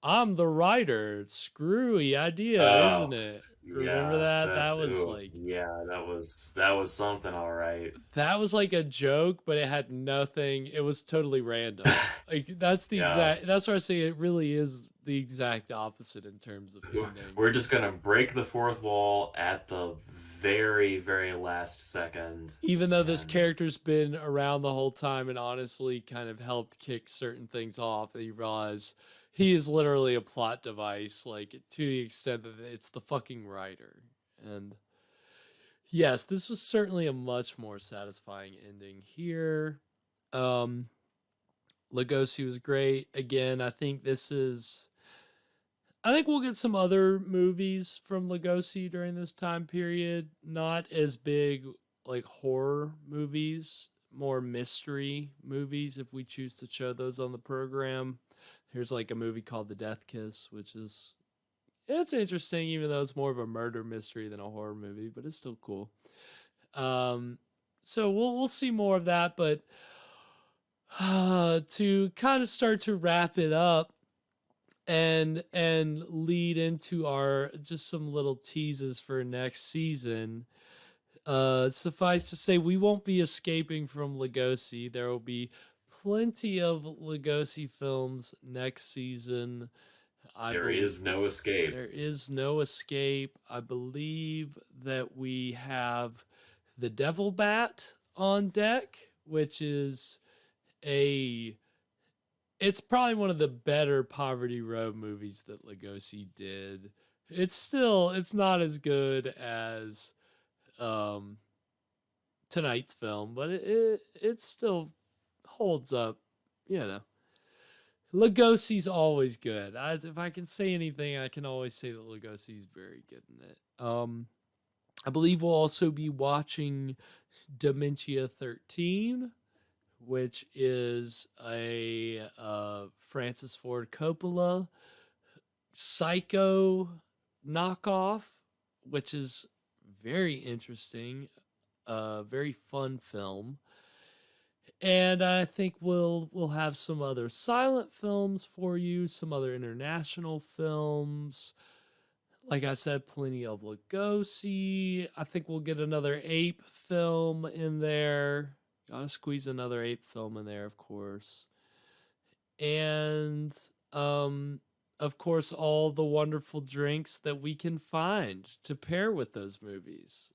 "I'm the writer, screwy idea, isn't it?" Remember that? That was like, yeah, that was something, all right. That was like a joke, but it had nothing. It was totally random. Like that's the exact. That's why I say it really is the exact opposite in terms of ending. We're just gonna break the fourth wall at the very, very last second. Even though this character's been around the whole time and honestly kind of helped kick certain things off, and you realize he is literally a plot device, like to the extent that it's the fucking writer. And yes, this was certainly a much more satisfying ending here. Lugosi was great. Again, I think we'll get some other movies from Lugosi during this time period. Not as big like horror movies, more mystery movies if we choose to show those on the program. Here's like a movie called The Death Kiss, which is, it's interesting, even though it's more of a murder mystery than a horror movie, but it's still cool. So we'll see more of that, but to kind of start to wrap it up and lead into our just some little teases for next season. Suffice to say, we won't be escaping from Lugosi. There will be plenty of Lugosi films next season. There is no escape. There is no escape. I believe that we have The Devil Bat on deck, which is it's probably one of the better Poverty Row movies that Lugosi did. It's not as good as tonight's film, but it still holds up, you know. Lugosi's always good. If I can say anything, I can always say that Lugosi's very good in it. I believe we'll also be watching Dementia 13, which is a Francis Ford Coppola Psycho knockoff, which is very interesting, very fun film. And I think we'll have some other silent films for you, some other international films. Like I said, plenty of Lugosi. I think we'll get another ape film in there. Gotta squeeze another ape film in there, of course. And of course, all the wonderful drinks that we can find to pair with those movies.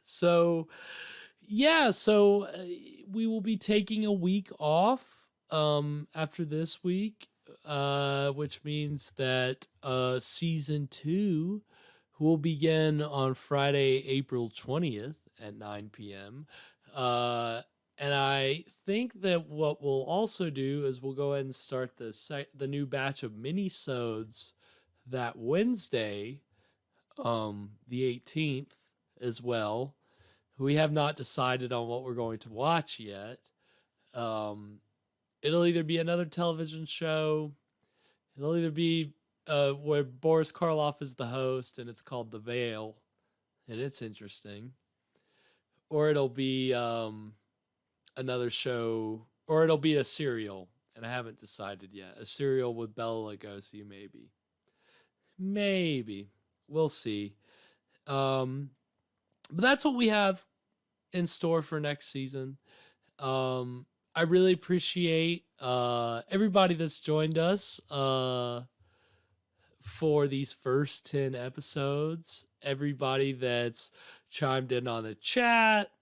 So we will be taking a week off after this week, which means that season 2 will begin on Friday, April 20th at 9 p.m. And I think that what we'll also do is we'll go ahead and start the new batch of mini-sodes that Wednesday, the 18th, as well. We have not decided on what we're going to watch yet. It'll either be another television show. It'll either be where Boris Karloff is the host, and it's called The Veil, and it's interesting. Or it'll be another show, or it'll be a serial, and I haven't decided yet. A serial with Bela Lugosi, maybe. Maybe. We'll see. But that's what we have in store for next season. I really appreciate everybody that's joined us for these first 10 episodes. Everybody that's chimed in on the chat.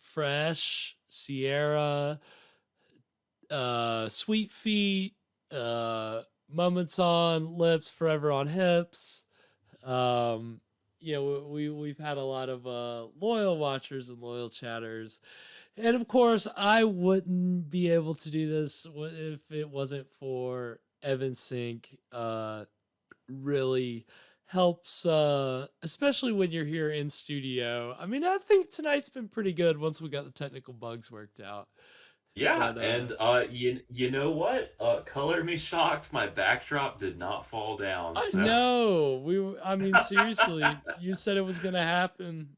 Fresh, Sierra, Sweet Feet, Moments on Lips, Forever on Hips. We've had a lot of loyal watchers and loyal chatters. And of course, I wouldn't be able to do this if it wasn't for Evan Sink. Really helps, especially when you're here in studio. I mean, I think tonight's been pretty good once we got the technical bugs worked out. Yeah, and you know what? Color me shocked. My backdrop did not fall down. So. No, I mean, seriously, you said it was going to happen.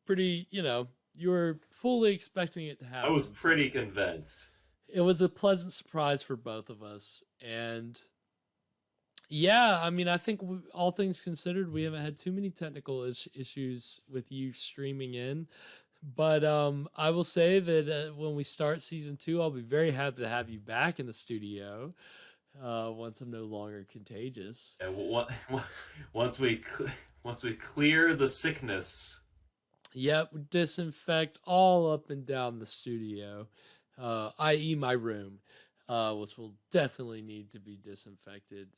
Pretty, you were fully expecting it to happen. I was pretty convinced. It was a pleasant surprise for both of us, and yeah, I mean, I think all things considered, we haven't had too many technical issues with you streaming in. But I will say that when we start season 2, I'll be very happy to have you back in the studio once I'm no longer contagious. Yeah, once we clear the sickness. Yep, disinfect all up and down the studio, i.e. my room, which will definitely need to be disinfected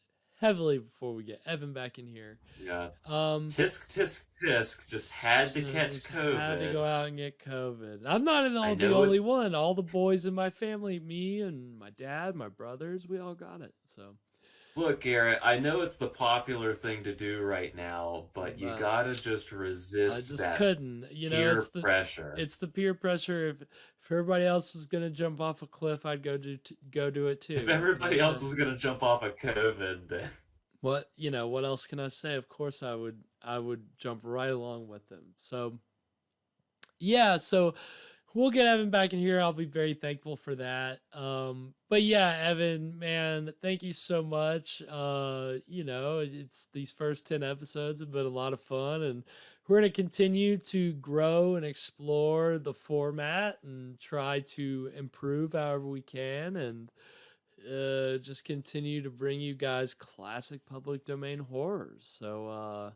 heavily before we get Evan back in here. Yeah. Tisk. Just had to catch COVID. Had to go out and get COVID. I'm not the only one. All the boys in my family, me and my dad, my brothers, we all got it. So. Look, Garrett, I know it's the popular thing to do right now, but you gotta just resist. I just couldn't. Peer pressure. It's the peer pressure. If everybody else was gonna jump off a cliff, I'd go do it too. If everybody else was gonna jump off of COVID, then what else can I say? Of course, I would jump right along with them. So, Yeah, so we'll get Evan back in here. I'll be very thankful for that. But yeah, Evan, man, thank you so much. It's these first 10 episodes have been a lot of fun, and we're going to continue to grow and explore the format and try to improve however we can, and just continue to bring you guys classic public domain horrors. So,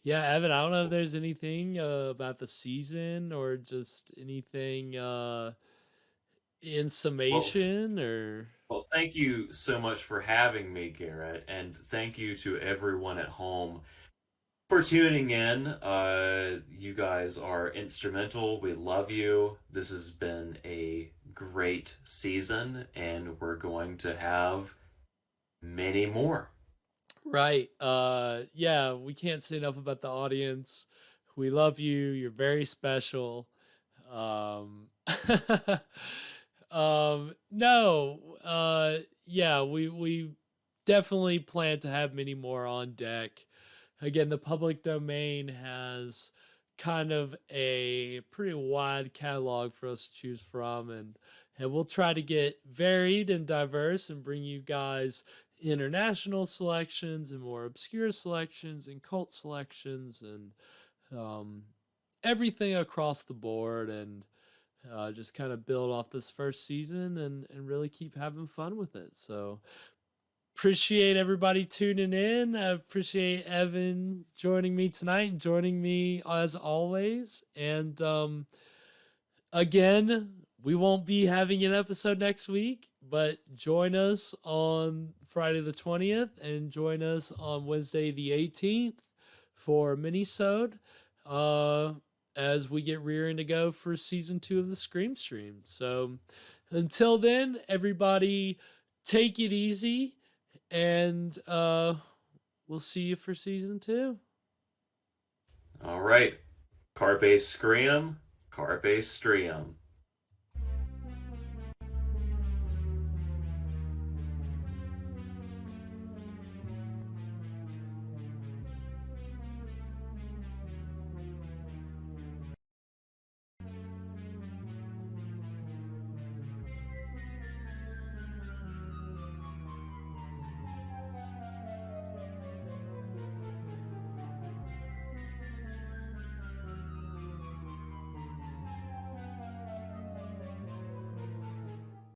yeah, Evan, I don't know if there's anything about the season or just anything in Well, summation or. well, thank you so much for having me, Garrett, and thank you to everyone at home for tuning in. You guys are instrumental. We love you. This has been a great season, and we're going to have many more. Right. Yeah, we can't say enough about the audience. We love you. You're very special. Um no, yeah, we definitely plan to have many more on deck. Again, the public domain has kind of a pretty wide catalog for us to choose from, and we'll try to get varied and diverse and bring you guys international selections and more obscure selections and cult selections and um, everything across the board, and just kind of build off this first season and really keep having fun with it. So appreciate everybody tuning in. I appreciate Evan joining me tonight and joining me as always. And again, we won't be having an episode next week, but join us on Friday the 20th and join us on Wednesday the 18th for Minisode as we get rearing to go for season 2 of the Scream Stream. So until then, everybody take it easy, and we'll see you for season 2. All right. Carpe Scream, Carpe Strium.